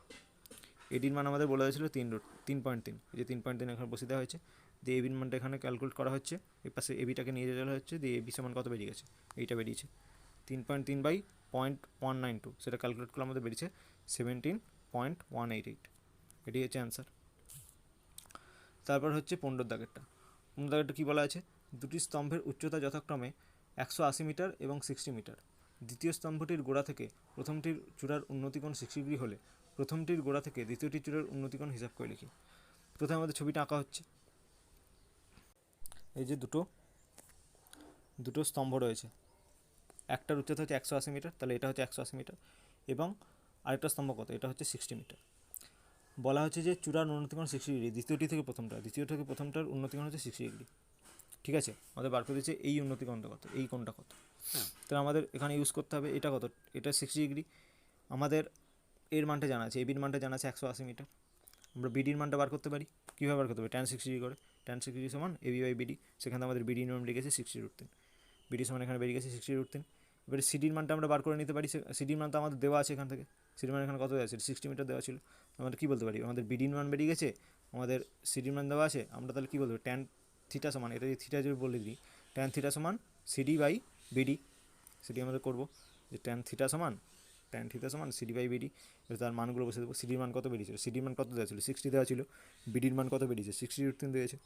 এডির মান আমাদের বলে দেওয়া ছিল 3.3, এই যে 3.3 এখানে বসে দেওয়া হয়েছে। দিয়ে এবির মানটা এখানে ক্যালকুলেট করা হচ্ছে, এই পাশে এবিটাকে নিয়ে যাওয়া হচ্ছে, দিয়ে এবি সমান কত বেরিয়ে গেছে, এইটা বেরিয়েছে 3.3 বাই 0.192, সেটা ক্যালকুলেট করলে আমাদের বেরিয়েছে 17.188, এটি হচ্ছে অ্যান্সার। তারপর হচ্ছে 15 দাগেরটা, 15 দাগেরটা কী বলা আছে, দুটি স্তম্ভের উচ্চতা যথাক্রমে 180 মিটার এবং 60 মিটার, দ্বিতীয় স্তম্ভটির গোড়া থেকে প্রথমটির চূড়ার উন্নতিকোণ 60 ডিগ্রি হলে প্রথমটির গোড়া থেকে দ্বিতীয়টির চূড়ার উন্নতিকোণ হিসাব করে লিখি। প্রথমে আমাদের ছবিটা আঁকা হচ্ছে, এই যে দুটো স্তম্ভ রয়েছে, একটার উচ্চতা হচ্ছে 180 মিটার, তাহলে এটা হচ্ছে 180 মিটার, এবং আরেকটা স্তম্ভ কত, এটা হচ্ছে 60 মিটার। বলা হচ্ছে যে চূড়ার উন্নতিকোণ 60 ডিগ্রি, দ্বিতীয় থেকে প্রথমটার উন্নতিকোণ হচ্ছে 60 ডিগ্রি। ঠিক আছে, আমাদের বার করে দিচ্ছে এই উন্নতিকোণটা কত, এই কোণটা কত, তাহলে আমাদের এখানে ইউজ করতে হবে এটা কত, এটা 60 ডিগ্রি, আমাদের এর মানটা জানা আছে, এবির মানটা জানা আছে 180 মিটার, আমরা বিডির মানটা বার করতে পারি, কীভাবে বার করতে পারি, tan 60 ডিগ্রি করে, tan 60 ডিগ্রি সমান এবি বাই বিডি, সেখানে আমাদের বিডির মান বেরিয়ে গেছে 60√3, বিডি সমান এখানে বেরিয়ে গেছে 60√3। এবারে সিডির মানটা আমরা বার করে নিতে পারি, সিডির মান তো আমাদের দেওয়া আছে এখান থেকে, সিডির মান এখানে কত দেওয়া আছে, 60 মিটার দেওয়া ছিল, আমরা কী বলতে পারি, আমাদের বিডির মান বেরিয়ে গেছে, আমাদের সিডির মান দেওয়া আছে, আমরা তাহলে কী বলতে পারি, tan থিটা সমান, এটা যদি থিটা যদি বলে দিই, tan থিটা সমান সিডি বাই বিডি, সিডি আমাদের করবো যে tan থিটা সমান সিডি বাই বিডি, তার মানগুলো বসে দেবো। সিডির মান কত বেরিয়েছিল, সিডির মান কত দেওয়া ছিল, 60 দেওয়া ছিল, বিডির মান কত বেরিয়েছে 60√3 দিয়েছে,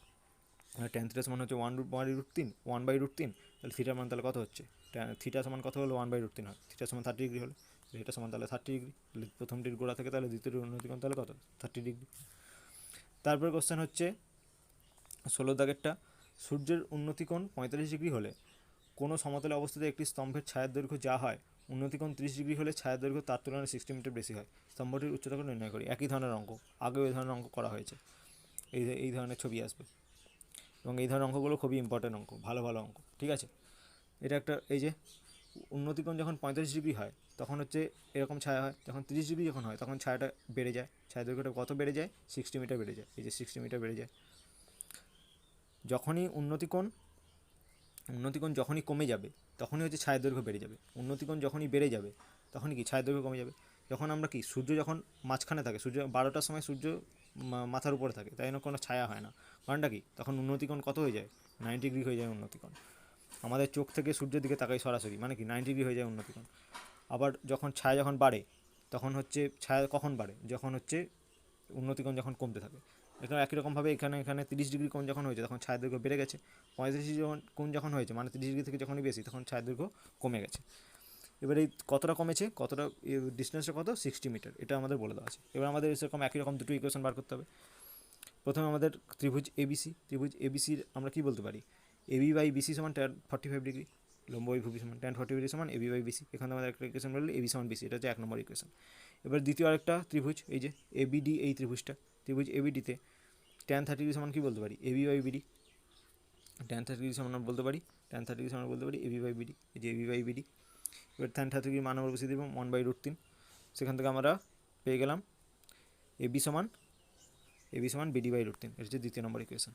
আর tan থিটা সমান হচ্ছে 1/√3, তাহলে থিটার মান তাহলে কত হচ্ছে, থিটা সমান কত হলো 1/√3 হয়, থিটা সমান 30 ডিগ্রি হলো, থিটা সমান তাহলে 30 ডিগ্রি, তাহলে প্রথমটির গোড়া থেকে তাহলে দ্বিতীয়টির উন্নতিকোণ তাহলে কত 30 ডিগ্রি। তারপর কোশ্চেন হচ্ছে 16 দাগেরটা, সূর্যের উন্নতিকোণ 45 ডিগ্রি হলে কোনো সমতলে অবস্থিত একটি স্তম্ভের ছায়ার দৈর্ঘ্য যা হয় উন্নতিকোণ 30 ডিগ্রি হলে ছায়ার দৈর্ঘ্য তার তুলনায় 60 মিটার বেশি হয়, স্তম্ভটির উচ্চতাকে নির্ণয় করি। একই ধরনের অঙ্ক, আগেও এই ধরনের অঙ্ক করা হয়েছে, এই ধরনের ছবি আসবে, এবং এই ধরনের অঙ্কগুলো খুবই ইম্পর্টেন্ট অঙ্ক, ভালো অঙ্ক। ঠিক আছে, এটা একটা, এই যে উন্নতিকোণ যখন 45 ডিগ্রি হয় তখন হচ্ছে এরকম ছায়া হয়, যখন 30 ডিগ্রি যখন হয় তখন ছায়াটা বেড়ে যায়, ছায়া দৈর্ঘ্যটা কত বেড়ে যায়, 60 মিটার বেড়ে যায়, এই যে 60 মিটার বেড়ে যায়। যখনই উন্নতিকোণ যখনই কমে যাবে তখনই হচ্ছে ছায়ের দৈর্ঘ্য বেড়ে যাবে, উন্নতিকোণ যখনই বেড়ে যাবে তখনই কি ছায়ের দৈর্ঘ্য কমে যাবে। যখন আমরা কি সূর্য যখন মাঝখানে থাকে, সূর্য 12টার সময় সূর্য মাথার উপরে থাকে, তাই জন্য কোনো ছায়া হয় না, কারণটা কি, তখন উন্নতিকোণ কত হয়ে যায়, 90 ডিগ্রি হয়ে যায় উন্নতিকোণ, আমাদের চোখ থেকে সূর্যের দিকে তাকাই সরাসরি, মানে কি 90 ডিগ্রি হয়ে যায় উন্নতিকোণ। আবার যখন ছায়া যখন বাড়ে তখন হচ্ছে ছায়া কখন বাড়ে, যখন হচ্ছে উন্নতিকোণ যখন কমতে থাকে। এখানে একই রকমভাবে এখানে 30 ডিগ্রি কোণ যখন হয়েছে তখন ছায়া দৈর্ঘ্য বেড়ে গেছে, 45 ডিগ্রি কোণ যখন হয়েছে মানে 30 ডিগ্রি থেকে যখনই বেশি তখন ছায়া দৈর্ঘ্য কমে গেছে। এবার এই কতটা কমেছে, কতটা ডিস্টেন্সটা কত, 60 মিটার, এটা আমাদের বলে দেওয়া আছে। এবার আমাদের সেরকম একই রকম দুটো ইকুয়েশন বার করতে হবে। প্রথমে আমাদের ত্রিভুজ এবিসির আমরা কি বলতে পারি, এবি বাই বিসি সমান tan 45 ডিগ্রি, লম্ব বাই ভূমি সমান tan 40 সমান এবি বাই বিসি। এখানে আমাদের একটা ইকুয়েশন বললে এবি সমান বিসি, এটা হচ্ছে 1 নম্বর ইকুয়েশন। এবার দ্বিতীয় আরেকটা ত্রিভুজ, এই যে এবিডি, এই ত্রিভুজটা, ত্রিভুজ এবিডিতে tan 30 সমান কি বলতে পারি, এবি বাই বিডি। tan 30 সমান আমরা বলতে পারি, tan 30 সমান বলতে পারি এবি বাই বিডি, এই যে এবি বাই বিডি। এবার tan 30 মান আমরা বসিয়ে দেব 1/√3, সেখান থেকে আমরা পেয়ে গেলাম এবি সমান BD/√3। এটা হচ্ছে দ্বিতীয় নম্বর ইকুয়েশন।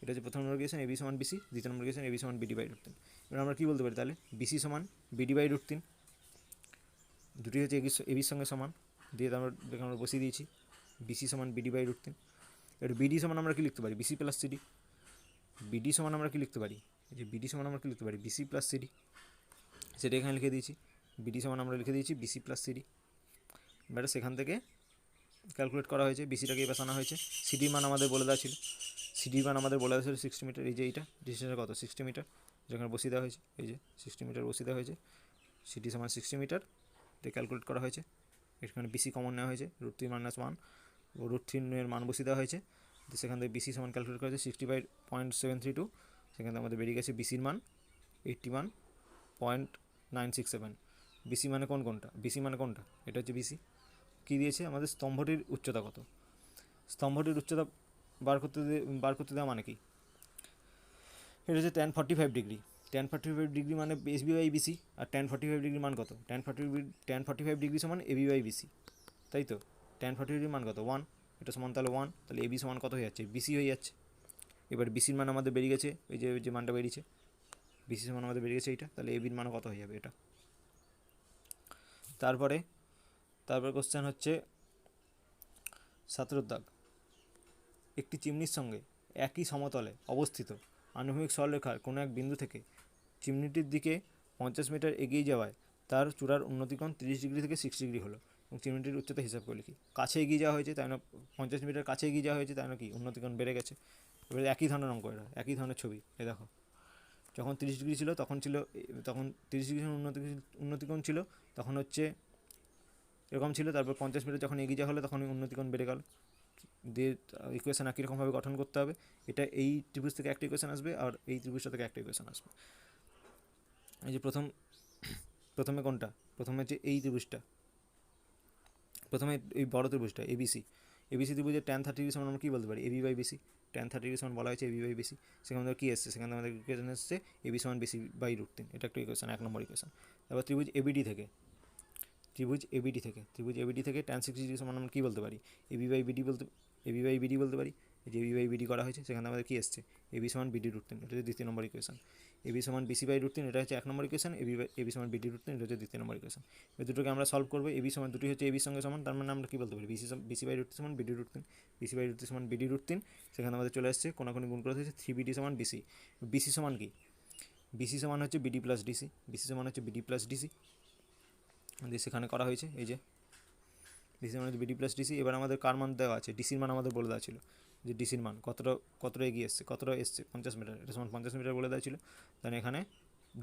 এটা হচ্ছে প্রথম নম্বর ইকুয়েশন, এবি সমান বিসি। দ্বিতীয় নম্বর ইকুয়েশন এবি সমান BD/√3। এবার আমরা কী বলতে পারি তাহলে, বিসি সমান BD/√3, দুটি হচ্ছে এবির সঙ্গে সমান, দিয়ে আমরা বসিয়ে দিয়েছি বিসি সমান BD/√3। এবার বিডি সমান আমরা কী লিখতে পারি, বিসি প্লাস সিডি। বিডি সমান আমরা কী লিখতে পারি, এই যে বিডি সমান আমরা কী লিখতে পারি, বিসি প্লাস সিডি, সেটা এখানে লিখে দিয়েছি। বিডি সমান আমরা লিখে দিয়েছি বিসি প্লাস সিডি। এবারে সেখান থেকে ক্যালকুলেট করা হয়েছে, বিসিটাকে এবার আনা হয়েছে, সিডির মান আমাদের বলে দেওয়া ছিল, সিডির মান আমাদের বলে দেওয়া ছিল 60 মিটার। এই যে এইটা ডিস্টেন্সটা কত, 60 মিটার, যেখানে বসিয়ে দেওয়া হয়েছে, এই যে 60 মিটার বসিয়ে দেওয়া হয়েছে, সিডি সমান 60 মিটার দিয়ে ক্যালকুলেট করা হয়েছে। এখানে বিসি কমন নেওয়া হয়েছে, √3 - 1 ও √3 এর মান বসিয়ে দেওয়া হয়েছে। সেখান থেকে বিসি সমান ক্যালকুলেট করা হয়েছে 60/0.732, সেখান থেকে আমাদের বেরিয়ে গেছে বিসির মান 81.967। বিসি মানে কোনটা, বিসি মানে কোনটা, এটা হচ্ছে বিসি। কী দিয়েছে আমাদের, স্তম্ভটির উচ্চতা কত, স্তম্ভটির উচ্চতা বার করতে দেওয়া মানে কি, এটা হচ্ছে tan 45 ডিগ্রি। tan 45 ডিগ্রি মানে এসবি বাই বিসি, আর tan 45 ডিগ্রি মান কত, tan 45 ডিগ্রি সমান এবি বাই বিসি, তাই তো। tan 45 ডিগ্রি মান কত, 1, এটা সমান তাহলে 1, তাহলে এবি সমান কত হয়ে যাচ্ছে, বিসি হয়ে যাচ্ছে। এবার বিসির মান আমাদের বেরিয়ে গেছে, এই যে মানটা বেরিয়েছে, বিসি সমান আমাদের বেরিয়ে গেছে এইটা, তাহলে এবির মান কত হয়ে যাবে এটা। তারপরে কোশ্চেন হচ্ছে 17 দাগ, একটি চিমনির সঙ্গে একই সমতলে অবস্থিত আনুভূমিক সরলরেখার কোনো এক বিন্দু থেকে চিমনিটির দিকে 50 মিটার এগিয়ে যাওয়ায় তার চূড়ার উন্নতিকোণ 30 ডিগ্রি থেকে 60 ডিগ্রি হলো, এবং চিমনিটির উচ্চতা হিসাব করে লিখি। কাছে এগিয়ে যাওয়া হয়েছে তাই না, 50 মিটার কাছে এগিয়ে যাওয়া হয়েছে তাই না কি, উন্নতিকোণ বেড়ে গেছে। এবার একই ধরনের অঙ্ক, এটা একই ধরনের ছবি। এ দেখো, যখন 30 ডিগ্রি ছিল তখন 30 ডিগ্রি উন্নতিকোণ ছিল, তখন হচ্ছে এরকম ছিল। তারপর 50 মিটার যখন এগিয়ে যাওয়া হলো তখন উন্নতিকোণ বেড়ে গেল। দিয়ে ইকুয়েশন একই রকমভাবে গঠন করতে হবে। এটা এই ত্রিভুজ থেকে একটা ইকুয়েশন আসবে, আর এই ত্রিভুজটা থেকে একটা ইকুয়েশন আসবে। এই যে প্রথমে কোনটা, প্রথমে হচ্ছে এই ত্রিভুজটা, প্রথমে এই বড় ত্রিভুজটা এবিসি ত্রিভুজের tan 30 সমান আমরা কী বলতে পারি, এবি বাই বিসি। tan 30 সমান বলা হয়েছে এবি বাই বিসি, সেখানে আমাদের কী এসছে, সেখানে আমাদের ইকুয়েশন এসছে এবি সমান BC/√3, এটা একটা ইকুয়েশন, 1 নম্বর ইকুয়েশন। তারপর ত্রিভুজ এবিডি থেকে tan 60 সমান আমরা কী বলতে পারি, এবি বাই বিডি বলতে পারি। যে এবি বাই বিডি করা হয়েছে, সেখানে আমাদের কী এসছে, এবি সমান BD/√3, এটা হচ্ছে দ্বিতীয় নম্বর ইকুয়েশন। এবি সমান BC/√3, এটা হচ্ছে 1 নম্বর ইকুয়েশন। এবি সমান BD/√3, এটা হচ্ছে দ্বিতীয় নম্বর ইকুয়েশন। এই দুটোকে আমরা সলভ করবো, এবি সমান দুটি হচ্ছে এবির সঙ্গে সমান, তার মানে আমরা কী বলতে পারি, BC/√3 সমান BD/√3, BC/√3 সমান BD/√3। সেখানে আমাদের চলে আসছে কোনাকুনি গুণ করে হয়েছে 3BD সমান BC। BC সমান কি, BC সমান হচ্ছে BD প্লাস ডিসি, BC সমান হচ্ছে BD প্লাস ডিসি, দিয়ে সেখানে করা হয়েছে। এই যে ডিসির মান হচ্ছে BD প্লাস ডিসি। এবার আমাদের কার মান দেওয়া আছে, ডিসির মান আমাদের বলে দেওয়া ছিল, যে ডিসির মান কতটা এগিয়ে এসছে, কতটা এসছে 50 মিটার, এটা সমান 50 মিটার বলে দেওয়া ছিল। তাহলে এখানে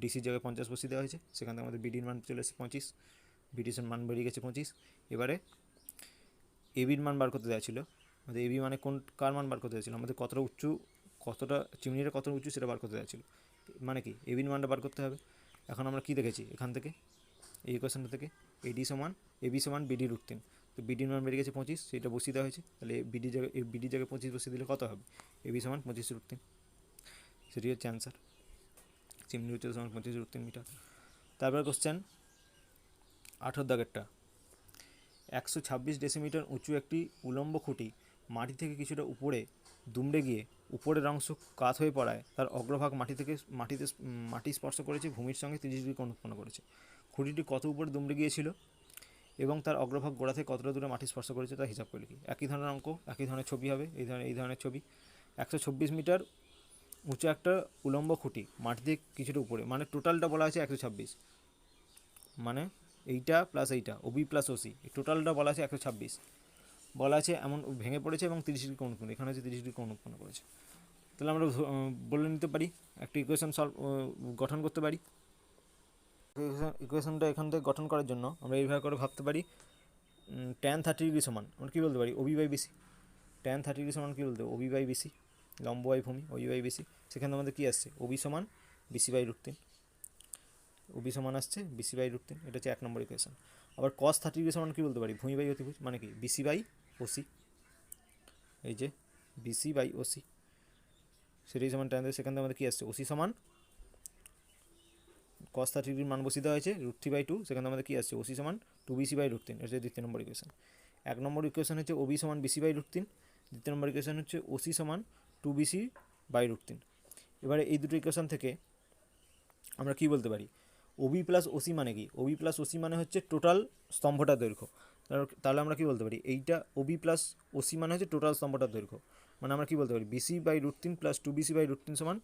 ডিসির জায়গায় 50 বসিয়ে দেওয়া হয়েছে, সেখান থেকে আমাদের বিডির মান চলে এসেছে 25, বিডির মান বেরিয়ে গেছে 25। এবারে এবির মান বার করতে দেওয়া ছিল, আমাদের এবি মানে কার মান বার করতে দেওয়া ছিল, আমাদের কতটা চিমনিটা কতটা উঁচু সেটা বার করতে দেওয়া ছিল, মানে কি এবির মানটা বার করতে হবে। এখন আমরা কী দেখেছি এখান থেকে, এই ইকুয়েশনটা থেকে এবি সমান BD/√3, তো বিডির মান বেরিয়ে গেছে 25, সেটা বসিয়ে দেওয়া হয়েছে। তাহলে বিডির জায়গায় 25 বসিয়ে দিলে কত হবে, এবি সমান 25/√3, সেটি হচ্ছে অ্যান্সার। চিমনির উচ্চতা সমান 25/√3 মিটার। তারপর কোশ্চেন 18 দাগেরটা, 126 ডেসিমিটার উঁচু একটি উলম্ব খুঁটি মাটি থেকে কিছুটা উপরে দুমড়ে গিয়ে উপরের অংশ কাত হয়ে পড়ায় তার অগ্রভাগ মাটি স্পর্শ করেছে, ভূমির সঙ্গে 30 ডিগ্রি কোণ উৎপন্ন করেছে। খুঁটিটি কত উপরে দুমড়ে গিয়েছিল এবং তার অগ্রভাগ গোড়া থেকে কতটা দূরে মাটি স্পর্শ করেছে তা হিসাব করে লিখি। একই ধরনের অঙ্ক, একই ধরনের ছবি হবে, এই ধরনের ছবি। 126 মিটার উঁচু একটা উলম্ব খুঁটি মাটি থেকে কিছুটা উপরে, মানে টোটালটা বলা আছে 126, মানে এইটা প্লাস এইটা ওবি প্লাস ওসি, এই টোটালটা বলা আছে 126, বলা আছে এমন ভেঙে পড়েছে এবং 30 ডিগ্রি কোণ উৎপন্ন, এখানে হচ্ছে 30 ডিগ্রি কোণ উৎপন্ন করেছে। তাহলে আমরা বলে নিতে পারি, একটা ইকুয়েশন গঠন করতে পারি। ইকুয়েশনটা এখান থেকে গঠন করার জন্য আমরা এইভাবে করে ভাবতে পারি, tan 30 ডিগ্রি সমান আমরা কী বলতে পারি, OB by BC. tan 30 degree সমান কী বলতে, ওবি বাই বিসি, লম্ব বাই ভূমি, ওবি বাই বিসি। সেখানে আমাদের কী আসছে, ওবি সমান BC/√3, ওবি সমান আসছে বিসি বাই √3, এটা হচ্ছে 1 নম্বর ইকুয়েশন। আবার cos 30 ডিগ্রি সমান কী বলতে পারি, ভূমি বাই অতিভুজ, মানে কি বিসি বাই ওসি, এই যে বিসি বাই ওসি, সেটাই সমান tan, সেখান থেকে আমাদের কী আসছে, ওসি সমান cos 30 ডিগ্রির মান বসিয়ে দেওয়া হয়েছে √3/2, সেখানে আমাদের কী আসছে, ওসি সমান 2BC বাই √3, এটা হচ্ছে দ্বিতীয় নম্বর ইকুয়েশন। 1 নম্বর ইকুয়েশন হচ্ছে ওবি সমান বিসি বাই √3, দ্বিতীয় নম্বর ইকুয়েশন হচ্ছে ওসি সমান 2BC বাই √3। এবারে এই দুটো ইকুয়েশন থেকে আমরা কী বলতে পারি, ওবি প্লাস ওসি মানে কি, ওবি প্লাস ওসি মানে হচ্ছে টোটাল স্তম্ভটার দৈর্ঘ্য। তাহলে আমরা কী বলতে পারি, এইটা ওবি প্লাস ওসি মানে হচ্ছে টোটাল স্তম্ভটার দৈর্ঘ্য, মানে আমরা কী বলতে পারি, BC by √3 plus 2BC by √3 সমান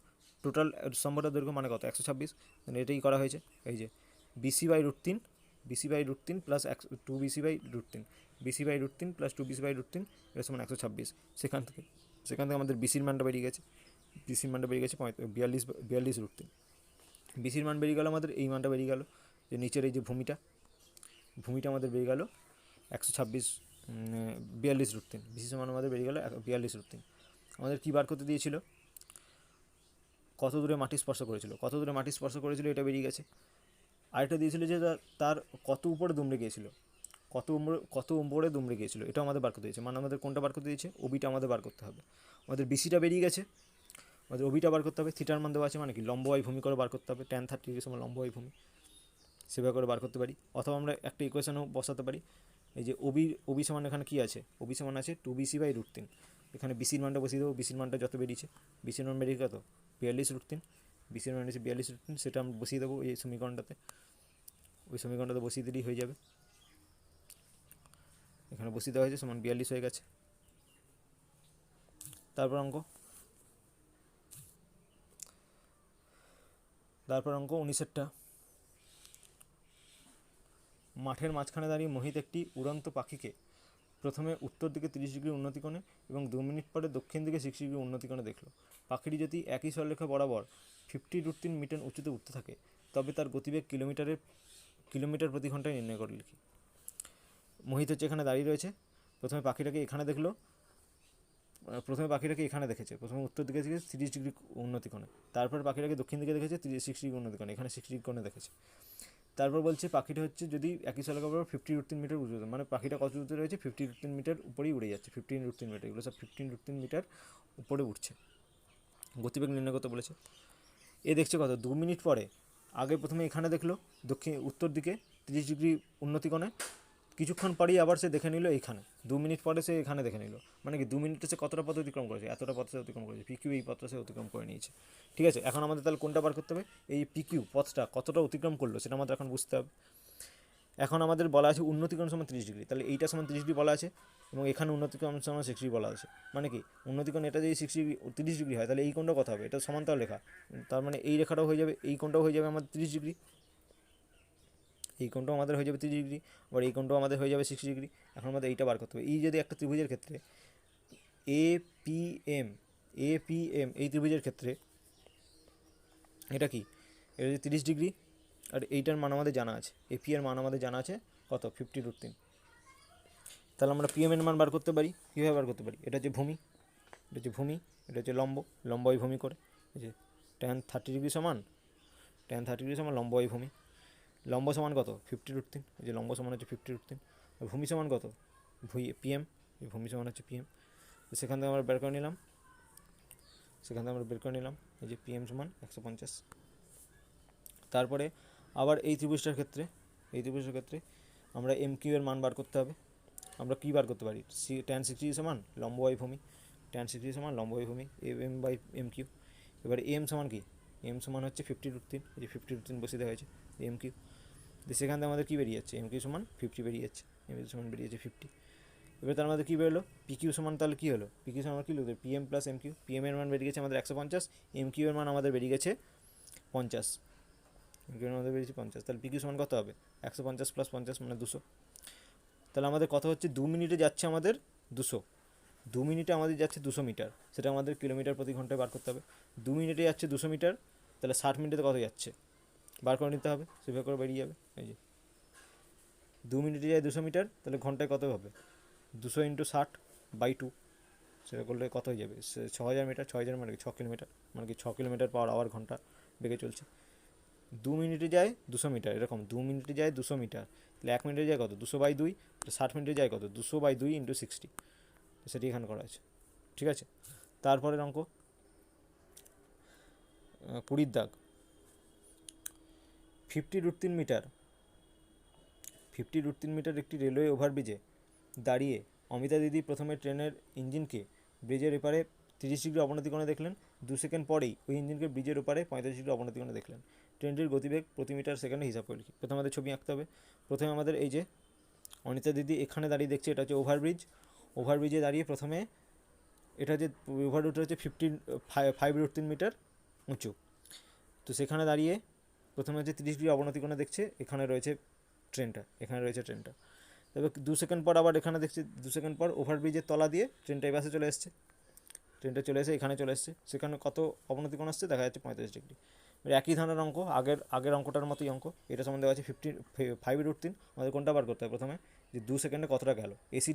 টোটাল স্তম্ভটার দৈর্ঘ্য, মানে কত, 126। এটাই করা হয়েছে, এই যে BC by √3 plus 2BC by √3, BC by √3 plus 2BC by √3, এটা সমান 126। সেখান থেকে আমাদের বিসির মানটা বেরিয়ে গেছে, 42√3। বিসির মান বেরিয়ে গেল আমাদের, এই মানটা বেরিয়ে গেল, যে নিচের এই যে ভূমিটা আমাদের বেরিয়ে গেল 126, 42√3, বিসি সমান আমাদের বেরিয়ে গেল 42√3। আমাদের কী বার করতে দিয়েছিল, কত দূরে মাটি স্পর্শ করেছিল, এটা বেরিয়ে গেছে। আরেকটা দিয়েছিল যে তার কত উপরে দুমড়ে গিয়েছিল, কত উপরে দুমড়ে গিয়েছিল, এটাও আমাদের বার করতে দিয়েছে। মানে আমাদের কোনটা বার করতে দিয়েছে, ওবিটা আমাদের বার করতে হবে। আমাদের বিসিটা বেরিয়ে গেছে, আমাদের ওবিটা বার করতে হবে। থিটার মান দেওয়া আছে, মানে কি লম্ববাই ভূমি করে বার করতে হবে, tan 30 ডিগ্রি সমান লম্ববাই ভূমি, সেভাবে করে বার করতে পারি। অথবা আমরা একটা ইকুয়েশনও বসাতে পারি, এই যে ওবি সমান এখানে কী আছে, ওবি সমান আছে 2BC বাই √3, এখানে বিসির মানটা বসিয়ে দেবো, বিসির মানটা যত বেরিয়েছে, বিসির মান বেরিয়ে কত 42√3, বিসির মান হচ্ছে 42√3, সেটা আমরা বসিয়ে দেবো এই সমীকরণটাতে, ওই সমীকরণটাতে বসিয়ে দিলেই হয়ে যাবে। এখানে বসিয়ে দেওয়া হয়েছে, সমান 42 হয়ে গেছে। তারপর অঙ্ক 19টা। মাঠের মাঝখানে দাঁড়িয়ে মোহিত একটি উড়ন্ত পাখিকে প্রথমে উত্তর দিকে 30 ডিগ্রি উন্নতি কোণে এবং 2 মিনিট পরে দক্ষিণ দিকে 60 ডিগ্রি উন্নতি কোণে দেখলো। পাখিটি যদি একই সরলরেখা বরাবর 50√3 মিটার উঁচুতে উঠতে থাকে, তবে তার গতিবেগ কিলোমিটার প্রতি ঘন্টায় নির্ণয় করে লিখি। মোহিত হচ্ছে এখানে দাঁড়িয়ে রয়েছে, প্রথমে পাখিটাকে এখানে দেখেছে, প্রথমে উত্তর দিকে 30 ডিগ্রি উন্নতি কোণে, তারপর পাখিটাকে দক্ষিণ দিকে দেখেছে 60 ডিগ্রি উন্নতি কোণে, এখানে 60 ডিগ্রি কোণে দেখেছে। তারপর বলছে পাখিটা হচ্ছে যদি একই সরলরেখা বরাবর 50√3 মিটার উঁচুতে, মানে পাখিটা কত উঁচুতে রয়েছে, 50√3 মিটার উপরেই উড়ে যাচ্ছে, 15√3 মিটার, এগুলো সব 15√3 মিটার উপরে উঠছে, গতিবেগ নির্ণয় করতে বলেছে। এ দেখছে কত 2 মিনিট পরে, আগে প্রথমে এখানে দেখলো উত্তর দিকে 30 ডিগ্রি উন্নতি কোণে, কিছুক্ষণ পরেই আবার সে দেখে নিল এইখানে, 2 মিনিট পরে সে এখানে দেখে নিল, মানে কি 2 মিনিটে সে কতটা পথ অতিক্রম করেছে, এতটা পথ সে অতিক্রম করেছে, পিকিউ এই পথটা সে অতিক্রম করে নিয়েছে। ঠিক আছে, এখন আমাদের তাহলে কোনটা বার করতে হবে, এই পিকিউ পথটা কতটা অতিক্রম করলো সেটা আমাদের এখন বুঝতে হবে। এখন আমাদের বলা আছে উন্নতিকোণ সমান 30 ডিগ্রি, তাহলে এইটা সমান 30 ডিগ্রি বলা আছে, এবং এখানে উন্নতিকোণ সমান 60 ডিগ্রি বলা আছে, মানে কি উন্নতিকোণ এটা যদি 30 ডিগ্রি হয়, তাহলে এই কোণটা কত হবে, এটা সমান্তরাল রেখা, তার মানে এই রেখাটাও হয়ে যাবে, এই কোণটাও হয়ে যাবে আমাদের 30 ডিগ্রি, এই কোণটাও আমাদের হয়ে যাবে 30 ডিগ্রি, আবার এই কোণটাও আমাদের হয়ে যাবে 60 ডিগ্রি। এখন আমাদের এইটা বার করতে হবে, এই যদি একটা ত্রিভুজের ক্ষেত্রে এপিএম এই ত্রিভুজের ক্ষেত্রে এটা কি, এটা যদি 30 ডিগ্রি, আর এইটার মান আমাদের জানা আছে, এপি এর মান আমাদের জানা আছে কত 50√3, তাহলে আমরা পিএম এর মান বার করতে পারি। কীভাবে বার করতে পারি, এটা হচ্ছে ভূমি, এটা হচ্ছে লম্বই ভূমি করে, এই যে tan 30 ডিগ্রি সমান লম্বই ভূমি, লম্ব সমান কত 50√3, এই যে লম্ব সমান হচ্ছে 50√3, আর ভূমি সমান কত পিএম, এই ভূমি সমান হচ্ছে পিএম, সেখান থেকে আমরা বের করে নিলাম, এই যে পিএম সমান 150। তারপরে আবার এই ত্রিভুজটার ক্ষেত্রে আমরা এম কিউ এর মান বার করতে হবে। আমরা কী বার করতে পারি, tan 60 সমান লম্বই ভূমি, এম বাই এম কিউ। এবার এম সমান কি, এম সমান হচ্ছে 50√3, এই যে 50√3 বসিয়ে দেওয়া হয়েছে এম কিউ, সেখান থেকে আমাদের কী বেরিয়ে যাচ্ছে, এম কিউ সমান 50 বেরিয়ে যাচ্ছে, এম কিউ সমান বেরিয়েছে 50। এবার তার মধ্যে কী বেরোলো, পি কিউ সমান, তাহলে কী হলো, পি কিউ সমান কী লিখতে, PM plus M Q, PM এর মান বেরিয়ে গেছে আমাদের 150, এম কিউ এর মান আমাদের বেরিয়ে গেছে 50, এম কিউ এর মান বেরিয়েছে 50, তাহলে পি কিউ সমান কত হবে, 150 প্লাস 50 মানে 200। তাহলে আমাদের কত হচ্ছে, 2 মিনিটে যাচ্ছে আমাদের 200 মিটার, সেটা আমাদের কিলোমিটার প্রতি ঘন্টায় বার করতে হবে। 2 মিনিটে যাচ্ছে 200 মিটার, তাহলে 60 মিনিটে কত যাচ্ছে বার করে নিতে হবে, সেভাবে করে বেরিয়ে যাবে। এই যে 2 মিনিটে যায় 200 মিটার, তাহলে ঘন্টায় কত হবে, 200 × 60/2, সেটা করলে কত হয়ে যাবে, 6000 মিটার, 6000 মানে কি 6 কিলোমিটার, মানে কি 6 কিলোমিটার পার আওয়ার ঘন্টা বেগে চলছে। 2 মিনিটে যায় 200 মিটার, এরকম 2 মিনিটে যায় 200 মিটার, তাহলে 1 মিনিটে যায় কত, 200/2, 60 মিনিটে যায় কত, 200/2 ইন্টু 60, সেটি এখানে করা আছে। ঠিক আছে, তারপরের অঙ্ক 20 দাগ, 50√3 মিটার 50√3 মিটার একটি রেলওয়ে ওভারব্রিজে দাঁড়িয়ে অমিতা দিদি প্রথমে ট্রেনের ইঞ্জিনকে ব্রিজের এপারে 30 ডিগ্রি অবনতি কোণে দেখলেন, 2 সেকেন্ড পরেই ওই ইঞ্জিনকে ব্রিজের ওপারে 45 ডিগ্রি অবনতি কোণে দেখলেন। ট্রেনটির গতিবেগ প্রতি মিটার সেকেন্ডে হিসাব করে লিখি। প্রথমে আমাদের ছবি আঁকতে হবে। প্রথমে আমাদের এই যে অনিতা দিদি এখানে দাঁড়িয়ে দেখছে, এটা হচ্ছে ওভারব্রিজ। ওভারব্রিজে দাঁড়িয়ে প্রথমে এটা যে ওভারব্রিজটা হচ্ছে 5√3 মিটার উঁচু, তো সেখানে দাঁড়িয়ে প্রথমে হচ্ছে 30 ডিগ্রি অবনতি কোণে দেখছে, এখানে রয়েছে ট্রেনটা। তবে 2 সেকেন্ড পর আবার এখানে দেখছি, 2 সেকেন্ড পর ওভারব্রিজের তলা দিয়ে ট্রেনটা এই পাশে চলে এসছে, এখানে চলে এসছে, সেখানে কত অবনতি কোণ আসছে দেখা যাচ্ছে 45 ডিগ্রি। একই ধরনের অঙ্ক, আগের অঙ্কটার মতোই অঙ্ক, এটা সম্বন্ধে দেওয়া আছে 5√3। আমাদের কোনটা বার করতে হবে প্রথমে, যে 2 সেকেন্ডে কতটা গেল, এসি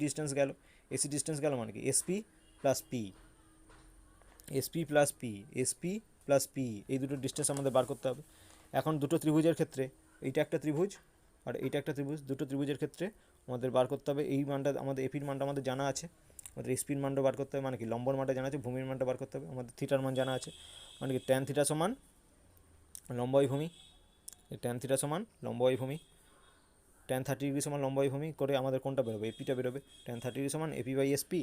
ডিস্টেন্স গেল মানে কি এসপি প্লাস পি, এই দুটো ডিস্টেন্স আমাদের বার করতে হবে। এখন দুটো ত্রিভুজের ক্ষেত্রে এইটা একটা ত্রিভুজ আর এইটা একটা ত্রিভুজ, দুটো ত্রিভুজের ক্ষেত্রে আমাদের বার করতে হবে এই মানটা, আমাদের এপির মানটা আমাদের জানা আছে, আমাদের এসপির মানটা বার করতে হবে, মানে কি লম্বর মানটা জানা আছে, ভূমির মানটা বার করতে হবে, আমাদের থিটার মান জানা আছে, মানে কি ট্যান থিটা সমান লম্ব বাই ভূমি, ট্যান থিটা সমান লম্ব বাই ভূমি, ট্যান 30 ডিগ্রি সমান লম্ব বাই ভূমি করে আমাদের কোনটা বেরোবে, এপিটা বেরোবে। ট্যান 30 ডিগ্রি সমান এপি বাই এসপি,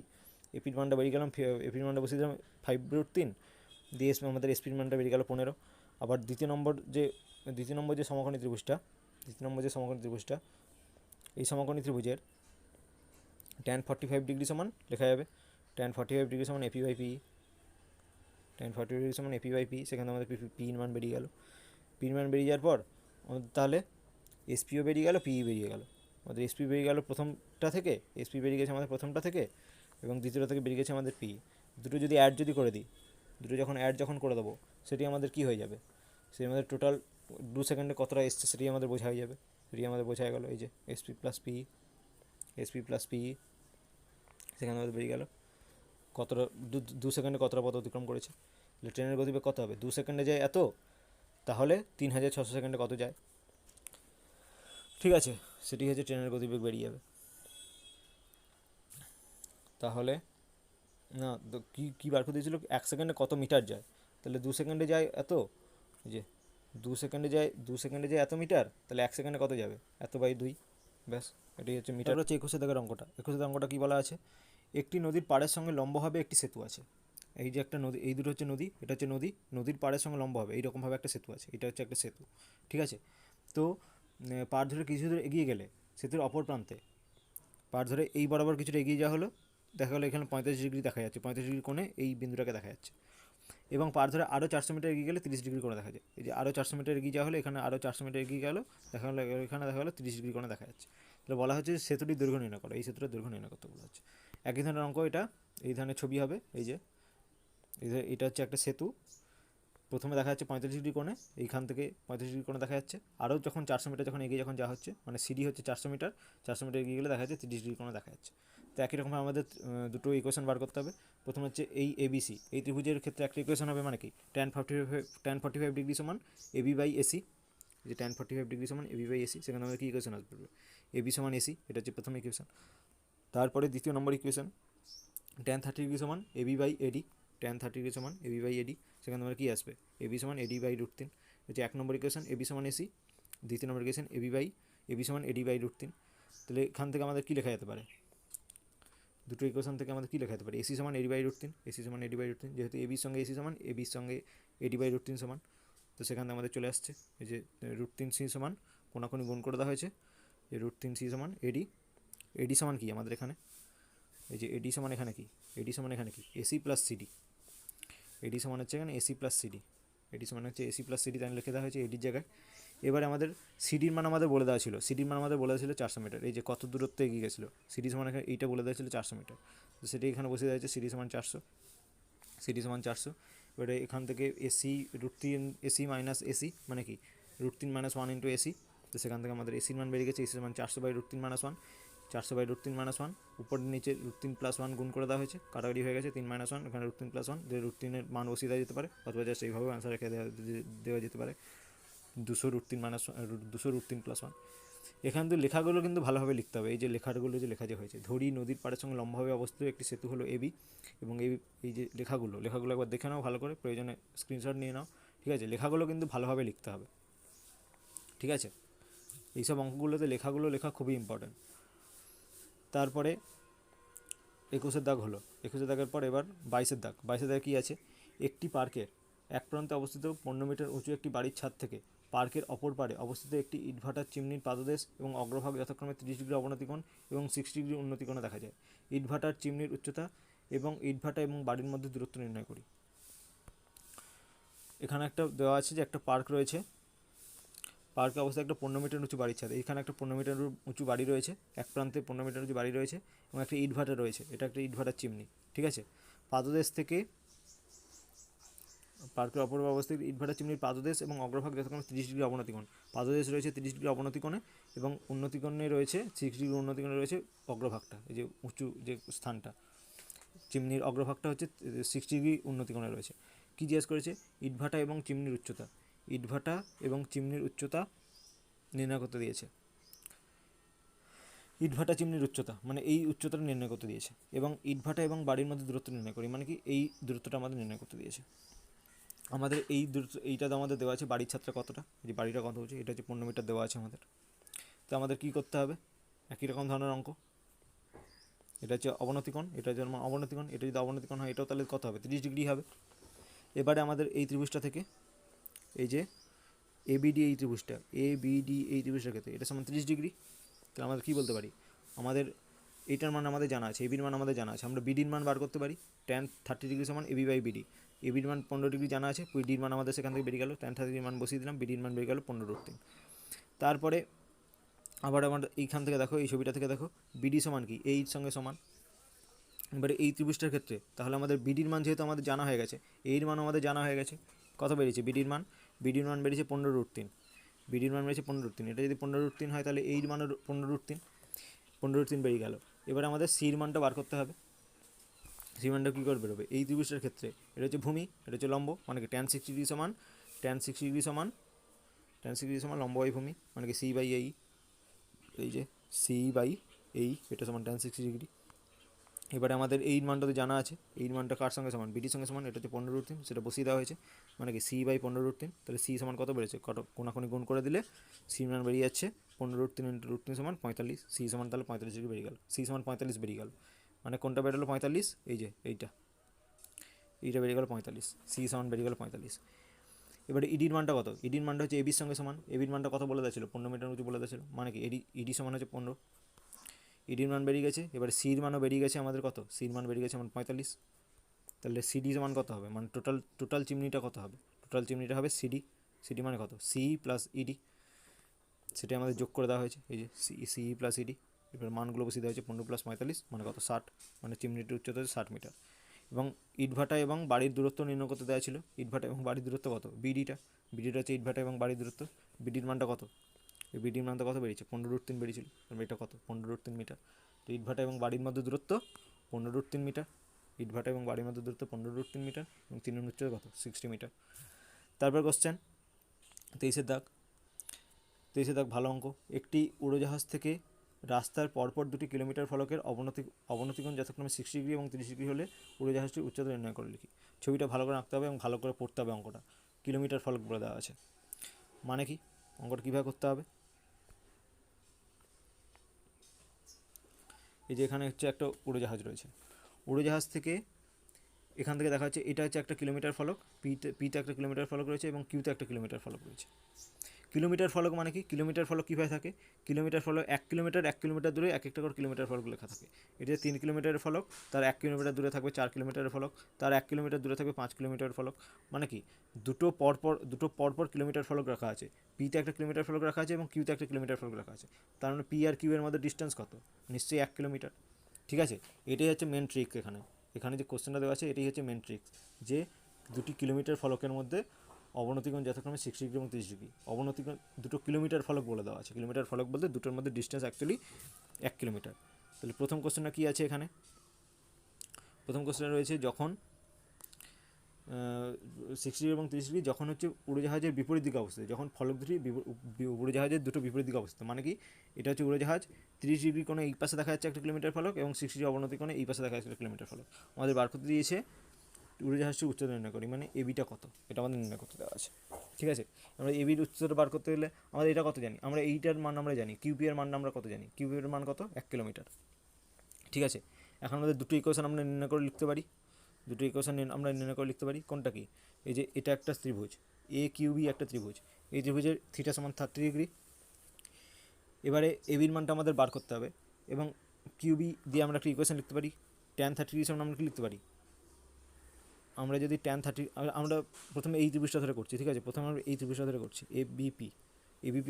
এপির মানটা বেরিয়ে গেলাম, এপির মানটা বসিয়ে দিলাম 5√3 দিয়ে আমাদের এসপির মানটা বেরিয়ে গেল 15। আবার দ্বিতীয় নম্বর যে সমকোণী ত্রিভুজটা, এই সমকোণী ত্রিভুজের ট্যান 45 ডিগ্রি সমান লেখা যাবে, ট্যান 45 ডিগ্রি সমান এপি বাই পি, সেখানে আমাদের পির মান বেরিয়ে গেল। পির মান বেরিয়ে যাওয়ার পর আমাদের তাহলে এসপিও বেরিয়ে গেল, পিই বেরিয়ে গেল। আমাদের এসপি বেরিয়ে গেল প্রথমটা থেকে, বেরিয়ে গেছে আমাদের প্রথমটা থেকে, এবং দ্বিতীয়টা থেকে বেরিয়ে গেছে আমাদের পি। দুটো যদি অ্যাড করে দিই, দুটো যখন করে দেবো, সেটি আমাদের কি হয়ে যাবে, সেটি আমাদের টোটাল 2 সেকেন্ডে কতটা এসছে সেটি আমাদের বোঝা হয়ে যাবে। সেটি আমাদের বোঝা গেল, এই যে এসপি প্লাস পি, সেখানে আমাদের বেরিয়ে গেল কতটা 2 সেকেন্ডে কতটা পথ অতিক্রম করেছে। তাহলে ট্রেনের গতিবেগ কত হবে, 2 সেকেন্ডে যায় এত, তাহলে 3600 সেকেন্ডে কত যায়। ঠিক আছে, সেটি হচ্ছে ট্রেনের গতিবেগ বেরিয়ে যাবে। তাহলে না কী বার করে দিয়েছিল, 1 সেকেন্ডে কত মিটার যায়, তাহলে 2 সেকেন্ডে যায় এত, এই যে 2 সেকেন্ডে যায় এত মিটার, তাহলে 1 সেকেন্ডে কত যাবে, এত/2, ব্যাস এটাই হচ্ছে মিটার। হচ্ছে 21 দাগের অঙ্কটা। 21 অঙ্কটা কী বলা আছে, একটি নদীর পাড়ের সঙ্গে লম্বভাবে একটি সেতু আছে। এই যে একটা নদী, এই দুটো হচ্ছে নদী, এটা হচ্ছে নদী, নদীর পাড়ের সঙ্গে লম্ব হবে এইরকমভাবে একটা সেতু আছে, এটা হচ্ছে একটা সেতু। ঠিক আছে, তো পাড় ধরে কিছু দূর এগিয়ে গেলে সেতুর অপর প্রান্তে পাড় ধরে এই বরাবর কিছুটা এগিয়ে যাওয়া হলো, দেখা গেলো এখানে 45 ডিগ্রি দেখা যাচ্ছে, 45 ডিগ্রি কোণে এই বিন্দুটাকে দেখা যাচ্ছে, এবং পাড় ধরে আরও 400 মিটার এগিয়ে গেলে 30 ডিগ্রি কোণে দেখা যায়। এই যে আরও 400 মিটার এগিয়ে যাওয়া হলো, এখানে আরও 400 মিটার এগিয়ে গেলো, এখানে দেখা গেলো 30 ডিগ্রি কোণে দেখা যাচ্ছে। তাহলে বলা হচ্ছে যে সেতুটির দৈর্ঘ্য নির্ণয় করো, এই সেতুটার দৈর্ঘ্য নির্ণয় করতে বলা হচ্ছে। একই ধরনের অঙ্ক এটা, এই ধরনের ছবি হবে, এই যে এটা হচ্ছে একটা সেতু, প্রথমে দেখা যাচ্ছে 45 ডিগ্রি কোণে, এইখান থেকে 35 ডিগ্রি কোণে দেখা যাচ্ছে, আরও যখন 400 মিটার এগিয়ে যাওয়া হচ্ছে, মানে সিডি হচ্ছে 400 মিটার, 400 মিটার এগিয়ে গেলে দেখা যাচ্ছে 30 ডিগ্রি কোণে দেখা যাচ্ছে। তো একই রকমভাবে আমাদের দুটো ইকুয়েশন বার করতে হবে। প্রথমে হচ্ছে এই এবিসি, এই ত্রিভুজের ক্ষেত্রে একটা ইকুয়েশন হবে, মানে কি ট্যান 45 ডিগ্রি সমান এবি বাই এসি, যে ট্যান 45 ডিগ্রি সমান এবি বাই এসি, সেখানে আমাদের কি ইকুয়েশন আসবে, এবি সমান এসি, এটা হচ্ছে প্রথম ইকুয়েশন। তারপরে দ্বিতীয় নম্বর ইকুয়েশন, ট্যান 30 ডিগ্রি সমান এবি বাই এডি, সেখানে আমার কি আসবে, এবি সমান AD/√3, হচ্ছে 1 নম্বর ইকুয়েশন। এবি সমান এসি, দ্বিতীয় নম্বর ইকুয়েশন এবি সমান AD/√3। তাহলে এখান থেকে আমাদের কী লেখা যেতে পারে, দুটো ইকুয়েশন থেকে আমাদের কী লেখা যেতে পারে, এসি সমান AD/√3, যেহেতু এবির সঙ্গে এসি সমান, এবির সঙ্গে AD/√3 সমান, তো সেখান থেকে আমাদের চলে আসছে এই যে √3C সমান কোনাকুনি গুণ করে দেওয়া হয়েছে, যে √3C সমান এডি সমান কি আমাদের এখানে, এই যে এডি সমান এখানে কি, এসি প্লাস সিডি, এডি সমান হচ্ছে এখানে এসি প্লাস সিডি, তাই লিখে দেওয়া হয়েছে এডির জায়গায়। এবারে আমাদের সিডির মান আমাদের বলে দেওয়া ছিল, 400 মিটার, এই যে কত দূরত্ব এগিয়ে গেছিলো, সিডি সমান এখানে এইটা বলে দেওয়া ছিল 400 মিটার, তো সেটি এখানে বসে দেওয়া হয়েছে, সিডি সমান 400। এবারে এখান থেকে এসি মাইনাস এসি মানে কি √3 - 1 ইন্টু এসি, তো সেখান থেকে আমাদের এসির মান বেরিয়ে গেছে, এসি সমান 400/√3 - 1, 400/√3 - 1, উপর নিচে √3 + 1 গুণ করে দেওয়া হয়েছে, কাটাকাটি হয়ে গেছে, 3 - 1, এখানে √3 + 1, যে √3 এর মান বসিয়ে দেওয়া যেতে পারে, অথবা জাস্ট এইভাবে আনসার রেখে দেওয়া যেতে পারে। 200√3 মাইনাস 200√3 প্লাস 1। এখান থেকে লেখাগুলো কিন্তু ভালোভাবে লিখতে হবে। এই যে লেখাগুলো যে লেখা যে হয়েছে, ধরি নদীর পাড়ের সঙ্গে লম্বাভাবে অবস্থিত একটি সেতু হলো এবি, এবং এই যে লেখাগুলো একবার দেখে নাও ভালো করে, প্রয়োজনে স্ক্রিনশট নিয়ে নাও, ঠিক আছে? লেখাগুলো কিন্তু ভালোভাবে লিখতে হবে, ঠিক আছে? এইসব অঙ্কগুলোতে লেখাগুলো লেখা খুবই ইম্পর্ট্যান্ট। তারপরে 21-এর দাগ হলো। 21-এর দাগের পর এবার 22-এর দাগ। 22-এর দাগে কী আছে? একটি পার্কের এক প্রান্তে অবস্থিত 15 মিটার উঁচু একটি বাড়ির ছাদ থেকে পার্কের অপর পারে অবস্থিত একটি ইটভাটার চিমনির পাদদেশ এবং অগ্রভাগ যথাক্রমে 30 ডিগ্রি অবনতিকোণ এবং 60 ডিগ্রি উন্নতিকোণে দেখা যায়। ইটভাটার চিমনির উচ্চতা এবং ইটভাটা এবং বাড়ির মধ্যে দূরত্ব নির্ণয় করি। এখানে একটা দেওয়া আছে যে একটা পার্ক রয়েছে, পার্কের অবস্থা একটা 15 মিটার উঁচু বাড়ির ছাদ। এইখানে একটা 15 মিটার উঁচু বাড়ি রয়েছে, এক প্রান্তে 15 মিটার উঁচু বাড়ি রয়েছে এবং একটা ইটভাটা রয়েছে, এটা একটা ইটভাটার চিমনি, ঠিক আছে? পাদদেশ থেকে পার্কের অপর অবস্থিত ইটভাটা চিমনির পাদদেশ এবং অগ্রভাগ যথাক্রমে 30 ডিগ্রি অবনতিকোণ। পাদদেশ রয়েছে 30 ডিগ্রি অবনতিকোণে এবং উন্নতিকোণে রয়েছে 6 ডিগ্রি উন্নতিকোণে রয়েছে অগ্রভাগটা, এই যে উঁচু যে স্থানটা, চিমনির অগ্রভাগটা হচ্ছে 60 ডিগ্রি উন্নতিকোণে রয়েছে। কী জিজ্ঞেস করেছে? ইটভাটা এবং চিমনির উচ্চতা, ইটভাটা এবং চিমনির উচ্চতা নির্ণয় করতে দিয়েছে। ইটভাটা চিমনির উচ্চতা মানে এই উচ্চতাটা নির্ণয় করতে দিয়েছে, এবং ইটভাটা এবং বাড়ির মধ্যে দূরত্ব নির্ণয় করি, মানে কি এই দূরত্বটা আমাদের নির্ণয় করতে দিয়েছে। আমাদের এই দূরত্ব, এইটা তো আমাদের দেওয়া আছে বাড়ির ছাদটা কতটা, যে বাড়িটা কত হচ্ছে, এটা হচ্ছে 15 মিটার দেওয়া আছে আমাদের। তো আমাদের কী করতে হবে? একই রকম ধরনের অঙ্ক, এটা হচ্ছে অবনতিকোণ, এটা হচ্ছে অবনতিকোণ, এটা যদি অবনতিকোণ হয় এটাও তাহলে কত হবে? 30 ডিগ্রি হবে। এবারে আমাদের এই ত্রিভুজটা থেকে এই যে এবিডি, এই ত্রিভুজটা এবিডি, এই ত্রিভুজটার ক্ষেত্রে এটা সমান 30 ডিগ্রি। তাহলে আমাদের কী বলতে পারি? আমাদের এইটার মান আমাদের জানা আছে, এবির মান আমাদের জানা আছে, আমরা বিডির মান বার করতে পারি। tan 30 ডিগ্রি সমান এবি বাই বিডি। এবির মান 15 ডিগ্রি জানা আছে, বিডির মান আমাদের সেখান থেকে বেরিয়ে গেল, tan 30 মান বসিয়ে দিলাম, বিডির মান বেরিয়ে গেল 15√3। তারপরে আবার আমার এইখান থেকে দেখো, এই ছবিটা থেকে দেখো, বিডি সমান কি এইর সঙ্গে সমান। এবারে এই ত্রিভুজটার ক্ষেত্রে তাহলে আমাদের বিডির মান যেহেতু আমাদের জানা হয়ে গেছে, এর মান আমাদের জানা হয়ে গেছে, কত বেরিয়েছে বিডির মান? বিডির মান বেরিয়েছে 15√3, বিডির মান বেরিয়েছে 15√3। এটা যদি 15√3 হয় তাহলে এইর মানও 15√3, 15√3 বেরিয়ে গেল। এবার আমাদের সির মানটা বার করতে হবে। সির মানটা কী করে বেরোবে? এই ত্রিভুজটার ক্ষেত্রে এটা হচ্ছে ভূমি, এটা হচ্ছে লম্ব, মানে কি tan 60 ডিগ্রি সমান tan 60 ডিগ্রি সমান tan 60 ডিগ্রি সমান লম্ব বাই ভূমি, মানে কি সি বাই এই, এই যে সি বাই এই, এটা সমান tan 60 ডিগ্রি। এবারে আমাদের এই মানটা তো জানা আছে, এই মানটা কার সঙ্গে সমান? বিডির সঙ্গে সমান, এটা হচ্ছে 15√3, সেটা বসিয়ে দেওয়া হয়েছে, মানে কি সি বাই 15√3। তাহলে সি সমান কত বেড়েছে? কোনাকুনি গুণ করে দিলে সি মান বেরিয়ে যাচ্ছে 15√3 × √3 সমান 45। সি সমান তাহলে 45 ডিগ্রি বেরিয়ে গেল, সি সমান 45 বেরিয়ে গেল, মানে কোনটা বেরোলো 45? এই যে এইটা বেরিয়ে গেল 45, সি সমান বেরিয়ে গেল 45। এবারে ইডির মানটা কত? ইডির মানটা হচ্ছে এবির সঙ্গে সমান, এবির মানটা কত বলে দিয়েছিল? 15 মিটার উঁচু বলে দিয়েছিল, মানে কি ইডি সমান হচ্ছে 15, ইডির মান বেরিয়ে গেছে। এবারে সির মানও বেরিয়ে গেছে আমাদের, কত? সির মান বেরিয়ে গেছে আমার 45। তাহলে সিডি সমান কত হবে? মানে টোটাল চিমনিটা কত হবে? টোটাল চিমনিটা হবে সিডি, সিডি মানে কত? সি প্লাস ইডি, সেটা আমাদের যোগ করে দেওয়া হয়েছে, এই যে সি প্লাস ইডি। এবার মানগুলো বসিয়ে দেওয়া হয়েছে, 15 + 45 মানে কত? 60, মানে চিমনিটির উচ্চতা হচ্ছে 60 মিটার। এবং ইটভাটা এবং বাড়ির দূরত্ব নির্ণয় করতে দেওয়া ছিল। ইটভাটা এবং বাড়ির দূরত্ব কত? বিডিটা হচ্ছে ইটভাটা এবং বাড়ির দূরত্ব। বিডির মানটা কত? এই বিডির মানটা কত বেরিয়েছে? 15√3 বেরিয়েছিল, এটা কত? 15√3 মিটার। তো ইটভাটা এবং বাড়ির মধ্যে দূরত্ব 15√3 মিটার, ইটভাটা এবং বাড়ির মধ্যে দূরত্ব 15√3 মিটার, এবং তিনের উচ্চতা কত? 60 মিটার। তারপর কোশ্চেন 23-এর দাগ ভালো অঙ্ক। একটি উড়োজাহাজ থেকে রাস্তার পরপর 2টি কিলোমিটার ফলকের অবনতিকোণ যথাক্রমে 60 ডিগ্রি এবং 30 ডিগ্রি হলে উড়োজাহাজটির উচ্চতা নির্ণয় করে লিখি। ছবিটা ভালো করে আঁকতে হবে এবং ভালো করে পড়তে হবে অঙ্কটা। কিলোমিটার ফলক বলে দেওয়া আছে, মানে কি অঙ্কটা কীভাবে করতে হবে? এই যে এখানে হচ্ছে একটা উড়োজাহাজ রয়েছে, উড়োজাহাজ থেকে এখান থেকে দেখা যাচ্ছে এটা হচ্ছে একটা কিলোমিটার ফলক, পিতে একটা কিলোমিটার ফলক রয়েছে এবং কিউতে একটা কিলোমিটার ফলক রয়েছে। কিলোমিটার ফলক মানে কি? কিলোমিটার ফলক কীভাবে থাকে? কিলোমিটার ফলক 1 কিলোমিটার দূরে এক একটা করে কিলোমিটার ফলক লেখা থাকে। এটা 3 কিলোমিটারের ফলক, তার 1 কিলোমিটার দূরে থাকবে 4 কিলোমিটারের ফলক, তার 1 কিলোমিটার দূরে থাকবে 5 কিলোমিটারের ফলক, মানে কি দুটো পরপর কিলোমিটার ফলক রাখা আছে। পিতে একটা কিলোমিটার ফলক রাখা আছে এবং কিউতে একটা কিলোমিটার ফলক রাখা আছে, তার মানে পি আর কিউ এর মধ্যে ডিস্টেন্স কত? নিশ্চয়ই 1 কিলোমিটার, ঠিক আছে? এটাই হচ্ছে মেন ট্রিক। এখানে যে কোশ্চেনটা দেওয়া আছে এটাই হচ্ছে মেন ট্রিক, যে দুটি কিলোমিটার ফলকের মধ্যে অবনতিকোণ যথাক্রমে 60 ডিগ্রি এবং 30 ডিগ্রি। অবনতিকোণ দুটো কিলোমিটার ফলক বলে দেওয়া আছে, কিলোমিটার ফলক বলতে দুটোর মধ্যে ডিস্টেন্স অ্যাকচুয়ালি 1 কিলোমিটার। তাহলে প্রথম কোশ্চেনটা কী আছে এখানে? প্রথম কোশ্চেনটা রয়েছে, যখন 60 এবং 30 ডিগ্রি যখন হচ্ছে উড়োজাহাজের বিপরীত দিকে অবস্থিত, যখন ফলক দুটি উড়োজাহাজের দুটো বিপরীত দিকে অবস্থিত। মানে কি, এটা হচ্ছে উড়োজাহাজ 30 ডিগ্রি কোণে এই পাশে দেখা যাচ্ছে 1 কিলোমিটার ফলক এবং 60 অবনতি কোণে এই পাশে দেখা যাচ্ছে 1 কিলোমিটার ফলক। আমাদের বার করতে দিয়েছে উড়োজাহাজটির উচ্চতা নির্ণয় করি, মানে এবিটা কত, এটা আমাদের নির্ণয় করতে দেওয়া আছে। ঠিক আছে, আমরা এবির উচ্চতা বার করতে গেলে আমাদের এটা কত জানি, আমরা এইটার মান আমরা জানি, কিউপি এর মান আমরা কত জানি, কিউপি এর মান কত, 1 কিলোমিটার। ঠিক আছে, এখন আমাদের দুটো ইকুয়েশন আমরা নির্ণয় করে লিখতে পারি, দুটো ইকুয়েশন আমরা নির্ণয় করে লিখতে পারি। কোনটা কি, এই যে এটা একটা ত্রিভুজ এ কিউবি, একটা ত্রিভুজ, এই ত্রিভুজের থিটা সমান 30 ডিগ্রি। এবারে এবির মানটা আমাদের বার করতে হবে এবং কিউবি দিয়ে আমরা একটা ইকুয়েশন লিখতে পারি, tan 30 ডিগ্রি সমান আমরা কি লিখতে পারি, আমরা যদি tan 30, আমরা প্রথমে এই ত্রিভুজটা ধরে করছি। ঠিক আছে, প্রথমে আমরা এই ত্রিভুজটা ধরে করছি, এবিপি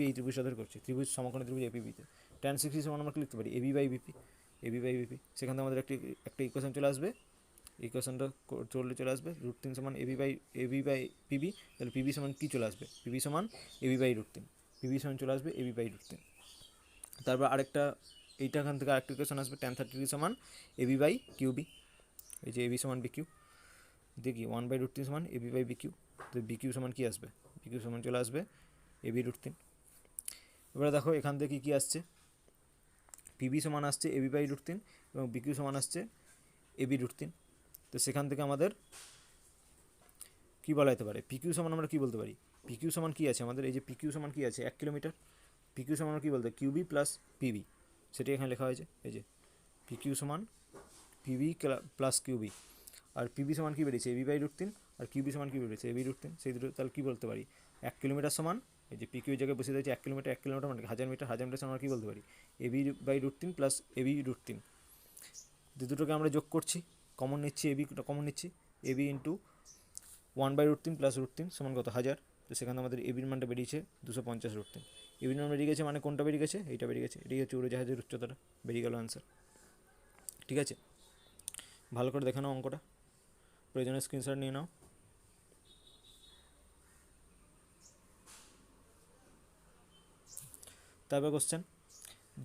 এই ত্রিভুজটা ধরে করছি, ত্রিভুজ সমকোণী ত্রিভুজ এপিবিতে tan 60 সমান আমরা কি লিখতে পারি, এবি বাই বিপি। সেখান থেকে আমাদের একটা ইকুয়েশন চলে আসবে, ইকুয়েশনটা চলে আসবে √3 সমান এবি বাই পিবি। তাহলে পিবি সমান কী চলে আসবে, পিবি সমান এবি বাই √3, পিবি সমান চলে আসবে এবি বাই √3। তারপর আরেকটা এইটাখান থেকে আরেকটা ইকুয়েশন আসবে tan 30 ডিগ্রি সমান এবি বাই কিউবি, এই যে এবি সমান বিকিউ, দেখি 1/√3 সমান এবি বাই বিকিউ। তো বিকিউ সমান কী আসবে, বিকিউ সমান চলে আসবে এবি √3। এবারে দেখো এখান থেকে কী আসছে, পিবি সমান আসছে এবি বাই √3 এবং বিকিউ সমান আসছে এবি √3। তো সেখান থেকে আমাদের কী বলা যেতে পারে, পিকিউ সমান আমরা কী বলতে পারি, পিকিউ সমান কী আছে আমাদের, এই যে পিকিউ সমান কী আছে 1 কিলোমিটার, পিকিউ সমান আমরা কী বলতে কিউবি প্লাস পিবি, সেটা এখানে লেখা হয়েছে, এই যে পিকিউ সমান পিবি প্লাস কিউবি। আর পিবি সমান কী বেরিয়েছে এবি বাই √3, আর কিউবি সমান কী বেরিয়েছে এবি √3। সেই দুটো তাহলে কী বলতে পারি, 1 কিলোমিটার সমান, এই যে পিকিউ জায়গায় বসে দিয়েছে 1 কিলোমিটার, 1 কিলোমিটার মানে 1000 মিটার, 1000 মিটার সমান আমরা কী বলতে পারি এবি বাই √3 প্লাস এবি √3। দুটোকে আমরা যোগ করছি, কমন নিচ্ছি, এবি কমন নিচ্ছি, এবি ইন্টু 1/√3 প্লাস √3 সমান কত 1000। তো সেখানে আমাদের এবির মানটা বেরিয়েছে 250 √3। এবির মান বেরিয়ে গেছে, মানে কোনটা বেরিয়ে গেছে, এইটা বেরিয়ে গেছে, এটাই হচ্ছে উড়োজাহাজের উচ্চতাটা, বেরিয়ে গেল অ্যান্সার। ঠিক আছে, ভালো করে দেখে নাও অঙ্কটা, প্রয়োজনে স্ক্রিনশট নিয়ে নাও। তারপর কোশ্চেন,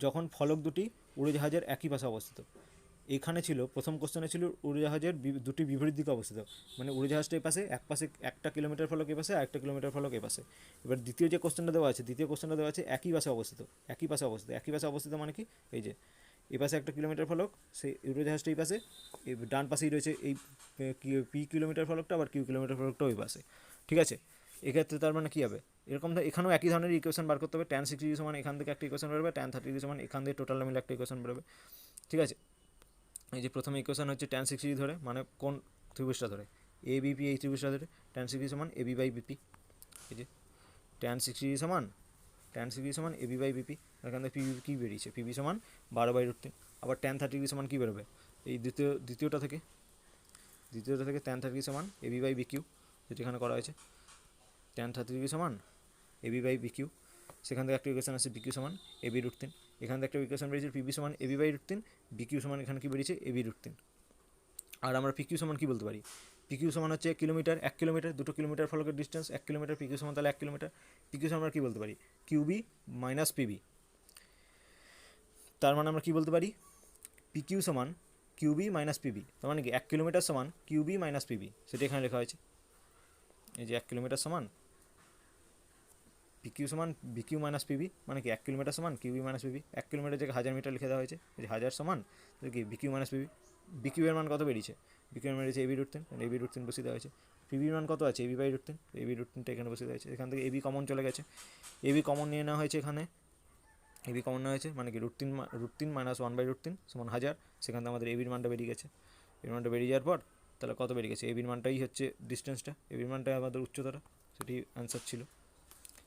যখন ফলক দুটি উড়োজাহাজের একই পাশে অবস্থিত। এখানে ছিল প্রথম কোশ্চেনে ছিল উড়োজাহাজের দুটি বিপরীত দিকে অবস্থিত, মানে উড়োজাহাজটা এই পাশে, এক পাশে 1 কিলোমিটার ফলক এই পাশে, আর 1 কিলোমিটার ফলক এই পাশে। এবার দ্বিতীয় কোশ্চেনটা দেওয়া আছে একই পাশে অবস্থিত মানে কি, এই যে এই পাশে 1 কিলোমিটার ফলক, সেই উড়োজাহাজটা এই পাশে, এই ডান পাশেই রয়েছে এই পি কিলোমিটার ফলকটা, আবার কিউ কিলোমিটার ফলকটা ওই পাশে। ঠিক আছে, এক্ষেত্রে তার মানে কী হবে, এরকম এখানেও একই ধরনের ইকুয়েশন বার করতে হবে। tan 60 ডিগ্রি সমান এখান থেকে একটা ইকুয়েশন বেরোবে, tan 30 ডিগ্রি সমান এখান থেকে টোটাল মিলে একটা ইকুয়েশন বেরোবে। ঠিক আছে, এই যে প্রথমে ইকুয়েশন হচ্ছে tan 60 ধরে, মানে কোন ত্রিভুজটা ধরে, এ বিপি, এই ত্রিভুজটা ধরে tan 60 সমান এবি বাই বিপি। এই যে tan 60 সমান এবি বাই বিপি, এখান থেকে পিবি কী বেরিয়েছে, পিবি সমান 12/√3। আবার tan 30 ডিগ্রি সমান কী বেরোবে, এই দ্বিতীয়টা থেকে tan 30 সমান এবি বাই বিকিউ, যেটা এখানে করা হয়েছে, tan 30 ডিগ্রি সমান এবি বাই বিকিউ। সেখান থেকে একটা ইকুয়েশন আছে বিকিউ সমান এবি √3, এখান থেকে একটা ইকুয়েশন বেরিয়েছে পিবি সমান এবি বাই √3, বিকিউ সমান এখানে কী বেরিয়েছে এবি √3। আর আমরা পিকিউ সমান কী বলতে পারি, পিকিউ সমান হচ্ছে কিলোমিটার, 1 কিলোমিটার, 2 কিলোমিটার ফলকের ডিস্টেন্স 1 কিলোমিটার, পিকিউ সমান তাহলে 1 কিলোমিটার। পিকিউ সমান আমরা কী বলতে পারি, কিউবি মাইনাস পিবি। তার মানে আমরা কী বলতে পারি, পিকিউ সমান কিউবি মাইনাস পিবি, তার মানে কি 1 কিলোমিটার সমান কিউবি মাইনাস পিবি, সেটা এখানে লেখা হয়েছে। এই যে 1 কিলোমিটার সমান পিকিউ সমান বিকিউ মাইনাস পিবি, মানে কি 1 কিলোমিটার সমান কিউবি মাইনাস পিবি। 1 কিলোমিটার জায়গায় 1000 মিটার লিখে দেওয়া হয়েছে, এই যে 1000 সমান কি বিকিউ মাইনাস পিবি। বিকিউ এর মান কত বেরিয়েছে, বিকিউ এর মান বেরিয়েছে এবি √3, এবি √3 বসিয়ে দেওয়া হয়েছে। পিবির মান কত আছে এবি বাই √3, এবি √3টা এখানে বসিয়ে দেওয়া হয়েছে। এখান থেকে এবি কমন চলে গেছে, এবি কমন নিয়ে নেওয়া হয়েছে, এখানে এবি কমন নেওয়া হয়েছে, মানে কি √3 মাইনাস 1/√3 সমান 1000। সেখান থেকে আমাদের এবির মানটা বেরিয়ে গেছে। এর মানটা বেরিয়ে যাওয়ার পর তাহলে কত বেরিয়ে গেছে, এবির মানটাই হচ্ছে ডিস্টেন্সটা, এবির মানটাই আমাদের উচ্চতাটা, সেটি অ্যান্সার ছিল।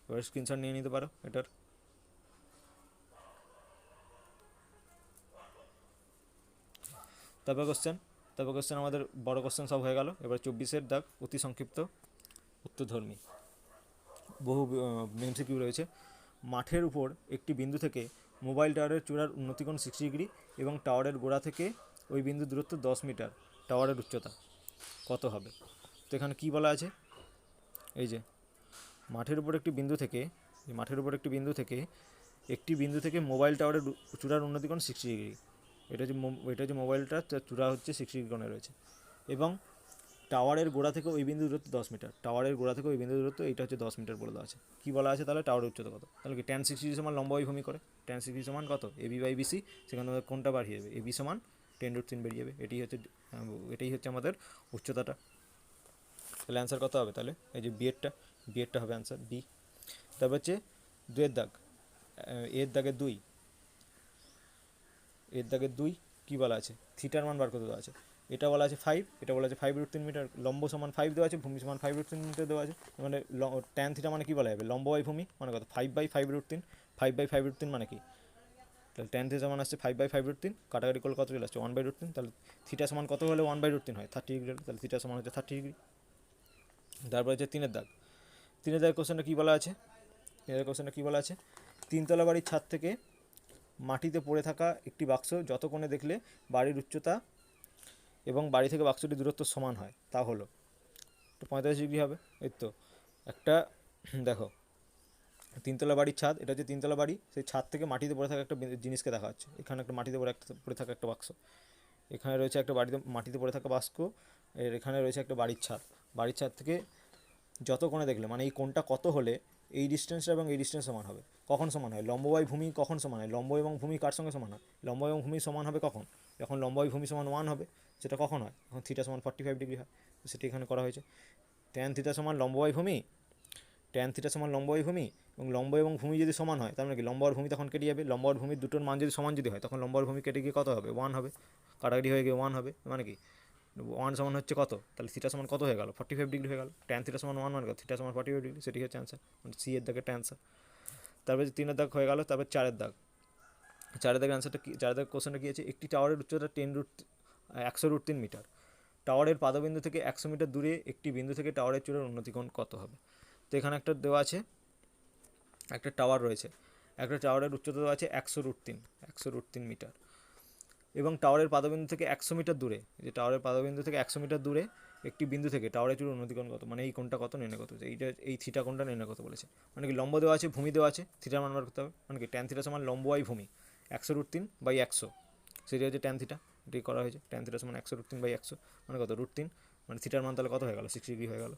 এবার স্ক্রিনশট নিয়ে নিতে পারো এটার। তারপর কোশ্চেন আমাদের বড় কোশ্চেন সব হয়ে গেল। এবার 24-এর দাগ, অতি সংক্ষিপ্ত উত্তরধর্মী বহু এমসিকিউ রয়েছে। মাঠের উপর একটি বিন্দু থেকে মোবাইল টাওয়ারের চূড়ার উন্নতিকোণ 60 ডিগ্রি এবং টাওয়ারের গোড়া থেকে ওই বিন্দুর দূরত্ব 10 মিটার, টাওয়ারের উচ্চতা কত হবে। তো এখানে কী বলা আছে, এই যে মাঠের উপর একটি বিন্দু থেকে একটি বিন্দু থেকে মোবাইল টাওয়ারের চূড়ার উন্নতিকোণ 60 ডিগ্রি, এটা যে মোবাইলটা চূড়া হচ্ছে 60 ডিগ্রি কোণে রয়েছে, এবং টাওয়ারের গোড়া থেকে ওই বিন্দু দূরত্ব 10 মিটার, টাওয়ারের গোড়া থেকে ওই বিন্দু দূরত্ব এটা হচ্ছে 10 মিটার বলে দেওয়া আছে। কী বলা আছে তাহলে টাওয়ারের উচ্চতা কত? তাহলে কি tan 60 সমান লম্ব বাই ভূমি করে, tan 60 সমান কত এবি বাই বিসি, সেখানে কোনটা বাড়িয়ে যাবে, এবি সমান 10√3 বেরিয়ে যাবে। এটাই হচ্ছে আমাদের উচ্চতাটা। তাহলে অ্যান্সার কত হবে তাহলে? এই যে বিয়েরটা হবে অ্যান্সার বি। তারপর হচ্ছে দুয়ের দাগ, এর দাগের দুই কী বলা আছে, থিটার মান বার করতে দেওয়া আছে। এটা বলা আছে 5, এটা বলা আছে 5√3 মিটার, লম্ব সমান 5 দেওয়া আছে, ভূমি সমান 5√3 মিটার দেওয়া আছে। মানে ট্যান থিটা মানে কী বলা যাবে, লম্ব বাই ভূমি মানে কত, 5/5√3, 5/5√3 মানে কি, তাহলে ট্যান থিটা সমান আসছে 5/5√3, কাটাকাটি করলে কত চলে আসছে 1/√3, তাহলে থিটা সমান কত হলে 1/√3 হয়, 30 ডিগ্রি হলে, তাহলে থিটা সমান হচ্ছে 30 ডিগ্রি। তারপর হচ্ছে তিনের দাগ কোশ্চেনটা কী বলা আছে, তিনতলা বাড়ির ছাদ থেকে মাটিতে পড়ে থাকা একটি বাক্স যত কোণে দেখলে বাড়ির উচ্চতা এবং বাড়ি থেকে বাক্সটির দূরত্ব সমান হয় তা হলো, তো 45 ডিগ্রি হবে। এই তো একটা দেখো, তিনতলা বাড়ির ছাদ, এটা হচ্ছে তিনতলা বাড়ি, সেই ছাদ থেকে মাটিতে পড়ে থাকা একটা জিনিসকে দেখা যাচ্ছে। এখানে একটা মাটিতে পড়ে থাকা একটা বাক্স, এখানে রয়েছে একটা মাটিতে পড়ে থাকা বাক্স, এর এখানে রয়েছে একটা বাড়ির ছাদ থেকে যত কোণে দেখলে, মানে এই কোণটা কত হলে এই ডিস্টেন্সটা এবং এই ডিস্টেন্স সমান হবে, কখন সমান হয়, লম্ব বাই ভূমি কখন সমান হয়, লম্ব এবং ভূমি কার সঙ্গে সমান হয়, লম্ব এবং ভূমি সমান হবে কখন, যখন লম্ব বাই ভূমি সমান 1 হবে, সেটা কখন হয়, যখন থিটা সমান 45 ডিগ্রি হয়। সেটা এখানে করা হয়েছে। ট্যান থিটা সমান লম্ব বাই ভূমি, এবং লম্ব এবং ভূমি যদি সমান হয় তার মানে কি, লম্ব আর ভূমি তখন কেটে যাবে, লম্ব আর ভূমির দুটোর মান যদি সমান যদি হয় তখন লম্ব আর ভূমি কেটে গিয়ে কত হবে, 1 হবে, কাটাকাটি হয়ে গিয়ে 1 হবে, মানে কি 1 সমান হচ্ছে কত, তাহলে থিটা সমান কত হয়ে গেল, 45 ডিগ্রি হয়ে গেল, ট্যান থিটা সমান 1 মানে কত, থিটা সমান 45 ডিগ্রি, সেটি হচ্ছে অ্যান্সার, মানে সি এর দাগের অ্যান্সার। তারপরে 3 দাগ হয়ে গেল, তারপর 4 দাগ অ্যান্সারটা কি, 4 কোশ্চেনটা কী আছে, একটি টাওয়ারের উচ্চতা 100√3 মিটার, টাওয়ারের পাদবিন্দু থেকে 100 মিটার দূরে একটি বিন্দু থেকে টাওয়ারের চূড়ার উন্নতিকোণ কত হবে। তো এখানে একটা দেওয়া আছে, একটা টাওয়ার রয়েছে, একটা টাওয়ারের উচ্চতা দেওয়া আছে 100√3 মিটার, এবং টাওয়ারের পাদবিন্দু থেকে 100 মিটার দূরে, যে টাওয়ারের পাদবিন্দু থেকে 100 মিটার দূরে একটি বিন্দু থেকে টাওয়ারের চূড়ার উন্নতিকোণ কত, মানে এই কোণটা কত নির্ণয় করতে হচ্ছে, এই থিটা কোণটা নির্ণয় করতে বলেছে। মানে কি লম্ব দেওয়া আছে, ভূমি দেওয়া আছে, থিটার মান বার করতে হবে, মানে কি ট্যান থিটা সমান লম্ব বাই ভূমি 100√3/100, সেটি হচ্ছে ট্যান থিটা, এটি করা হয়েছে, ট্যান থিটা সমান 100√3/100 মানে কত √3, মানে থিটার মান তাহলে কত হয়ে গেল, 60 ডিগ্রি হয়ে গেল।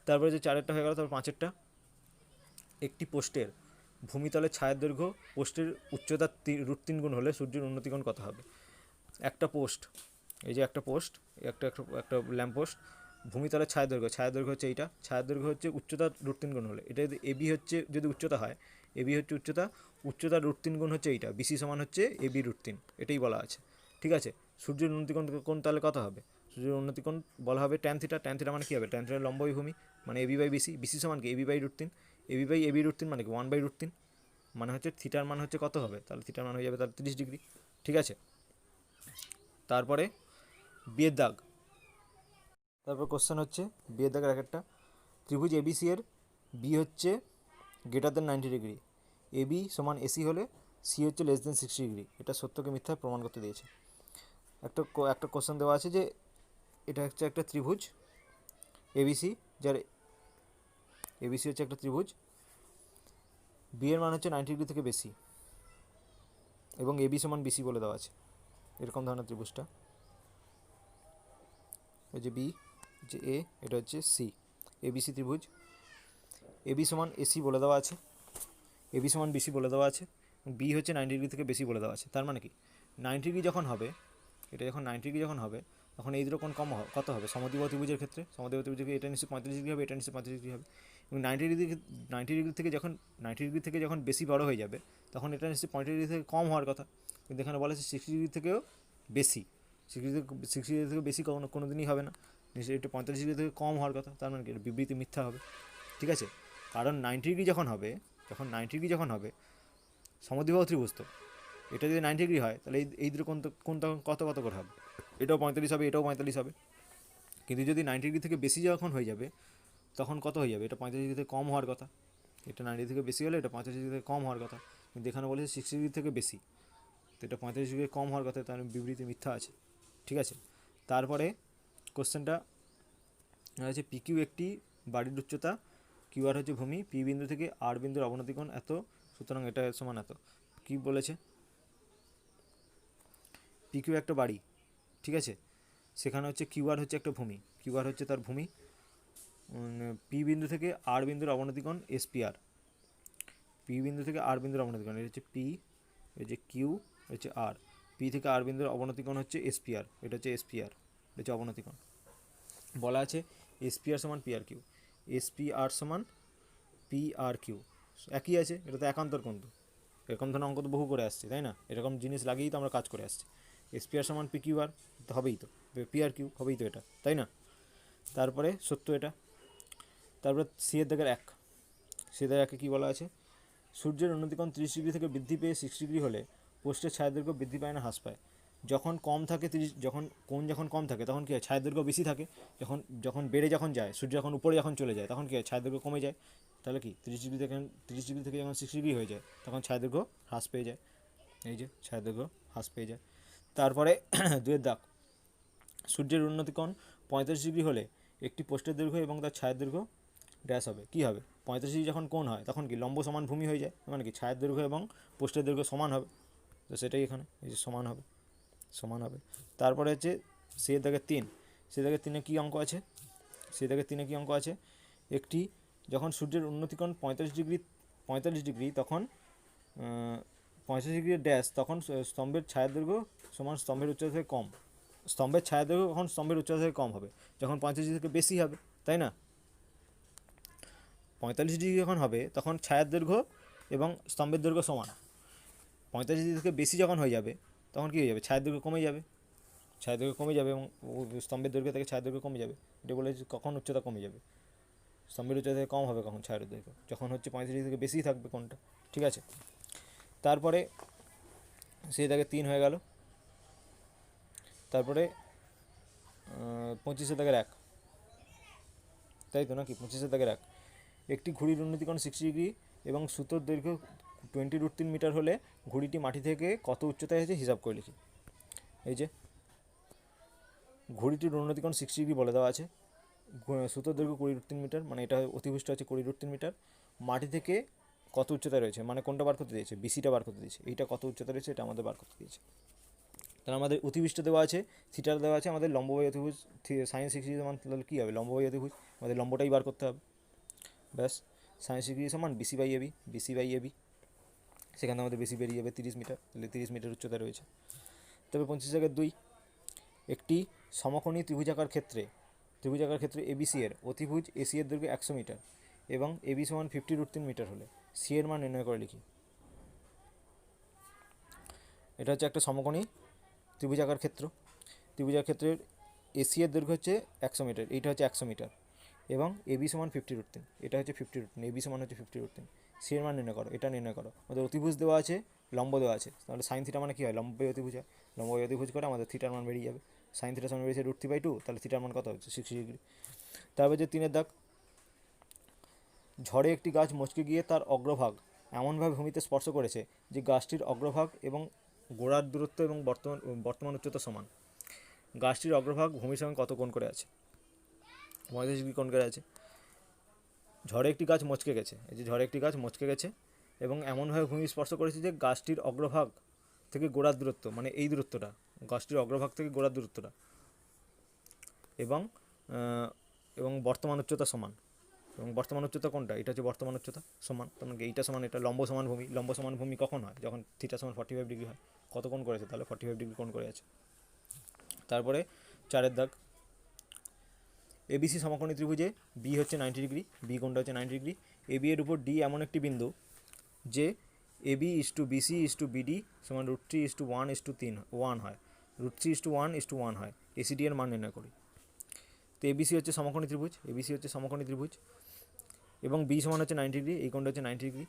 তারপরে যে 4 হয়ে গেল, তারপর 5 একটি পোস্টের ভূমিতলের ছায়ার দৈর্ঘ্য পোস্টের উচ্চতা √3 গুণ হলে সূর্যের উন্নতিকোণ কত হবে। একটা পোস্ট, এই যে একটা পোস্ট, একটা ল্যাম্প পোস্ট, ভূমিতলের ছায়া দৈর্ঘ্য হচ্ছে এইটা, ছায়ার দৈর্ঘ্য হচ্ছে উচ্চতা √3 গুণ হলে, এটা যদি এবি হচ্ছে, যদি উচ্চতা হয়, এবি হচ্ছে উচ্চতা √3 গুণ হচ্ছে এইটা, বিসি সমান হচ্ছে এবি √3, এটাই বলা আছে। ঠিক আছে, সূর্যের উন্নতিকোণ কোণ তাহলে কত হবে, সূর্যের উন্নতিকোণ বলা হবে ট্যান থিটা মানে কী হবে, ট্যান থিটা লম্ব বাই ভূমি মানে এবি বাই বিসি, বিসি সমান কি এবি/√3, এবি/এবি√3 মানে কি 1/√3, মানে হচ্ছে থিটার মান হচ্ছে কত হবে, তাহলে থিটার মান হয়ে যাবে তাহলে 30 ডিগ্রি। ঠিক আছে, তারপরে বিয়ের দাগ, তারপর কোশ্চেন হচ্ছে বিয়ের দাগের একটা, ত্রিভুজ এবিসি এর বি হচ্ছে >90 ডিগ্রি, এবি সমান এসি হলে সি হচ্ছে <60 ডিগ্রি, এটা সত্যকে মিথ্যায় প্রমাণ করতে দিয়েছে। একটা কোশ্চেন দেওয়া আছে যে এটা হচ্ছে একটা ত্রিভুজ এবিসি, যার এবিসি হচ্ছে একটা ত্রিভুজ, বি এর মান হচ্ছে 90 ডিগ্রি থেকে বেশি, এবং এবি সমান বিসি বলে দেওয়া আছে, এরকম ধরনের ত্রিভুজটা, এই যে বি, যে এ, এটা হচ্ছে সি, এবিসি ত্রিভুজ, এবি সমান এসি বলে দেওয়া আছে, এবি সমান বিসি বলে দেওয়া আছে, বি হচ্ছে 90 ডিগ্রি থেকে বেশি বলে দেওয়া আছে। তার মানে কি 90 ডিগ্রি যখন হবে, এটা যখন 90 ডিগ্রি যখন হবে তখন এই দুটো কোণ কত হবে, সমদ্বিবাহু ত্রিভুজের ক্ষেত্রে, সমদ্বিবাহু ত্রিভুজের এটা নিশ্চয়ই 45 ডিগ্রি হবে, এটা নিশ্চয়ই 35 ডিগ্রি হবে, এবং 90 ডিগ্রি থেকে যখন বেশি বড় হয়ে যাবে তখন এটা নিশ্চয়ই 35 ডিগ্রি থেকে কম হওয়ার কথা, কিন্তু এখানে বলা হচ্ছে 60 ডিগ্রি থেকেও বেশি, 60 ডিগ্রি থেকে বেশি কোনো দিনই হবে না, নিশ্চয়ই এটা 45 ডিগ্রি থেকে কম হওয়ার কথা, তার মানে কি বিবৃতি মিথ্যা হবে। ঠিক আছে, কারণ 90 ডিগ্রি যখন হবে সমদ্বিবাহু ত্রিভুজ, তো এটা যদি 90 ডিগ্রি হয় তাহলে এই দুটো কোণ তখন কত করে হবে, এটাও 45 হবে, এটাও 45 হবে, কিন্তু যদি 90 ডিগ্রি থেকে বেশি যখন হয়ে যাবে তখন কত হয়ে যাবে, এটা 35 ডিগ্রি থেকে কম হওয়ার কথা, এটা 90 ডিগ্রি থেকে বেশি হলে এটা 45 ডিগ্রি থেকে কম হওয়ার কথা, কিন্তু এখানে বলেছে 60 ডিগ্রি থেকে বেশি, তো এটা 45 ডিগ্রি কম হওয়ার কথা, তার বিবৃতি মিথ্যা আছে। ঠিক আছে, তারপরে কোশ্চেনটা হচ্ছে পিকিউ একটি বাড়ির উচ্চতা, কিউআর হচ্ছে ভূমি, পি বিন্দু থেকে আর বিন্দুর অবনতিকোণ এত, সুতরাং এটা সমান এত। কী বলেছে, পিকিউ একটা বাড়ি, ঠিক আছে, সেখানে হচ্ছে কিউআর হচ্ছে একটা ভূমি, কিউআর হচ্ছে তার ভূমি। পি বিন্দু থেকে আর বিন্দুর অবনতিকোণ এসপিআর, পি বিন্দু থেকে আর বিন্দুর অবনতিকোণ এটা হচ্ছে পি, এই যে কিউ, হচ্ছে আর। পি থেকে আর বিন্দুর অবনতিকোণ হচ্ছে এসপিআর, এটা হচ্ছে এসপিআর, এটা হচ্ছে অবনতিকোণ। বলা আছে এসপিআর সমান পি আর কিউ, এসপিআর সমান পি আর কিউ, একই আছে, এটা তো একান্তর কোণ। তো এরকম ধরনের অঙ্ক তো বহু করে আসছে, তাই না? এরকম জিনিস লাগিয়েই তো আমরা কাজ করে আসছি। এসপিআর সমান পি কিউ আর তো হবেই, তো পি আর কিউ হবেই তো এটা, তাই না? তারপরে সত্য এটা। তারপরে সি এর দাগের 1, সি এর দাগের 1 কী বলা আছে? সূর্যের উন্নতিকোণ 30 ডিগ্রি থেকে বৃদ্ধি পেয়ে 6 ডিগ্রি হলে পোস্টের ছায়াদৈর্ঘ্য বৃদ্ধি পায় না হ্রাস পায়? যখন কম থাকে 30, যখন কোণ যখন কম থাকে তখন কী হয়? ছায়াদৈর্ঘ্য বেশি থাকে। যখন যখন বেড়ে যখন যায়, সূর্য যখন উপরে যখন চলে যায় তখন কী হয়? ছায়াদৈর্ঘ্য কমে যায়। তাহলে কি 30 ডিগ্রি থেকে যখন 6 ডিগ্রি হয়ে যায় তখন ছায়াদৈর্ঘ্য হ্রাস পেয়ে যায়। এই যে ছায়াদৈর্ঘ্য হ্রাস পেয়ে যায়। তারপরে 2 দাগ, সূর্যের উন্নতিকোণ 35 ডিগ্রি হলে একটি পোস্টের দৈর্ঘ্য এবং তার ছায়ার দৈর্ঘ্য ড্যাশ হবে। কী হবে? 35 ডিগ্রি যখন কোণ হয় তখন কি লম্ব সমান ভূমি হয়ে যায়, মানে কি ছায়ার দৈর্ঘ্য এবং পোস্টের দৈর্ঘ্য সমান হবে। তো সেটাই এখানে এই যে সমান হবে, সমান হবে। তারপরে হচ্ছে সে দাগের 3, সে দাগের 3-এ কী অঙ্ক আছে? সে দাগের 3-এ কী অঙ্ক আছে? একটি যখন সূর্যের উন্নতিকোণ 45 ডিগ্রি তখন 45 ডিগ্রি ড্যাশ তখন স্তম্ভের ছায়ার দৈর্ঘ্য সমান স্তম্ভের উচ্চতা থেকে কম। স্তম্ভের ছায়া দৈর্ঘ্য কখন স্তম্ভের উচ্চতা থেকে কম হবে? যখন 45 ডিগ্রি থেকে বেশি হবে, তাই না? 45 ডিগ্রি যখন হবে তখন ছায়ার দৈর্ঘ্য এবং স্তম্ভের দৈর্ঘ্য সমান। 45 ডিগ্রি থেকে বেশি যখন হয়ে যাবে তখন কী হয়ে যাবে? ছায়ার দৈর্ঘ্য কমে যাবে, ছায়ার দৈর্ঘ্য কমে যাবে এবং স্তম্ভের দৈর্ঘ্য থেকে ছায়ার দৈর্ঘ্য কমে যাবে। এটা বলেছে কখন উচ্চতা কমে যাবে? স্তম্ভের উচ্চতা থেকে কম হবে কখন? ছায়ার দৈর্ঘ্য যখন হচ্ছে 35 ডিগ্রি থেকে বেশিই থাকবে কোনটা, ঠিক আছে? তারপরে সেই দাগে 3 হয়ে গেল। তারপরে 25 দাগের 1, তাই তো নাকি? 25 দাগের 1, একটি ঘুড়ির উন্নতিকোণ 60 ডিগ্রি এবং সুতোর দৈর্ঘ্য 20√3 মিটার হলে ঘুড়িটি মাটি থেকে কত উচ্চতায় আছে হিসাব করে লিখি। এই যে ঘুড়িটির উন্নতিকোণ 60 ডিগ্রি বলে দেওয়া আছে, সুতোর দৈর্ঘ্য 20√3 মিটার, মানে এটা অতিভুজটা আছে 20√3 মিটার। মাটি থেকে কত উচ্চতা রয়েছে, মানে কোনটা বার করতে দিয়েছে? বিসিটা বার করতে দিয়েছে। এইটা কত উচ্চতা রয়েছে এটা আমাদের বার করতে দিয়েছে। তাহলে আমাদের অতিভুজটা দেওয়া আছে, থিটার দেওয়া আছে, আমাদের লম্ববাহী অতিভুজ সাইন 60 ডিগ্রি সমান, তাহলে কী হবে? লম্ববাহী অতিভুজ, আমাদের লম্বটাই বার করতে হবে। ব্যাস, সাইন 60 ডিগ্রি সমান BC by AB, BC by AB. সেখানে আমাদের বেশি বেরিয়ে যাবে 30 মিটার, তাহলে 30 মিটার উচ্চতা রয়েছে। তবে 25 দাগের 2, একটি সমকোণী ত্রিভুজাকার ক্ষেত্রে এবিসি এর অতিভুজ এসি এর দৈর্ঘ্য 100 মিটার এবং এবি সমান 50√3 মিটার হলে সি এর মান নির্ণয় করে লিখি। এটা হচ্ছে একটা সমকোণী ত্রিভুজাকার ক্ষেত্রের এসি এর দৈর্ঘ্য হচ্ছে 100 মিটার, এইটা হচ্ছে 100 মিটার এবং এবি সমান 50√3, এটা হচ্ছে 50√3, এবি সমান হচ্ছে 50√3। সি এর মান নির্ণয় করো, এটা নির্ণয় করো। আমাদের অতিভুজ দেওয়া আছে, লম্ব দেওয়া আছে, তাহলে সাইন থিটা মানে কী হয়? লম্ববাহী অতিভুজ হয়। লম্ববাহী অতিভুজ করে আমাদের থিটার মান বেরিয়ে যাবে। সাইন থিটার সমান বেরিয়েছে √3/2, তাহলে থিটার মান কত হচ্ছে? 60 ডিগ্রি। তারপর যে 3 দাগ, ঝড়ে একটি গাছ মচকে গিয়ে তার অগ্রভাগ এমনভাবে ভূমিতে স্পর্শ করেছে যে গাছটির অগ্রভাগ এবং গোড়ার দূরত্ব এবং বর্তমান উচ্চতা সমান। গাছটির অগ্রভাগ ভূমির সঙ্গে কত কোণ করে আছে? 45 ডিগ্রি কোণ করে আছে। ঝড়ে একটি গাছ মচকে গেছে, এই যে ঝড়ে একটি গাছ মচকে গেছে এবং এমনভাবে ভূমি স্পর্শ করেছে যে গাছটির অগ্রভাগ থেকে গোড়ার দূরত্ব, মানে এই দূরত্বটা, গাছটির অগ্রভাগ থেকে গোড়ার দূরত্বটা এবং বর্তমান উচ্চতা সমান। এবং বর্তমান উচ্চতা কোনটা? এটা হচ্ছে বর্তমান উচ্চতা সমান, তখন এইটা সমান এটা। লম্ব সমান ভূমি, লম্ব সমান ভূমি কখন হয়? যখন থিটা সমান 45 ডিগ্রি হয়। কত কোণ করেছে? তাহলে 45 ডিগ্রি কোণ করে আছে। তারপরে 4 দাগ, এবিসি সমকোণী ত্রিভুজে বি হচ্ছে 90 ডিগ্রি, বি কোণটা হচ্ছে 90 ডিগ্রি। এবি এর উপর ডি এমন একটি বিন্দু যে AB is to BC is to BD সমান √3:1:1 হয়, √3:1:1 হয়। এসিডি এর মান নির্ণয় করি। তো এবিসি হচ্ছে সমকোণী ত্রিভুজ এবং বি সমান হচ্ছে 90 ডিগ্রি, এই কোণটা হচ্ছে 90 ডিগ্রি।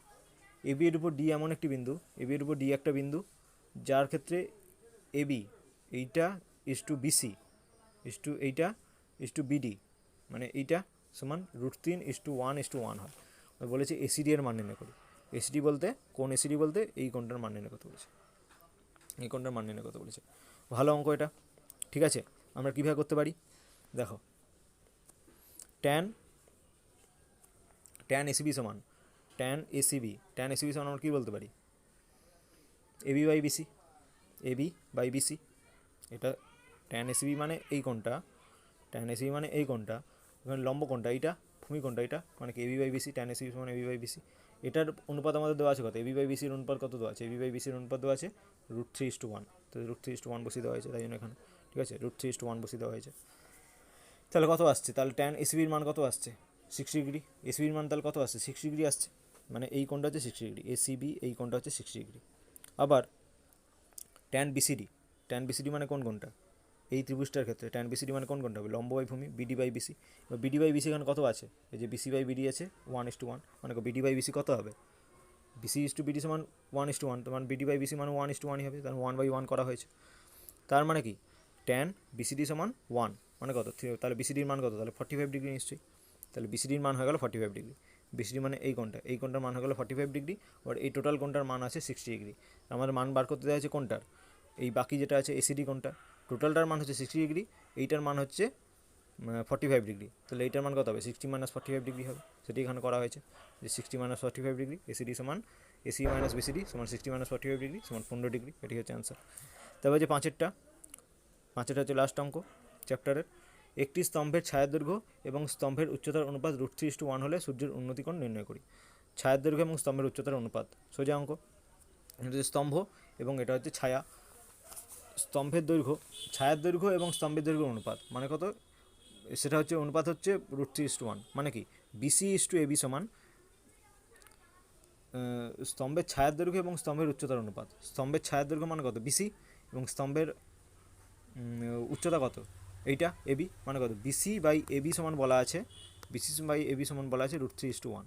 এবি এর উপর ডি এমন একটি বিন্দু, এবি এর উপর ডি একটা বিন্দু যার ক্ষেত্রে এবি এইটা ইস টু বিসি এইটা ইস টু বিডি, মানে এইটা সমান √3:1:1 হয়। বলেছে এসিডি এর মান নির্ণয় করি। এসিডি বলতে কোন? এসিডি বলতে এই কোণটার মান নির্ণয় করতে বলেছে, এই কোণটার মান নির্ণয় করতে বলেছে। ভালো অঙ্ক এটা, ঠিক আছে? আমরা কীভাবে করতে পারি দেখো, ট্যান এসিবি সমান ট্যান এসিবি সমান আমরা কী বলতে পারি? এবি বাই বিসি, এটা ট্যান এসিবি মানে এই কোণটা, ট্যান এসিবি মানে এই কোণটা, এখানে লম্ব কোণটা এইটা, ভূমি কোণটা এইটা, মানে কি AB by BC, tan ACB সমান এবি বাই বিসি। এটার অনুপাত আমাদের দেওয়া আছে কত, এবি বাই বিসির অনুপাত কত দেওয়া আছে, এবি বাই বিসির অনুপাত দেওয়া আছে √3:1, তো √3:1 বসিয়ে দেওয়া হয়েছে, তাই জন্য এখানে ঠিক আছে √3:1 বসিয়ে দেওয়া হয়েছে। তাহলে কত আসছে, তাহলে ট্যান এসিবির মান কত আসছে 60 ডিগ্রি, এসিবির মান তাহলে কত আসছে 60 ডিগ্রি আসছে, মানে এই কোণটা হচ্ছে 60 ডিগ্রি, এসিবি এই কোণটা হচ্ছে 60 ডিগ্রি। আবার ট্যান বিসিডি, ট্যান বিসিডি মানে কোন কোণটা, এই ত্রিভুজটার ক্ষেত্রে ট্যান বিসিডি মানে কোন কোণটা হবে, লম্ব বাই ভূমি, বিডি বাই বিসি। এবার বিডি বাই বিসি এখানে কত আছে, এই যে বিসি বাই বিডি আছে 1:1, মানে বিডি বাই বিসি কত হবে, বিসি ইস টু বিডি সমান 1:1, তো মানে বিডি বাই বিসি মানে 1:1ই হবে, তাহলে 1/1 করা হয়েছে। তার মানে কি ট্যান বিসিডি সমান 1, মানে কত, তাহলে বিসিডির মান কত, তাহলে 45 ডিগ্রি নিশ্চয়ই, তাহলে বিসিডির মান হয়ে গেল 45 ডিগ্রি, বিসিডি মানে এই কোণটা, এই কোণটার মান হয়ে গেল 45 ডিগ্রি, আর এই টোটাল কোণটার মান আছে 60 ডিগ্রি। আমাদের মান বার করতে দেওয়া আছে কোণটার, এই বাকি যেটা আছে এসিডি কোণটা, টোটালটার মান হচ্ছে 60 ডিগ্রি, এইটার মান হচ্ছে 45 ডিগ্রি, তাহলে এইটার মান কত হবে 60 - 45 ডিগ্রি হবে, সেটি এখানে করা হয়েছে যে 60 - 45 ডিগ্রি, এসিডি সমান এসি মাইনাস বিসিডি সমান 60 - 45 ডিগ্রি সমান 15 ডিগ্রি, এটি হচ্ছে অ্যান্সার। তারপর যে পাঁচেরটা হচ্ছে লাস্ট অঙ্ক চ্যাপ্টারের, একটি স্তম্ভের ছায়ার দৈর্ঘ্য এবং স্তম্ভের উচ্চতার অনুপাত √3:1 হলে সূর্যের উন্নতিকোণ নির্ণয় করি। ছায়ার দৈর্ঘ্য এবং স্তম্ভের উচ্চতার অনুপাত, সোজা অঙ্ক, এটা হচ্ছে স্তম্ভ এবং এটা হচ্ছে ছায়া। স্তম্ভের দৈর্ঘ্য, ছায়ার দৈর্ঘ্য এবং স্তম্ভের দৈর্ঘ্যের অনুপাত মানে কত, সেটা হচ্ছে অনুপাত হচ্ছে √3:1, মানে কি বিসি ইস টু এবি সমান স্তম্ভের ছায়ার দৈর্ঘ্য এবং স্তম্ভের উচ্চতার অনুপাত। স্তম্ভের ছায়ার দৈর্ঘ্য মানে কত বিসি, এবং স্তম্ভের উচ্চতা কত এইটা এবি, মানে কত বিসি বাই এবি সমান বলা আছে, বিসি বাই এবি সমান বলা আছে √3:1,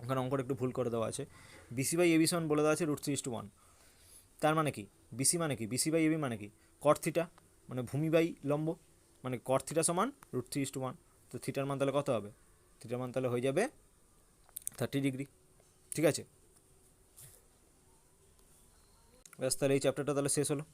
ওখানে অঙ্কটা একটু ভুল করে দেওয়া আছে, বিসি বাই এবি সমান বলে দেওয়া আছে √3:1। তার মানে কি বিসি মানে কি, বিসি বাই এবি মানে কি কট থিটা, মানে ভূমি বাই লম্ব, মানে কট থিটা সমান √3:1, তো থিটার মান তাহলে কত হবে, থিটার মান তাহলে হয়ে যাবে 30 ডিগ্রি, ঠিক আছে। ব্যাস, তাহলে এই চ্যাপ্টারটা তাহলে শেষ হলো।